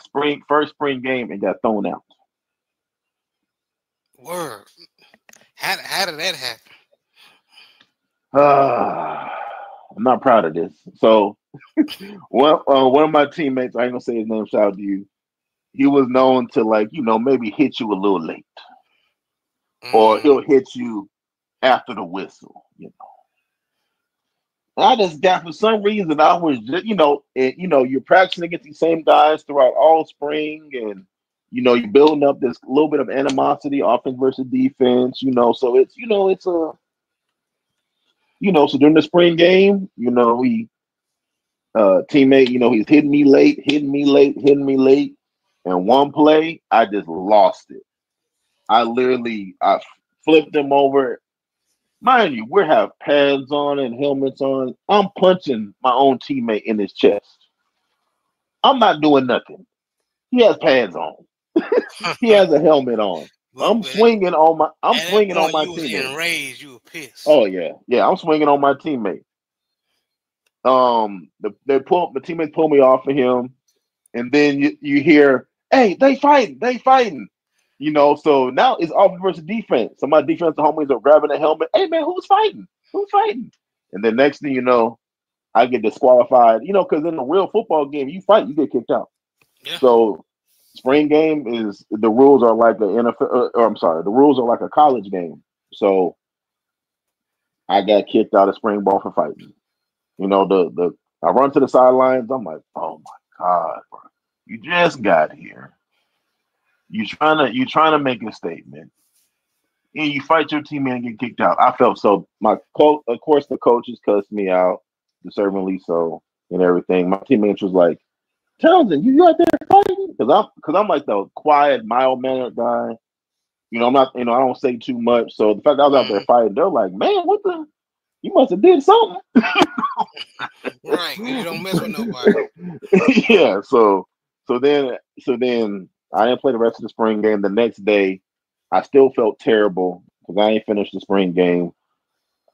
first spring game and got thrown out. Word. How did that happen? I'm not proud of this. So, one of my teammates, I ain't gonna say his name. Shout out to you. He was known to maybe hit you a little late, or he'll hit you after the whistle. I just got, for some reason, I was just you're practicing against these same guys throughout all spring, and you're building up this little bit of animosity, offense versus defense. So it's a so during the spring game, he teammate, he's hitting me late. And one play, I just lost it. I flipped him over. Mind you, we have pads on and helmets on. I'm punching my own teammate in his chest. I'm not doing nothing. He has pads on. He has a helmet on. I'm swinging on my You was teammate. enraged. You were pissed. Oh yeah. I'm swinging on my teammate. The teammates pull me off of him, and then you hear, "Hey, they fighting." So now it's offense versus defense. So my defensive homies are grabbing the helmet. Hey man, who's fighting? And then next thing you know, I get disqualified. Because in a real football game, you fight, you get kicked out. Yeah. So spring game the rules are like the rules are like a college game. So I got kicked out of spring ball for fighting. I run to the sidelines. I'm like, oh my God, bro. You just got here. You trying to make a statement, and you fight your teammate and get kicked out. I felt so. Of course, the coaches cussed me out, deservingly so, and everything. My teammates was like, Townsend, you out there fighting? Because I'm like the quiet, mild mannered guy. I'm not. I don't say too much. So the fact that I was out there fighting, they're like, man, what the? You must have did something. Right, you don't mess with nobody. Yeah. So then I didn't play the rest of the spring game. The next day, I still felt terrible because I ain't finished the spring game.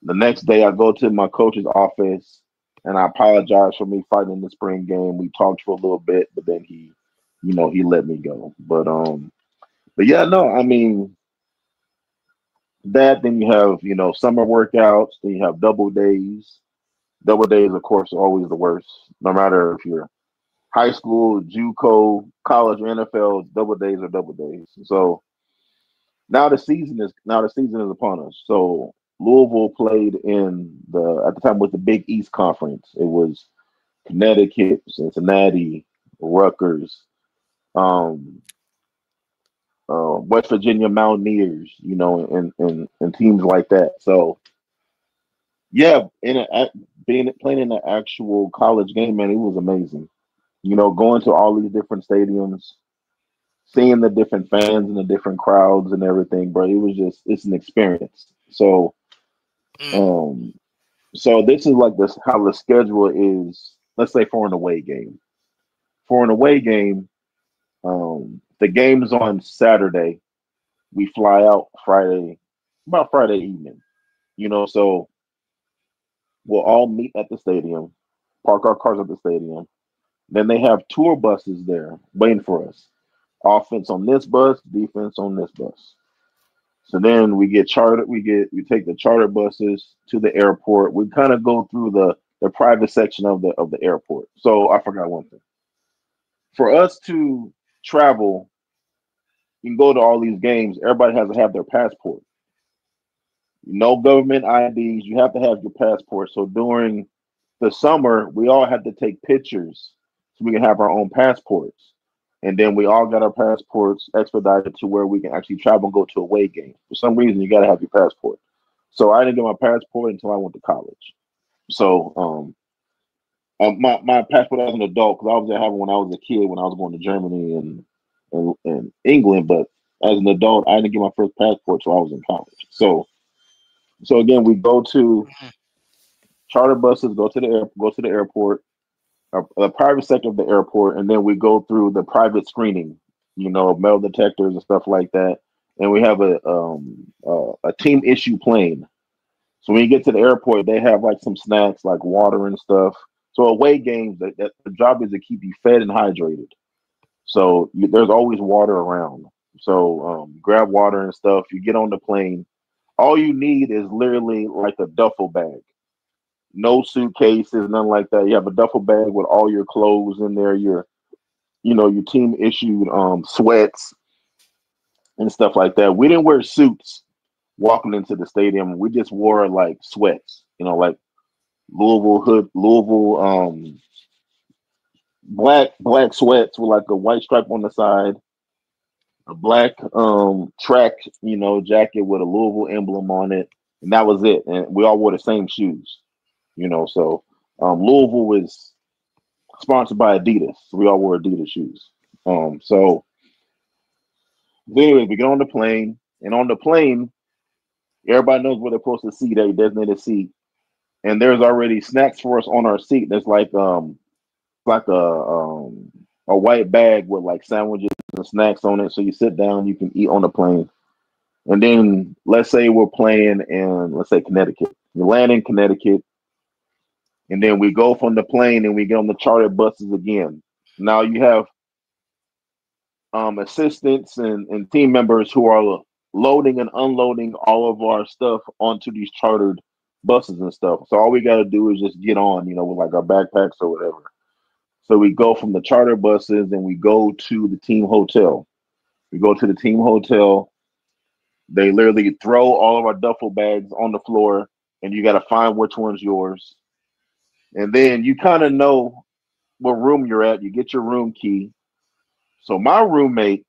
The next day, I go to my coach's office and I apologize for me fighting in the spring game. We talked for a little bit, but then he let me go. But yeah, no, I mean that. Then you have summer workouts. Then you have double days. Double days, of course, are always the worst. No matter if you're high school, JUCO, college, or NFL, double days are double days. So now the season is upon us. So Louisville played at the time with the Big East Conference. It was Connecticut, Cincinnati, Rutgers, West Virginia Mountaineers, and teams like that. So yeah, playing in an actual college game, man, it was amazing. Going to all these different stadiums, seeing the different fans and the different crowds and everything, bro. It's an experience. So, so this is like this how the schedule is. Let's say for an away game. For an away game, the game's on Saturday. We fly out about Friday evening. So we'll all meet at the stadium, park our cars at the stadium. Then they have tour buses there waiting for us. Offense on this bus, defense on this bus. So then we get chartered. We take the charter buses to the airport. We kind of go through the private section of the airport. So I forgot one thing. For us to travel and go to all these games, everybody has to have their passport. No government IDs. You have to have your passport. So during the summer, we all had to take pictures so we can have our own passports. and then we all got our passports expedited to where we can actually travel and go to away games. For some reason, you got to have your passport. So I didn't get my passport until I went to college. So my passport as an adult, because I was having when I was a kid when I was going to Germany and England, but as an adult, I didn't get my first passport till I was in college. So again, we go to charter buses, go to the airport, the private sector of the airport, and then we go through the private screening, metal detectors and stuff like that. And we have a team issue plane. So when you get to the airport, they have like some snacks, like water and stuff. So away games, that the job is to keep you fed and hydrated. So there's always water around. So grab water and stuff. You get on the plane. All you need is literally like a duffel bag. No suitcases, nothing like that. You have a duffel bag with all your clothes in there, your team issued sweats and stuff like that. We didn't wear suits walking into the stadium. We just wore like sweats, like Louisville black sweats with like a white stripe on the side, a black track, jacket with a Louisville emblem on it, and that was it. And we all wore the same shoes, so Louisville was sponsored by Adidas. So we all wore Adidas shoes. So anyway, we get on the plane, and on the plane, everybody knows where they're supposed to seat, a designated seat, and there's already snacks for us on our seat. There's like a white bag with like sandwiches and snacks on it. So you sit down, you can eat on the plane. And then let's say we're playing in, let's say, Connecticut. We land in Connecticut, and then we go from the plane and we get on the chartered buses again. Now you have assistants and team members who are loading and unloading all of our stuff onto these chartered buses and stuff. So all we got to do is just get on, with like our backpacks or whatever. So we go from the charter buses and we go to the team hotel. We go to the team hotel. They literally throw all of our duffel bags on the floor, and you got to find which one's yours. And then you kind of know what room you're at. You get your room key. So my roommate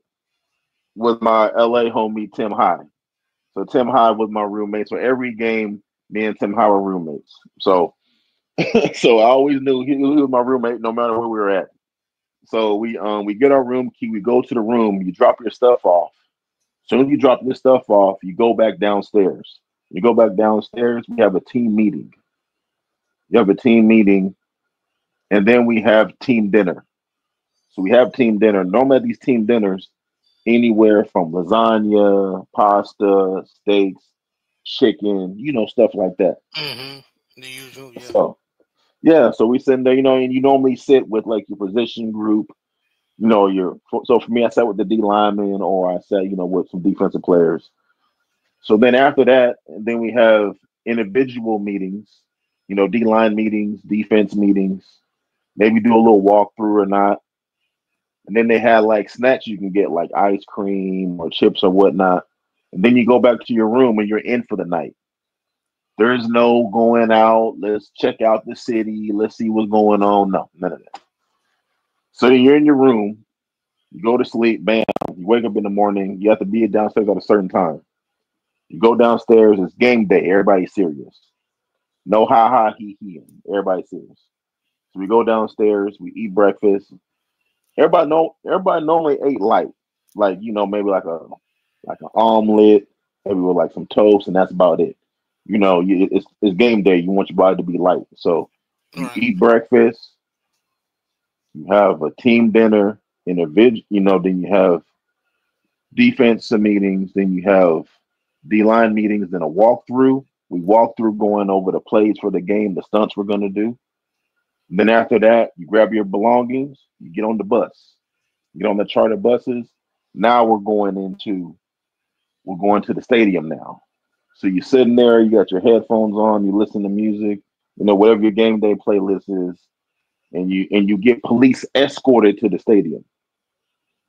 was my LA homie, Tim High. So Tim High was my roommate. So every game, me and Tim High were roommates. So so I always knew he was my roommate no matter where we were at. So we get our room key, we go to the room, you drop your stuff off. As soon as you drop your stuff off, you go back downstairs. You go back downstairs, we have a team meeting. You have a team meeting, and then we have team dinner. So we have team dinner. Normally at these team dinners, anywhere from lasagna, pasta, steaks, chicken, stuff like that. Mm-hmm. The usual, yeah. So yeah, so we sitting there, and you normally sit with like your position group. So for me, I sat with the D lineman, or I sat, with some defensive players. So then after that, then we have individual meetings, D line meetings, defense meetings. Maybe do a little walkthrough or not. And then they had like snacks you can get, like ice cream or chips or whatnot. And then you go back to your room and you're in for the night. There's no going out. Let's check out the city. Let's see what's going on. No, none of that. So then you're in your room. You go to sleep. Bam. You wake up in the morning. You have to be downstairs at a certain time. You go downstairs. It's game day. Everybody's serious. No ha ha he he. Everybody's serious. So we go downstairs. We eat breakfast. Everybody normally ate light, like maybe like an omelet, maybe with like some toast, and that's about it. It's game day. You want your body to be light, so you Right. eat breakfast. You have a team dinner, individual. Then you have defensive meetings. Then you have D line meetings. Then a walkthrough. We walk through going over the plays for the game, the stunts we're gonna do. Then after that, you grab your belongings. You get on the bus. Get on the charter buses. Now we're going to the stadium now. So you're sitting there, you got your headphones on, you listen to music, whatever your game day playlist is, and you get police escorted to the stadium.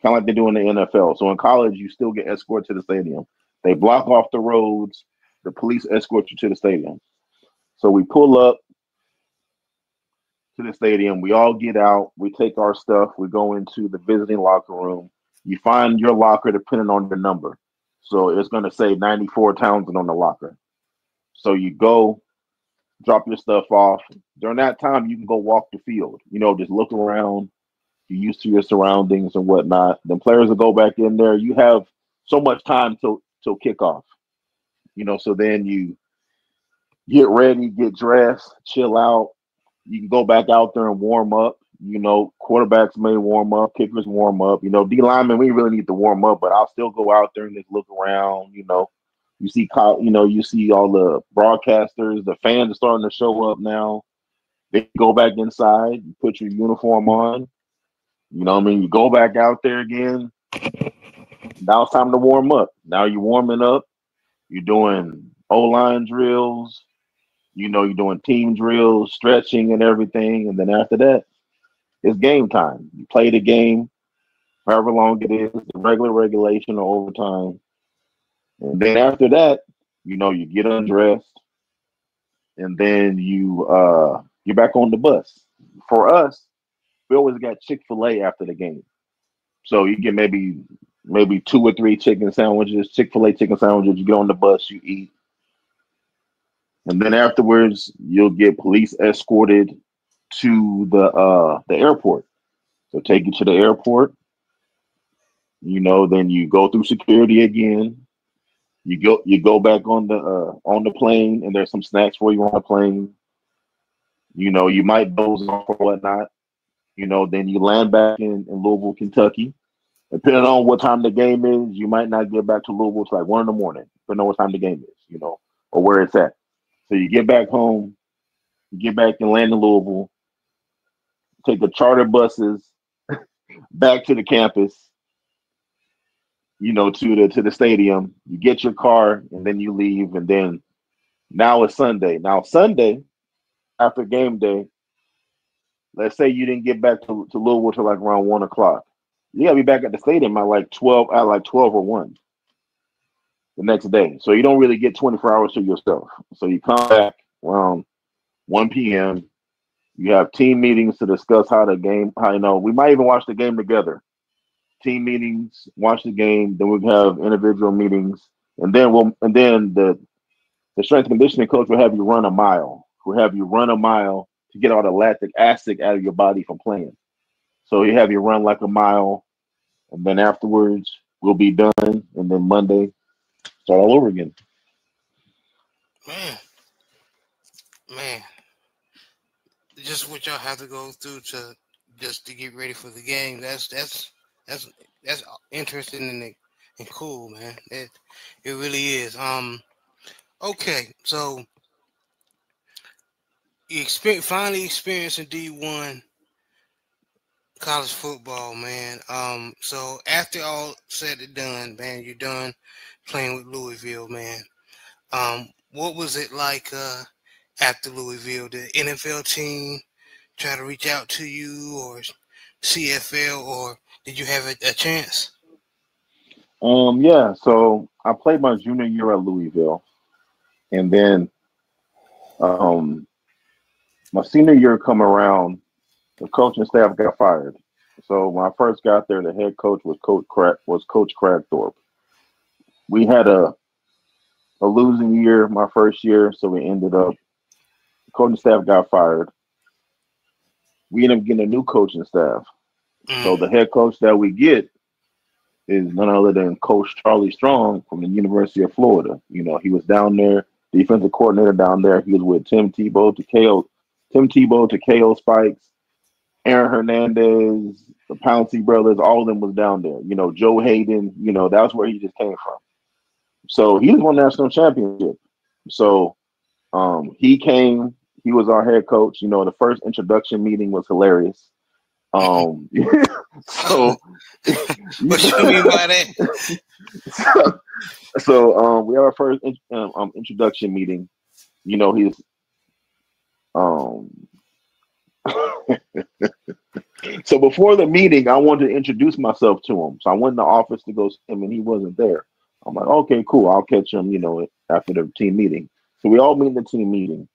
Kind of like they do in the NFL. So in college, you still get escorted to the stadium. They block off the roads, the police escort you to the stadium. So we pull up to the stadium. We all get out. We take our stuff. We go into the visiting locker room. You find your locker depending on your number. So it's going to say 94 Townsend on the locker. So you go, drop your stuff off. During that time, you can go walk the field. Just look around. You're used to your surroundings and whatnot. Then players will go back in there. You have so much time till kickoff. So then you get ready, get dressed, chill out. You can go back out there and warm up. Quarterbacks may warm up, kickers warm up. D linemen, we really need to warm up, but I'll still go out there and just look around. You see, you see all the broadcasters, the fans are starting to show up now. They go back inside, you put your uniform on. You go back out there again. Now it's time to warm up. Now you're warming up. You're doing O-line drills. You're doing team drills, stretching and everything. And then after that, it's game time. You play the game, however long it is, the regulation or overtime. And then after that, you get undressed, and then you're back on the bus. For us, we always got Chick-fil-A after the game. So you get maybe 2 or 3 chicken sandwiches, Chick-fil-A chicken sandwiches. You get on the bus, you eat. And then afterwards, you'll get police escorted to the airport. So take you to the airport. Then you go through security again. You go back on the plane, and there's some snacks for you on the plane. You might doze off or whatnot. Then you land back in Louisville, Kentucky. Depending on what time the game is, you might not get back to Louisville till like 1 in the morning, depending on what time the game is, or where it's at. So you get back home, you get back and land in Louisville, take the charter buses back to the campus, to the stadium. You get your car, and then you leave, and then now it's Sunday. Now Sunday, after game day, let's say you didn't get back to Louisville till like around 1 o'clock. You gotta be back at the stadium at like 12 or 1 the next day. So you don't really get 24 hours to yourself. So you come back around 1 p.m. You have team meetings to discuss we might even watch the game together. Team meetings, watch the game, then we'll have individual meetings, and then the strength and conditioning coach will have you run a mile. We'll have you run a mile to get all the lactic acid out of your body from playing. So he have you run like a mile, and then afterwards we'll be done, and then Monday start all over again. Man, just what y'all have to go through to get ready for the game. That's interesting and cool, man. It really is. Okay, so you finally experiencing D1 college football, man. So after all said and done, man, you're done playing with Louisville, man. What was it like after Louisville? Did the NFL team try to reach out to you, or CFL, or did you have a chance? Yeah. So I played my junior year at Louisville, and then my senior year come around, the coaching staff got fired. So when I first got there, the head coach was Coach Cragthorpe. We had a losing year my first year, so we ended up the coaching staff got fired. We ended up getting a new coaching staff. So the head coach that we get is none other than Coach Charlie Strong from the University of Florida. He was down there, defensive coordinator down there. He was with Tim Tebow to KO Spikes, Aaron Hernandez, the Pouncey brothers, all of them was down there. Joe Hayden, that's where he just came from. So he just won national championship. So he came, he was our head coach. The first introduction meeting was hilarious. So what you mean by that? So we had our first introduction meeting. He's so before the meeting, I wanted to introduce myself to him. So I went in the office to go see him, and he wasn't there. I'm like, okay, cool. I'll catch him, after the team meeting. So we all meet in the team meeting.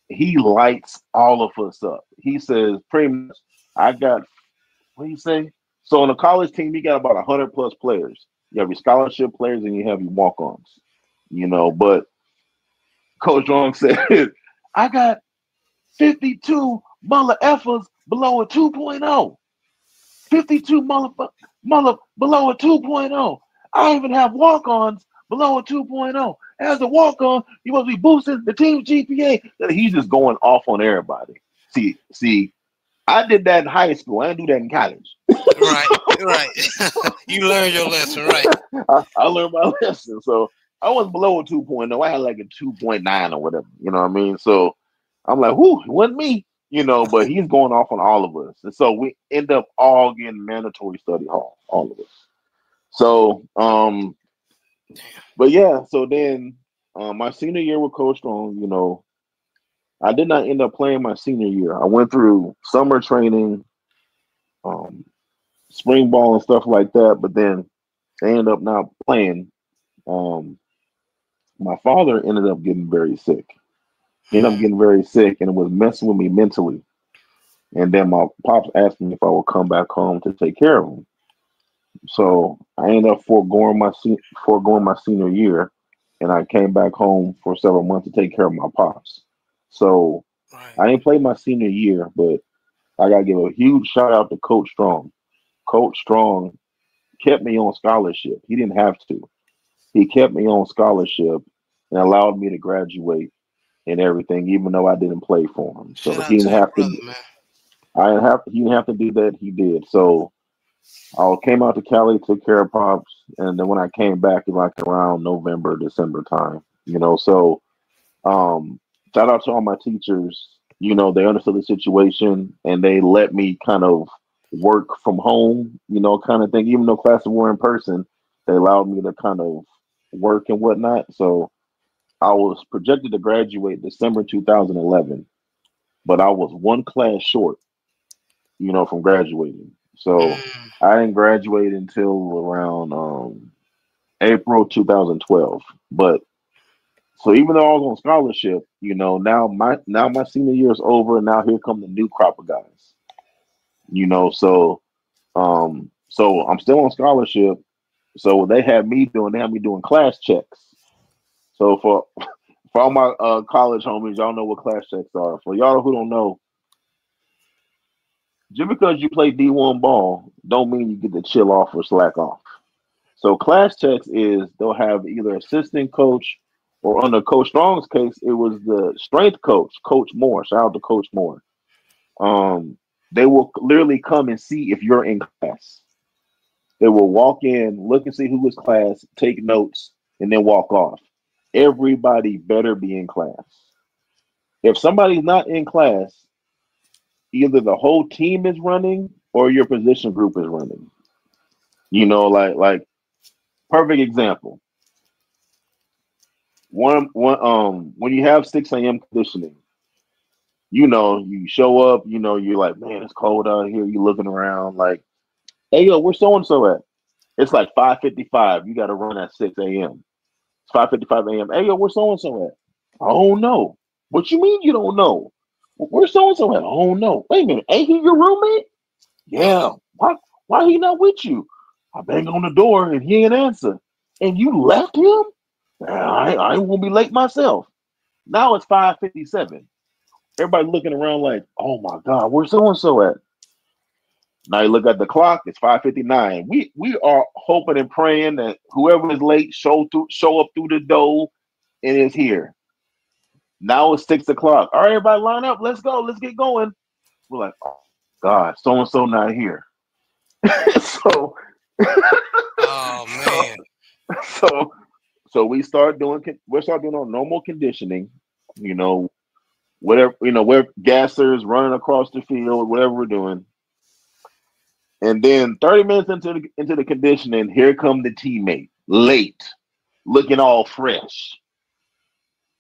he lights all of us up. He says pretty much, I got, what do you say? So on a college team, you got about 100 plus players. You have your scholarship players and you have your walk-ons. But Coach Strong said, I got 52 mother effers below a 2.0. 52 below a 2.0. I even have walk-ons below a 2.0. As a walk-on, you must be boosting the team's GPA. He's just going off on everybody. See, I did that in high school. I didn't do that in college. Right. You learned your lesson, right? I learned my lesson. So I was below a 2.0. I had like a 2.9 or whatever. You know what I mean? So I'm like, whoo, it wasn't me. But he's going off on all of us. And so we end up all getting mandatory study hall, all of us. So, but yeah, so then my senior year with Coach Strong, I did not end up playing my senior year. I went through summer training, spring ball and stuff like that, but then they ended up not playing. My father ended up getting very sick. He ended up getting very sick, and it was messing with me mentally. And then my pops asked me if I would come back home to take care of him. So I ended up foregoing my senior year, and I came back home for several months to take care of my pops. So I didn't play my senior year, but I gotta give a huge shout out to Coach Strong. Coach Strong kept me on scholarship. He didn't have to. He kept me on scholarship and allowed me to graduate and everything, even though I didn't play for him. So Shout he out to didn't your have brother, to. man. He didn't have to do that. He did. So I came out to Cali, took care of pops, and then when I came back, it was like around November, December time. So shout out to all my teachers. They understood the situation and they let me kind of work from home, kind of thing. Even though classes were in person, they allowed me to kind of work and whatnot. So I was projected to graduate December 2011, but I was one class short, from graduating. So I didn't graduate until around April 2012. But so even though I was on scholarship, now my senior year is over, and now here come the new crop of guys. So I'm still on scholarship. So what they had me doing class checks. So for all my college homies, y'all know what class checks are. For y'all who don't know, just because you play D1 ball, don't mean you get to chill off or slack off. So class checks is they'll have either assistant coach or under Coach Strong's case, it was the strength coach, Coach Moore. Shout out to Coach Moore. They will literally come and see if you're in class. They will walk in, look and see who is class, take notes, and then walk off. Everybody better be in class. If somebody's not in class, either the whole team is running or your position group is running. Like perfect example. When you have 6 a.m. conditioning, you show up, you're like, man, it's cold out here. You looking around like, hey, yo, where's so and so at? It's like 5:55. You got to run at 6 a.m. It's 5:55 a.m. Hey, yo, where's so and so at? I don't know. What you mean you don't know? Where's so and so at? I don't know. Wait a minute, ain't he your roommate? Yeah. Why he not with you? I banged on the door and he ain't answer. And you left him? I ain't gonna be late myself. Now it's 5:57. Everybody looking around like, oh my God, where's so and so at? Now you look at the clock, it's 5:59. We are hoping and praying that whoever is late show up through the door and is here. Now it's 6 o'clock. All right, everybody line up. Let's go. Let's get going. We're like, oh God, so and so not here. so, Oh man. so we start doing our normal conditioning. Whatever we're gassers running across the field, whatever we're doing. And then 30 minutes into the conditioning, here come the teammate, late, looking all fresh.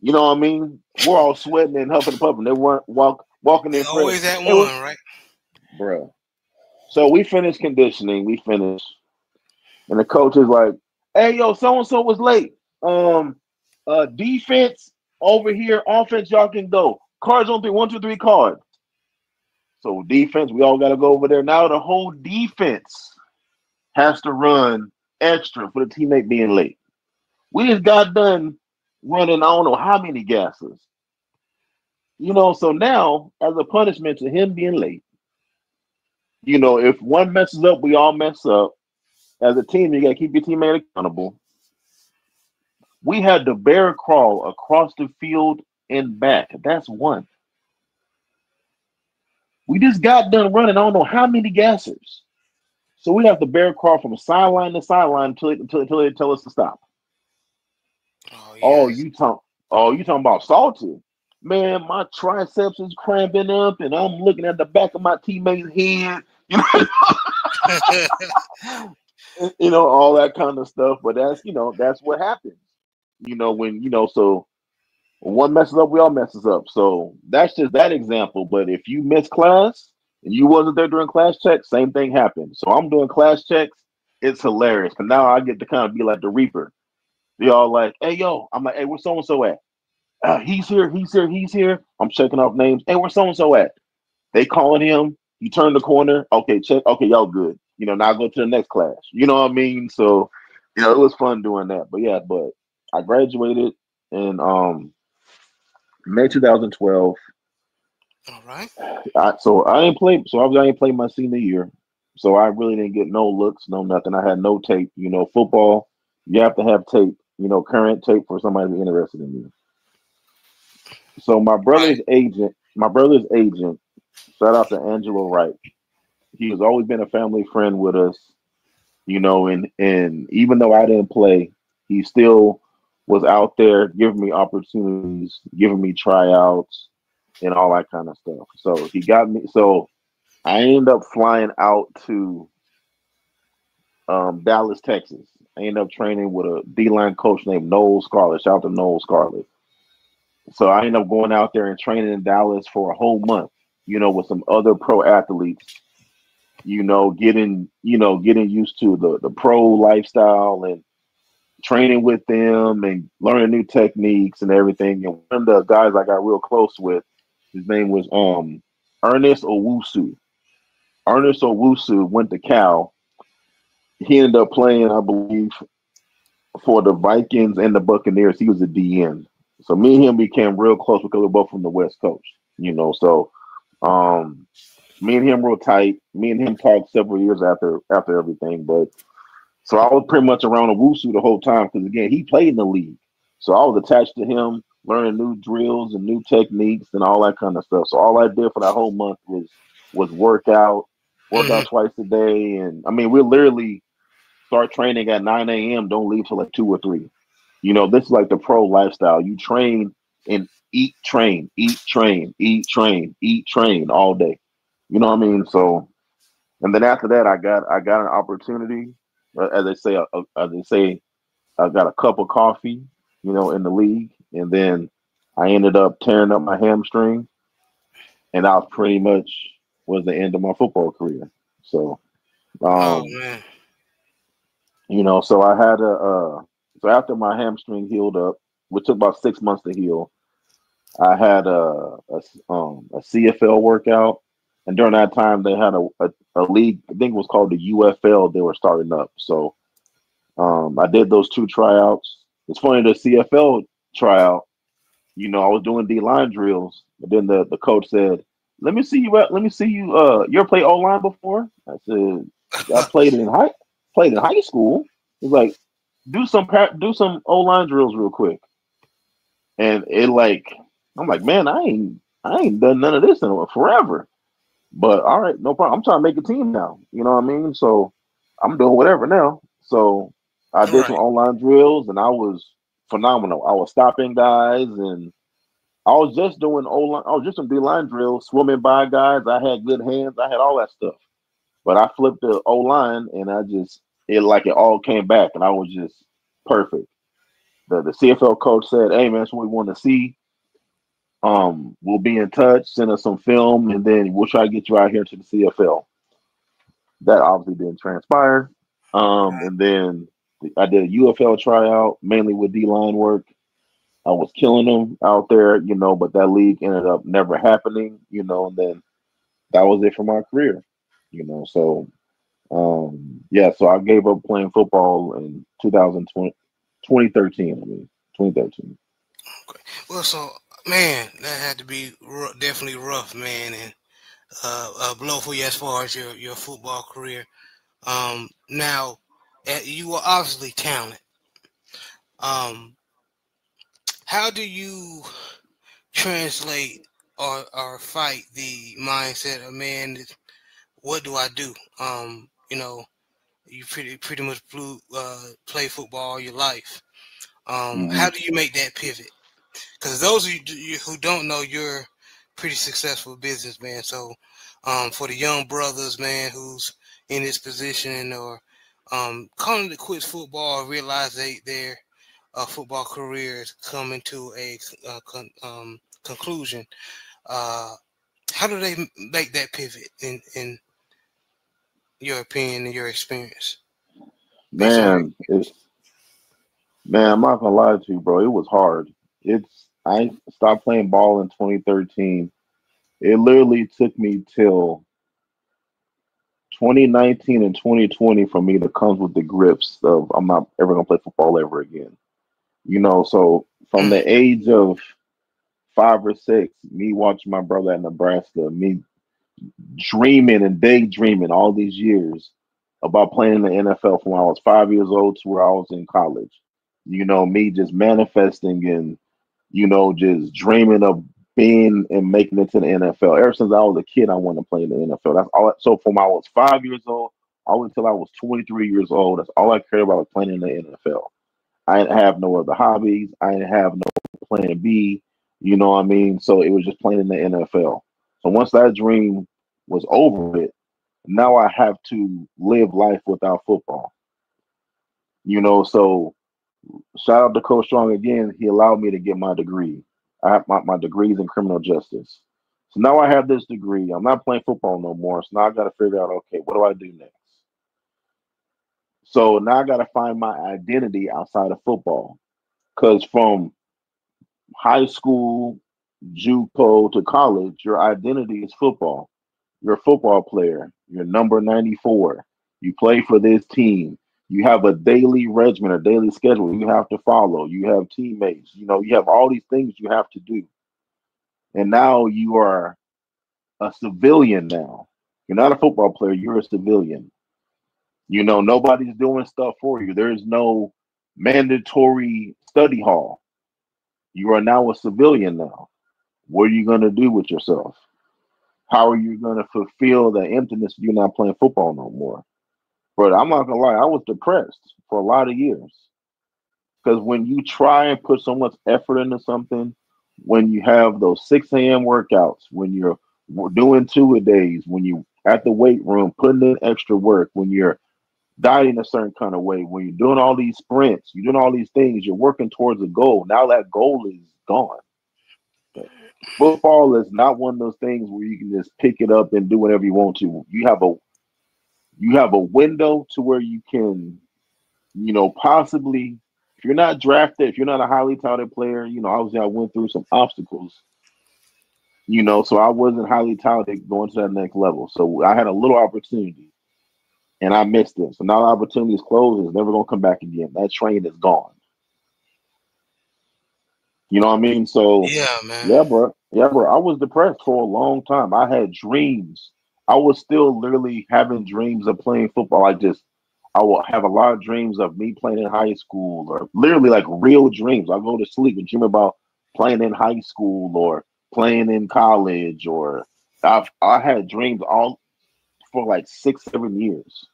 You know what I mean? We're all sweating and huffing and puffing. They weren't walking in fresh. Always at one, right? Bro. So we finished conditioning. And the coach is like, hey, yo, so-and-so was late. Defense over here, offense, y'all can go. Cards on three, 1, 2, 3 card. So defense, we all got to go over there. Now the whole defense has to run extra for the teammate being late. We just got done running, I don't know how many gases. So now, as a punishment to him being late, if one messes up, we all mess up. As a team, you got to keep your teammate accountable. We had to bear crawl across the field and back. That's one. We just got done running, I don't know how many gassers. So we have to bear crawl from sideline to sideline until they tell us to stop. Oh Oh, yes. you talking about salty. Man, my triceps is cramping up and I'm looking at the back of my teammate's head. All that kind of stuff. But that's what happens. So one messes up, we all messes up. So that's just that example. But if you miss class and you wasn't there during class checks, same thing happened. So I'm doing class checks. It's hilarious. But now I get to kind of be like the Reaper. They all like, hey, yo. I'm like, hey, where's so-and-so at? He's here, he's here, he's here. I'm checking off names. Hey, where's so-and-so at? They calling him. You turn the corner. Okay, check. Okay, y'all good. Now I go to the next class. You know what I mean? So, it was fun doing that. But yeah, I graduated in May 2012. All right. I didn't play. So I didn't play my senior year. So I really didn't get no looks, no nothing. I had no tape. Football, you have to have tape. Current tape for somebody to be interested in you. So Right. my brother's agent, shout out to Angelo Wright. He has always been a family friend with us, and even though I didn't play, he still was out there giving me opportunities, giving me tryouts and all that kind of stuff. So he got me. So I ended up flying out to Dallas, Texas. I ended up training with a D-line coach named Noel Scarlett. Shout out to Noel Scarlett. So I ended up going out there and training in Dallas for a whole month, with some other pro athletes, getting used to the pro lifestyle and training with them and learning new techniques and everything. And one of the guys I got real close with, his name was Ernest Owusu. Ernest Owusu went to Cal. He ended up playing, I believe, for the Vikings and the Buccaneers. He was a DN. So me and him became real close because we're both from the West Coast, So me and him real tight. Me and him talked several years after everything. But so I was pretty much around Owusu the whole time because again, he played in the league. So I was attached to him, learning new drills and new techniques and all that kind of stuff. So all I did for that whole month was work out twice a day. And I mean, we literally start training at 9 a.m., don't leave till like 2 or 3. This is like the pro lifestyle. You train and eat, train, eat, train, eat, train, eat, train all day. You know what I mean? So, and then after that, I got an opportunity, as they say, I got a cup of coffee, in the league, and then I ended up tearing up my hamstring, and that was pretty much was the end of my football career. So, Oh um, man. so I had so after my hamstring healed up, which took about 6 months to heal, I had a CFL workout, and during that time they had a league. I think it was called the UFL. They were starting up, so I did those 2 tryouts. It's funny, the CFL tryout. I was doing D line drills, but then the coach said, "Let me see you. Let me see you. You ever played O line before?" I said, "I played in high school." He's like, do some O line drills real quick." And I'm like, man, I ain't done none of this in forever. But all right, no problem. I'm trying to make a team now. You know what I mean? So I'm doing whatever now. So I did some Right. online drills and I was phenomenal. I was stopping guys and I was just doing O-line, I was just some D-line drills, swimming by guys. I had good hands. I had all that stuff. But I flipped the O-line and it all came back and I was just perfect. The CFL coach said, "Hey man, that's what we want to see. We'll be in touch. Send us some film, and then we'll try to get you out here to the CFL." That obviously didn't transpire. And then I did a UFL tryout, mainly with D line work. I was killing them out there, but that league ended up never happening, and then that was it for my career, So, yeah, so I gave up playing football in 2020, 2013. I mean, 2013. Okay. Well, so man, that had to be definitely rough, man, and a blow for you as far as your football career. Now, you were obviously talented. Um, how do you translate or fight the mindset of, man, what do I do? You pretty much play football all your life. Hmm. How do you make that pivot? Because those of you who don't know, you're pretty successful businessman. So, for the young brothers, man, who's in this position or calling to quit football, realize their football careers coming to a conclusion. Uh, how do they make that pivot in your opinion and your experience based on your Man, I'm not gonna lie to you, bro. It was hard. I stopped playing ball in 2013. It literally took me till 2019 and 2020 for me to come with the grips of I'm not ever gonna play football ever again. So from mm, the age of 5 or 6, me watching my brother at Nebraska, me dreaming and daydreaming all these years about playing in the NFL from when I was 5 years old to where I was in college. Me just manifesting and, just dreaming of being and making it to the NFL. Ever since I was a kid, I wanted to play in the NFL. That's all. So from I was 5 years old all until I was 23 years old, that's all I cared about was playing in the NFL. I didn't have no other hobbies. I didn't have no plan B. You know what I mean? So it was just playing in the NFL. So once that dream was over with, now I have to live life without football. So shout out to Coach Strong again. He allowed me to get my degree. I have my degrees in criminal justice. So now I have this degree. I'm not playing football no more. So now I got to figure out, okay, what do I do next? So now I got to find my identity outside of football. Because from high school, JUCO to college, your identity is football. You're a football player. You're number 94. You play for this team. You have a daily regimen, a daily schedule you have to follow. You have teammates. You have all these things you have to do. And now you are a civilian now. You're not a football player. You're a civilian. Nobody's doing stuff for you. There's no mandatory study hall. You are now a civilian now. What are you going to do with yourself? How are you going to fulfill the emptiness of you not playing football no more? But I'm not going to lie, I was depressed for a lot of years. Because when you try and put so much effort into something, when you have those 6 a.m. workouts, when you're doing 2 a days, when you at the weight room putting in extra work, when you're dieting a certain kind of way, when you're doing all these sprints, you're doing all these things, you're working towards a goal. Now that goal is gone. Football is not one of those things where you can just pick it up and do whatever you want to. You have a window to where you can, possibly, if you're not drafted, if you're not a highly touted player, obviously I went through some obstacles, so I wasn't highly touted going to that next level. So I had a little opportunity and I missed it. So now the opportunity is closed, it's never gonna come back again. That train is gone. You know what I mean? So, yeah, man. yeah, bro. Yeah, bro. I was depressed for a long time. I had dreams. I was still literally having dreams of playing football. I will have a lot of dreams of me playing in high school or literally like real dreams. I go to sleep and dream about playing in high school or playing in college or I had dreams all for like 6, 7 years.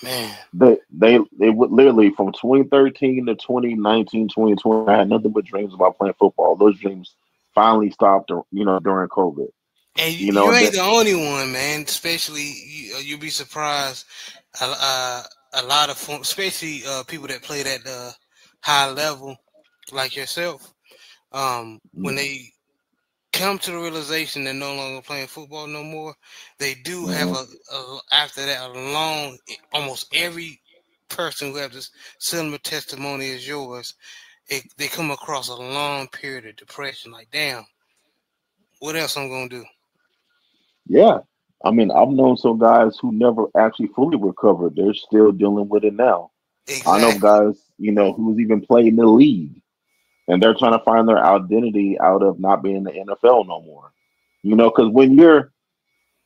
Man. They would literally from 2013 to 2019, 2020. I had nothing but dreams about playing football. Those dreams finally stopped, during COVID. And You you know ain't that. the only one, man. Especially you'll be surprised. A lot of especially people that played at the high level, like yourself, when Mm-hmm. they come to the realization they're no longer playing football no more, they do have after that a almost every person who have this similar testimony as yours they come across a long period of depression. Like, damn, what else I'm gonna do? Yeah. I mean, I've known some guys who never actually fully recovered. They're still dealing with it now. I know Exactly. guys, who's even played in the league and they're trying to find their identity out of not being in the NFL no more. Because when you're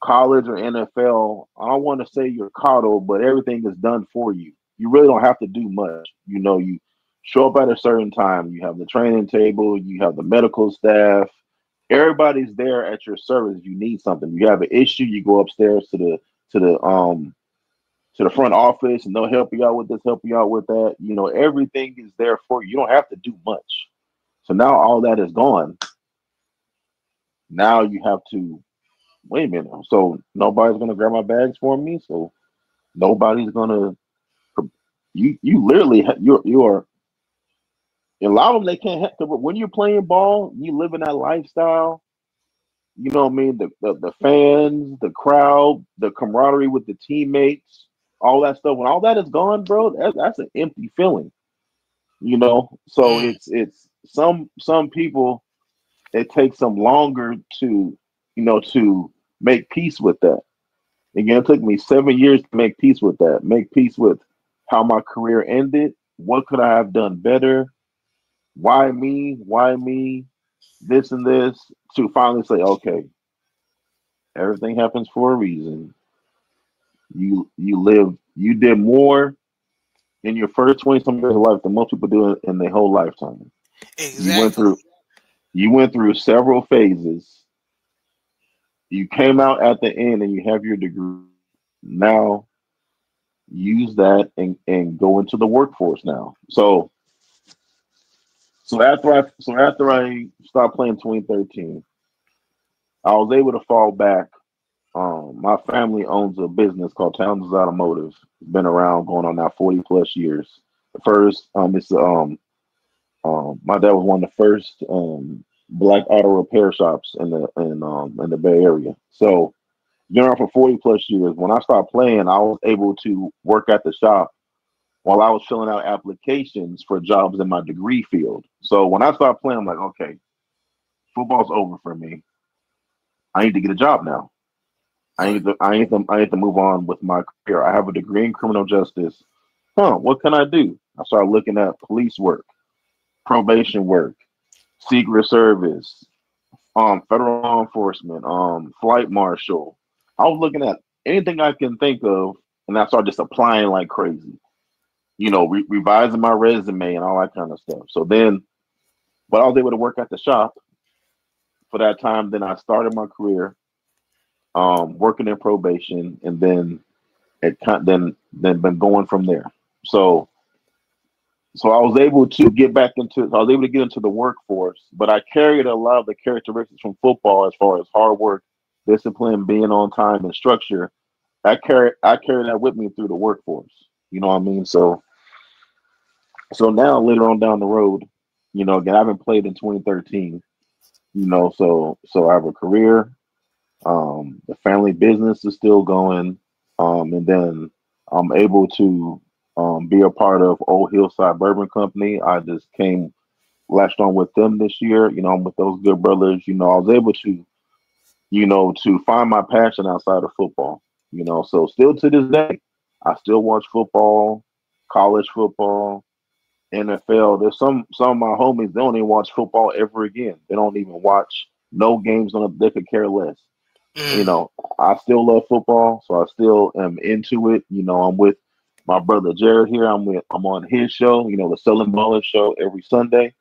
college or NFL, I don't want to say you're coddled, but everything is done for you. You really don't have to do much. You show up at a certain time. You have the training table. You have the medical staff. Everybody's there at your service. If you need something, you have an issue, you go upstairs to the to the front office, and they'll help you out with this, help you out with that. Everything is there for you. You don't have to do much. So now all that is gone. Now you have to wait a minute. So nobody's gonna grab my bags for me. So nobody's gonna. You literally you are a lot of them. They can't have, when you're playing ball. You live in that lifestyle. You know what I mean? The fans, the crowd, the camaraderie with the teammates, all that stuff. When all that is gone, bro, that's an empty feeling. So Mm, it's some people. It takes them longer to make peace with that. Again, it took me 7 years to make peace with that. Make peace with how my career ended. What could I have done better? Why me? Why me? This and this. To finally say, okay, everything happens for a reason. You did more in your first 20 some years of life than most people do in their whole lifetime. You went exactly. through you went through several phases. You came out at the end and you have your degree. Now use that and go into the workforce now. So after I stopped playing 2013, I was able to fall back. My family owns a business called Townsend Automotive. It's been around going on now 40 plus years. The first, it's my dad was one of the first black auto repair shops in the Bay Area. So been around for 40 plus years. When I stopped playing, I was able to work at the shop while I was filling out applications for jobs in my degree field. So when I started playing, I'm like, okay, football's over for me. I need to get a job now. Right. I need to move on with my career. I have a degree in criminal justice. What can I do? I started looking at police work, probation work, secret service, federal law enforcement, flight marshal. I was looking at anything I can think of, and I started just applying like crazy. Revising my resume and all that kind of stuff. So then, but I was able to work at the shop for that time. Then I started my career, working in probation, and then then been going from there. So I was able to get back into. I was able to get into the workforce, but I carried a lot of the characteristics from football as far as hard work, discipline, being on time, and structure. I carry that with me through the workforce. You know what I mean? So now later on down the road, again, I haven't played in 2013. So I have a career. The family business is still going, and then I'm able to be a part of Old Hillside Bourbon Company. I just came latched on with them this year. I'm with those good brothers. I was able to find my passion outside of football. So still to this day, I still watch football, college football, NFL. There's some of my homies, they don't even watch football ever again. They don't even watch no games on it. They could care less. You Mm, know, I still love football, so I still am into it. I'm with my brother Jared here. I'm on his show, the Selling Ballers show every Sunday.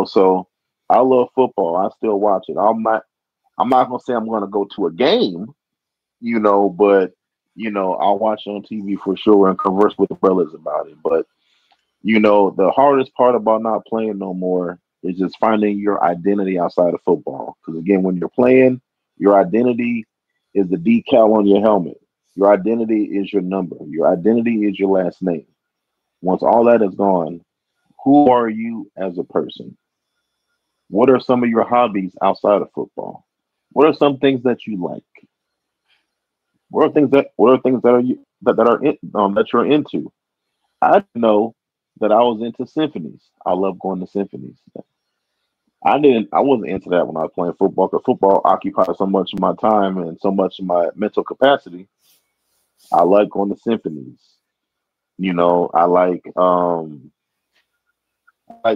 So I love football. I still watch it. I'm not gonna say I'm gonna go to a game, but I'll watch it on TV for sure and converse with the brothers about it. But the hardest part about not playing no more is just finding your identity outside of football. Because again, when you're playing, your identity is the decal on your helmet. Your identity is your number. Your identity is your last name. Once all that is gone, who are you as a person? What are some of your hobbies outside of football? What are some things that you like? What are things that are you that are in, that you're into? I know that I was into symphonies. I love going to symphonies. I wasn't into that when I was playing football because football occupied so much of my time and so much of my mental capacity. I like going to symphonies. I like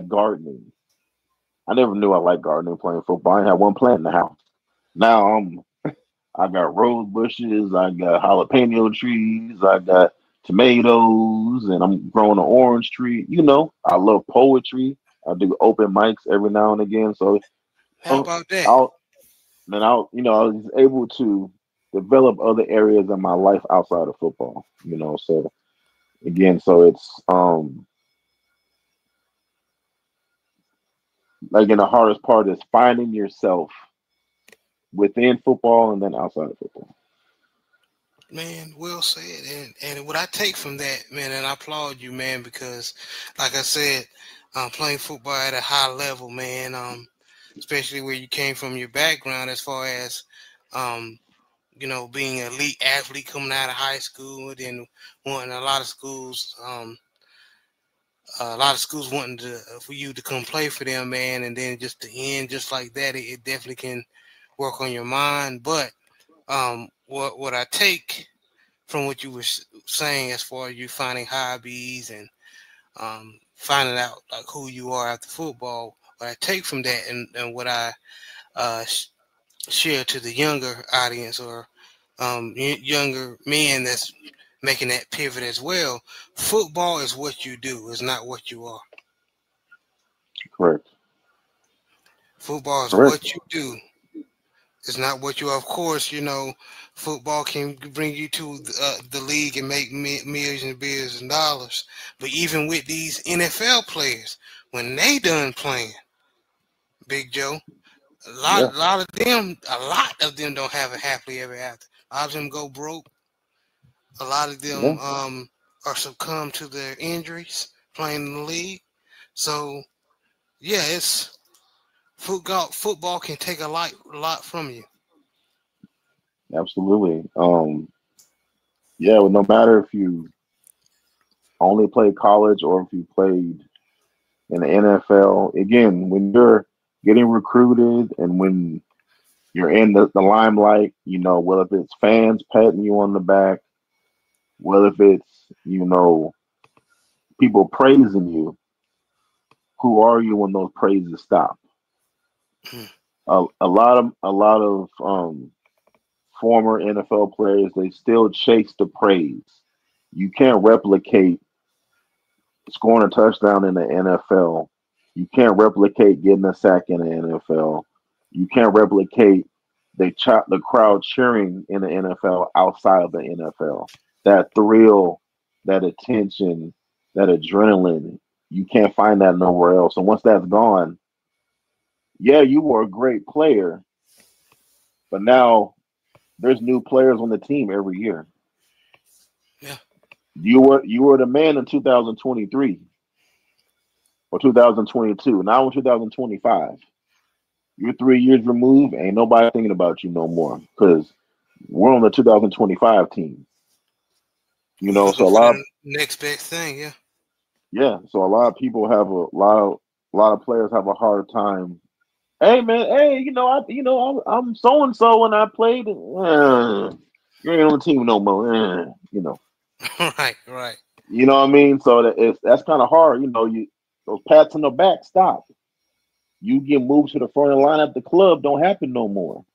gardening. I never knew I liked gardening playing football. I had one plant in the house. Now I got rose bushes, I got jalapeno trees, I got tomatoes, and I'm growing an orange tree. I love poetry. I do open mics every now and again. So How I'll, about that? I'll man, I was able to develop other areas in my life outside of football. So again, so it's like, and the hardest part is finding yourself within football and then outside of football. Man, well said. And what I take from that, man, and I applaud you, man, because like I said, playing football at a high level, man, especially where you came from, your background as far as being an elite athlete coming out of high school, and then wanting a lot of schools wanting to for you to come play for them, man, and then just to end just like that, it definitely can work on your mind. But what I take from what you were saying as far as you finding hobbies and finding out like who you are after football, what I take from that and what I uh, sh- share to the younger audience or younger men that's making that pivot as well. Football is what you do, it's not what you are. Correct. Football is Correct. what you do. It's not what you are. Of course, football can bring you to the league and make millions and billions of dollars. But even with these NFL players, when they done playing, Big Joe, a lot, Yeah. a lot of them, don't have a happily ever after. A lot of them go broke. A lot of Yeah. them are succumb to their injuries playing in the league. So yeah, it's football. Football can take a lot from you. Absolutely. Yeah. Well, no matter if you only played college or if you played in the NFL, again, when you're getting recruited and when you're in the limelight, whether if it's fans patting you on the back, whether if it's, people praising you, who are you when those praises stop? A lot of former NFL players, they still chase the praise. You can't replicate scoring a touchdown in the NFL. You can't replicate getting a sack in the NFL. You can't replicate the crowd cheering in the NFL outside of the NFL. That thrill, that attention, that adrenaline, you can't find that nowhere else. And once that's gone, yeah, you were a great player, but now there's new players on the team every year. Yeah. You were the man in 2023 or 2022. Now in 2025, you're 3 years removed. Ain't nobody thinking about you no more because we're on the 2025 team. We're looking So a for lot of the next best thing. Yeah. yeah, so a lot of people have a lot of players have a hard time. Hey man, hey, I'm so and so when I played. You ain't on the team no more. Right. Right. You know what I mean? So that's kind of hard. Those pats on the back stop. You get moved to the front of the line at the club don't happen no more.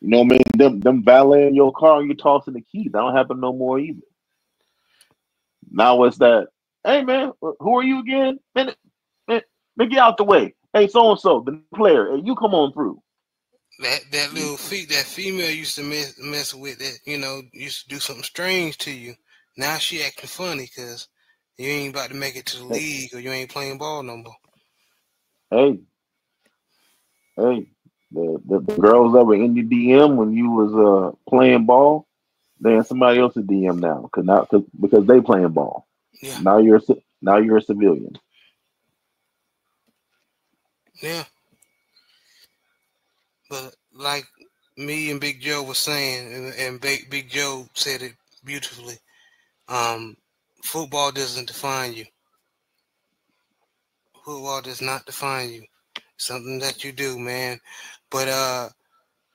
You know what I mean? Them valeting your car and you tossing the keys. That don't happen no more either. Now it's that, hey man, who are you again? Man, get out the way. Hey, so and so, the player. Hey, you come on through. That little that female used to mess with that, used to do something strange to you. Now she acting funny because you ain't about to make it to the Hey, league or you ain't playing ball no more. hey, hey. The girls that were in your DM when you was playing ball, they in somebody else's DM now, because they playing ball. Yeah, Now you're a civilian. yeah. But like me and Big Joe was saying, and Big Joe said it beautifully. Um, Football doesn't define you. Football does not define you. It's something that you do, man. But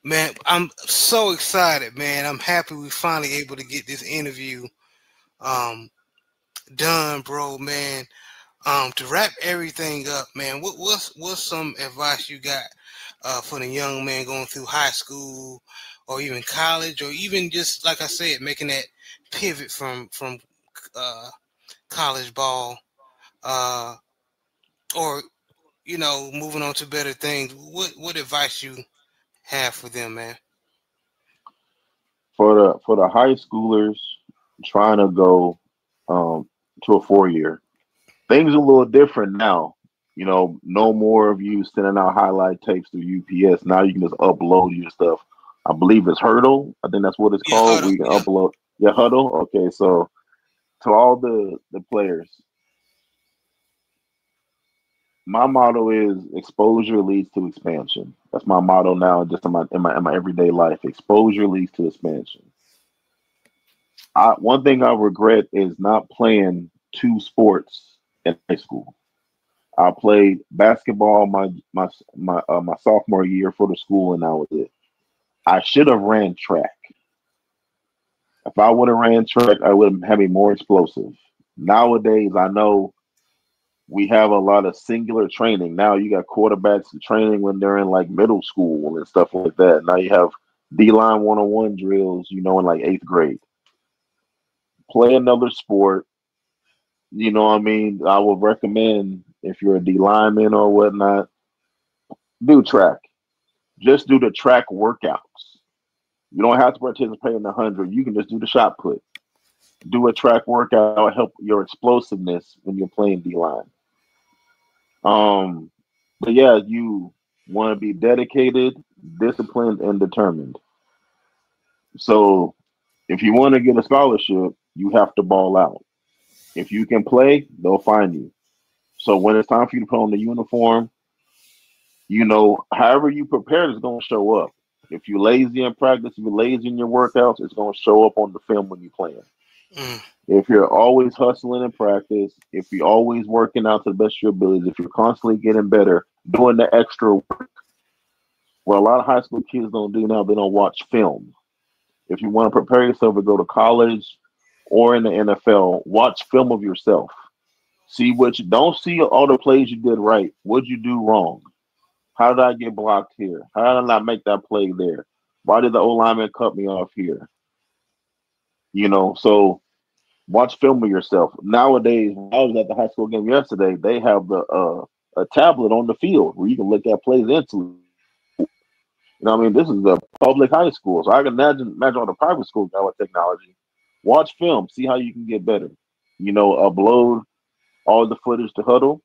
man, I'm so excited, man. I'm happy we finally able to get this interview um done, bro, man. To wrap everything up, man, what's some advice you got for the young man going through high school or even college, or even just like I said, making that pivot from uh, college ball, uh, or moving on to better things? What advice you have for them, man? For the high schoolers trying to go um, to a 4 year, things are a little different now. No more of you sending out highlight tapes through UPS. Now you can just upload your stuff. I believe it's Hurdle. I think that's what it's Yeah, called. huddle. Where you can Yeah. upload. Yeah, Huddle. Okay, so to all the players, my motto is exposure leads to expansion. That's my motto now, just in my everyday life. Exposure leads to expansion. One thing I regret is not playing two sports in high school. I played basketball my sophomore year for the school, and that was it. I should have ran track. If I would have ran track, I would have had me more explosive. Nowadays, I know we have a lot of singular training. Now you got quarterbacks training when they're in like middle school and stuff like that. Now you have D line 101 drills, in like eighth grade. Play another sport. You know what I mean? I would recommend if you're a D lineman or whatnot, do track. Just do the track workouts. You don't have to participate in the 100. You can just do the shot put. Do a track workout. It'll help your explosiveness when you're playing D line. But yeah, you want to be dedicated, disciplined, and determined. So if you want to get a scholarship, you have to ball out. If you can play, they'll find you. So when it's time for you to put on the uniform, however you prepare is going to show up. If you're lazy in practice, if you're lazy in your workouts, it's going to show up on the film when you're playing. Mm. If you're always hustling in practice, if you're always working out to the best of your abilities, if you're constantly getting better, doing the extra work, what a lot of high school kids don't do now, they don't watch film. If you want to prepare yourself to go to college or in the NFL, watch film of yourself. See what you don't see all the plays you did right. What'd you do wrong? How did I get blocked here? How did I not make that play there? Why did the O lineman cut me off here? So watch film of yourself. Nowadays, when I was at the high school game yesterday, they have a tablet on the field where you can look at plays into. I mean, this is a public high school, so I can imagine all the private schools now with technology. Watch film, see how you can get better. Upload all the footage to Huddle.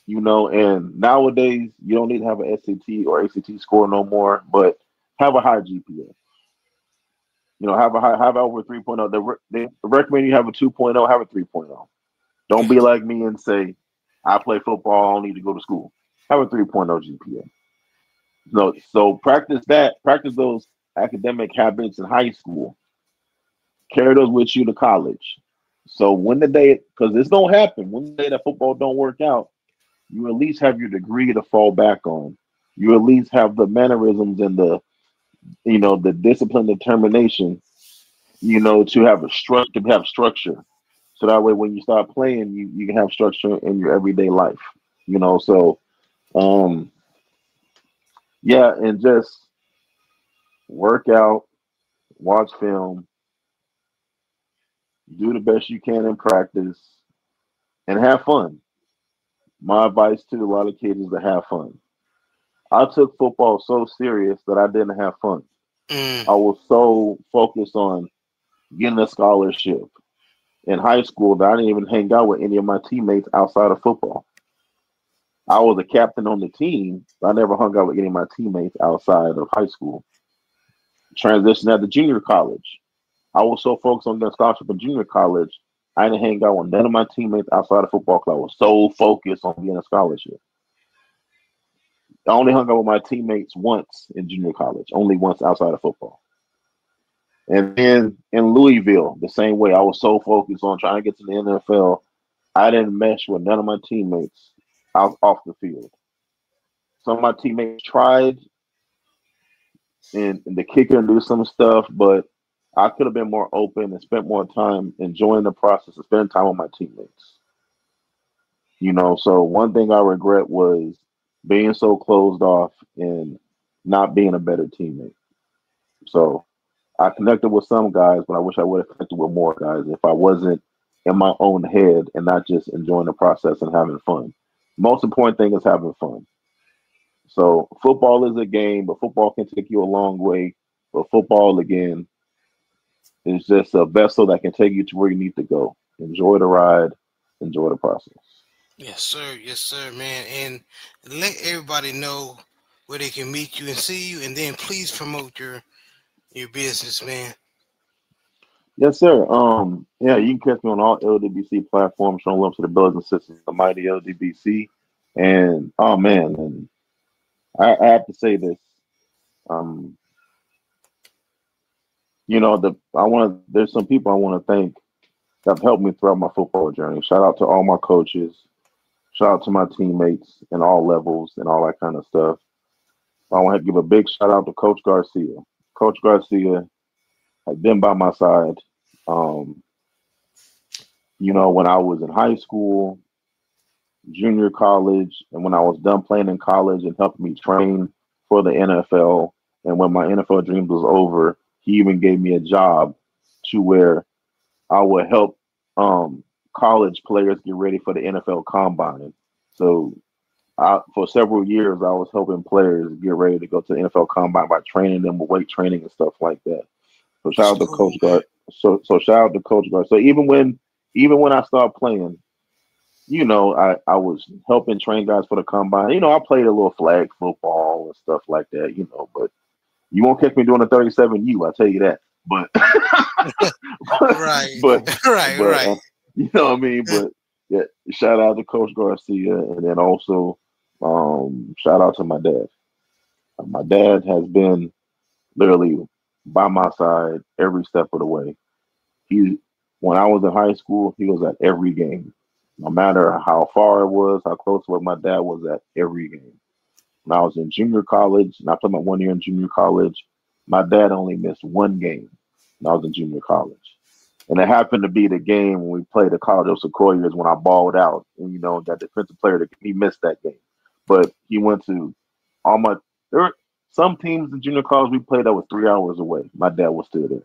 And nowadays you don't need to have an SAT or ACT score no more, but have a high GPA. Have over 3.0. They recommend you have a 2.0, have a 3.0. Don't be like me and say, I play football, I don't need to go to school. Have a 3.0 GPA. No, so practice that. Practice those academic habits in high school. Carry those with you to college. So when the day, because it's gonna happen, when the day that football don't work out, you at least have your degree to fall back on. You at least have the mannerisms and the discipline, determination, to have structure. So that way, when you start playing, you can have structure in your everyday life. So um, yeah, and just work out, watch film, do the best you can in practice, and have fun. My advice to a lot of kids is to have fun. I took football so serious that I didn't have fun. Mm. I was so focused on getting a scholarship in high school that I didn't even hang out with any of my teammates outside of football. I was a captain on the team, but I never hung out with any of my teammates outside of high school. Transitioned at the junior college. I was so focused on getting a scholarship in junior college, I didn't hang out with none of my teammates outside of football because I was so focused on getting a scholarship. I only hung out with my teammates once in junior college, only once outside of football. And then in Louisville, the same way, I was so focused on trying to get to the NFL, I didn't mesh with none of my teammates out off the field. Some of my teammates tried and the kicker and do some stuff, but I could have been more open and spent more time enjoying the process and spending time with my teammates. So one thing I regret was being so closed off and not being a better teammate. So I connected with some guys, but I wish I would have connected with more guys if I wasn't in my own head and not just enjoying the process and having fun. Most important thing is having fun. So football is a game, but football can take you a long way. But football again is just a vessel that can take you to where you need to go. Enjoy the ride, enjoy the process. Yes, sir, man. And let everybody know where they can meet you and see you, and then please promote your business, man. Yes, sir. Yeah, you can catch me on all LDBC platforms, showing love to the brothers and sisters, of the mighty LDBC. And oh man, and I have to say this. Um, I want to. There's some people I want to thank that have helped me throughout my football journey. Shout out to all my coaches. Shout out to my teammates in all levels and all that kind of stuff. I want to give a big shout out to Coach Garcia. Coach Garcia has been by my side. Um, when I was in high school, junior college, and when I was done playing in college and helped me train for the NFL. And when my NFL dreams was over, he even gave me a job to where I would help college players get ready for the NFL combine. So for several years, I was helping players get ready to go to the NFL combine by training them with weight training and stuff like that. So That's shout out to cool, Coach man. Guard. So shout out to Coach Guard. So even when I started playing, I was helping train guys for the combine. I played a little flag football and stuff like that, but you won't catch me doing a 37U, I tell you that. But Right, but right, but right. you know what I mean? But yeah, shout out to Coach Garcia, and then also shout out to my dad. My dad has been literally by my side every step of the way. He When I was in high school, he was at every game. No matter how far it was, how close it was, my dad was at every game. When I was in junior college, and I played my 1 year in junior college, my dad only missed one game when I was in junior college. And it happened to be the game when we played the College of Sequoias when I balled out and, got defensive player he missed that game. But he went to all my there were some teams in junior college we played that was 3 hours away. My dad was still there.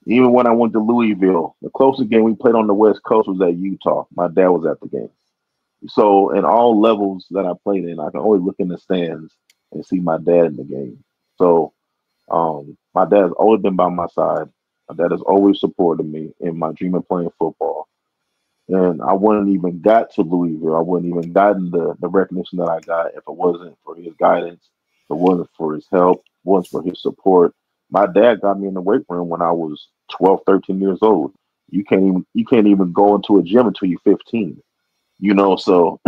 Even when I went to Louisville, the closest game we played on the West Coast was at Utah. My dad was at the game. So in all levels that I played in, I can always look in the stands and see my dad in the game. So my dad has always been by my side. My dad has always supported me in my dream of playing football. And I wouldn't even got to Louisville. I wouldn't even gotten the recognition that I got if it wasn't for his guidance, if it wasn't for his help, wasn't for his support. My dad got me in the weight room when I was 12, 13 years old. You can't even go into a gym until you're 15. So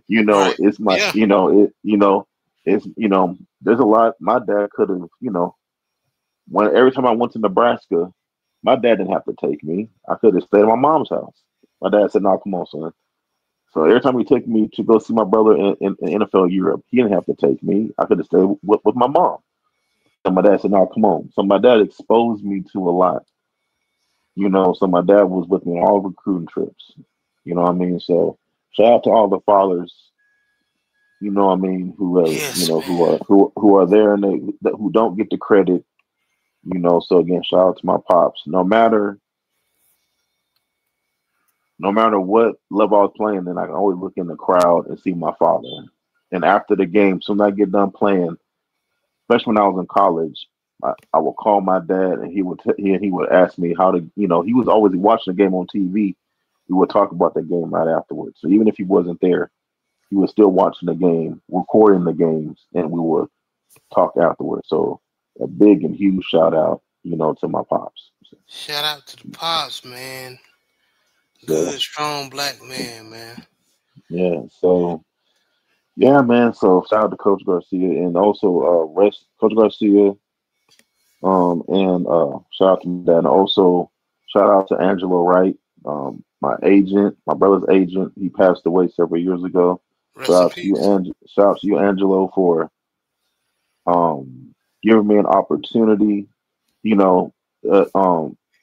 Right. it's my Yeah. it's there's a lot my dad could have, when every time I went to Nebraska, my dad didn't have to take me. I could have stayed at my mom's house. My dad said, "No, come on, son." So every time he took me to go see my brother in NFL Europe, he didn't have to take me. I could have stayed with my mom. And my dad said, "No, come on." So my dad exposed me to a lot. So my dad was with me on all recruiting trips. You know what I mean? So shout out to all the fathers, who have, Yes, who man. are who are there and who don't get the credit. So again, shout out to my pops. No matter what level I was playing, then I can always look in the crowd and see my father. And after the game, soon as I get done playing, especially when I was in college, I would call my dad and he would ask me how to, he was always watching the game on TV. We would talk about the game right afterwards. So even if he wasn't there, he was still watching the game, recording the games, and we would talk afterwards. So a big and huge shout out, to my pops. Shout out to the pops, man. So Good, strong black man, man. yeah, so yeah, man. So shout out to Coach Garcia and also rest Coach Garcia, and shout out to my dad, and also shout out to Angelo Wright, my agent, my brother's agent. He passed away several years ago. Rest in peace. Shout out to you, Angelo, for giving me an opportunity. You know,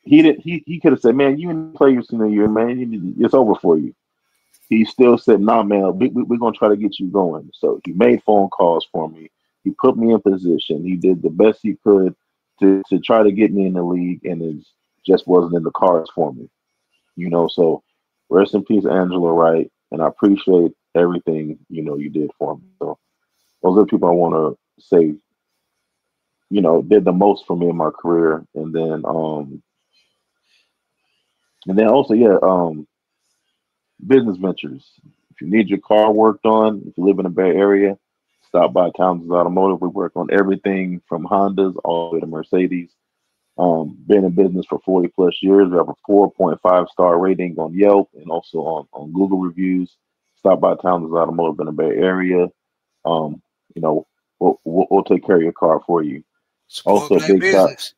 he could have said, "Man, you didn't play your senior year, man. It's over for you." He still said, "Nah, man, we're gonna try to get you going." So he made phone calls for me. He put me in position. He did the best he could to try to get me in the league, and it just wasn't in the cards for me. So rest in peace, Angela Wright, and I appreciate everything you did for me. So those are the people I want to say did the most for me in my career, and then also, yeah, business ventures. If you need your car worked on, if you live in the Bay Area, stop by Townsend's Automotive. We work on everything from Hondas all the way to Mercedes. Been in business for 40 plus years. We have a 4.5-star rating on Yelp and also on Google reviews. Stop by Townsend's Automotive in the Bay Area. Um, you know, we'll take care of your car for you. Support Also, black big business.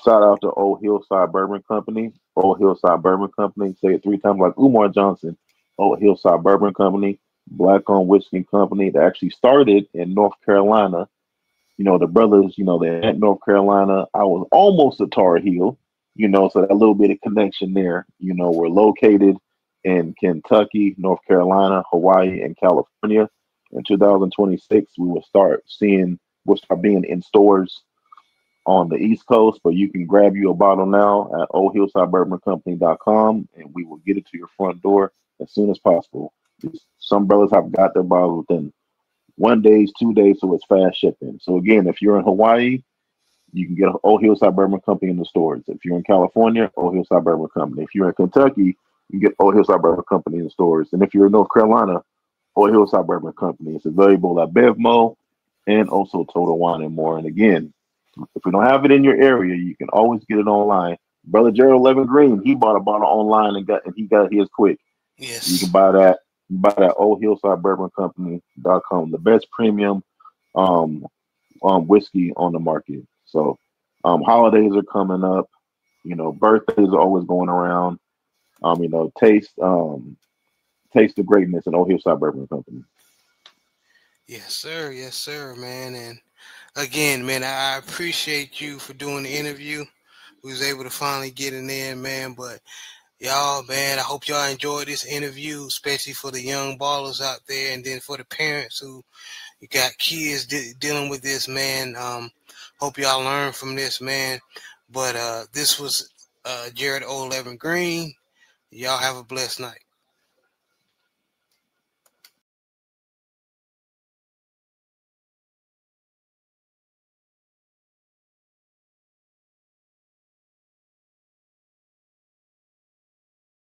shout out to Old Hillside Bourbon Company. Old Hillside Bourbon Company. Say it three times like Umar Johnson. Old Hillside Bourbon Company, black owned whiskey company that actually started in North Carolina. The brothers, they're at North Carolina. I was almost a Tar Heel, so that little bit of connection there. We're located in Kentucky, North Carolina, Hawaii, and California. In 2026, we'll start being in stores on the East Coast, but you can grab you a bottle now at oldhillsidebourboncompany.com and we will get it to your front door as soon as possible. Some brothers have got their bottles within 1 day, 2 days, so it's fast shipping. So again, if you're in Hawaii, you can get Old Hillside Bourbon Company in the stores. If you're in California, Old Hillside Bourbon Company. If you're in Kentucky, you can get Old Hillside Bourbon Company in the stores. And if you're in North Carolina, Old Hillside Bourbon Company. It's available at Bevmo and also Total Wine and More. And again, if we don't have it in your area, you can always get it online. Brother Gerald Levin Green, he bought a bottle online and he got his quick. You can Yes. buy that. Buy that Old Hillside Bourbon Company.com, the best premium um, whiskey on the market. So holidays are coming up. Birthdays are always going around. Taste the greatness in Old Hillside Bourbon Company. Yes, sir. Yes, sir, man. And again, man, I appreciate you for doing the interview. We was able to finally get in there, man. But y'all, man, I hope y'all enjoyed this interview, especially for the young ballers out there, and then for the parents who you got kids dealing with this, man. Hope y'all learn from this, man. But this was Jared O. Levin Green. Y'all have a blessed night.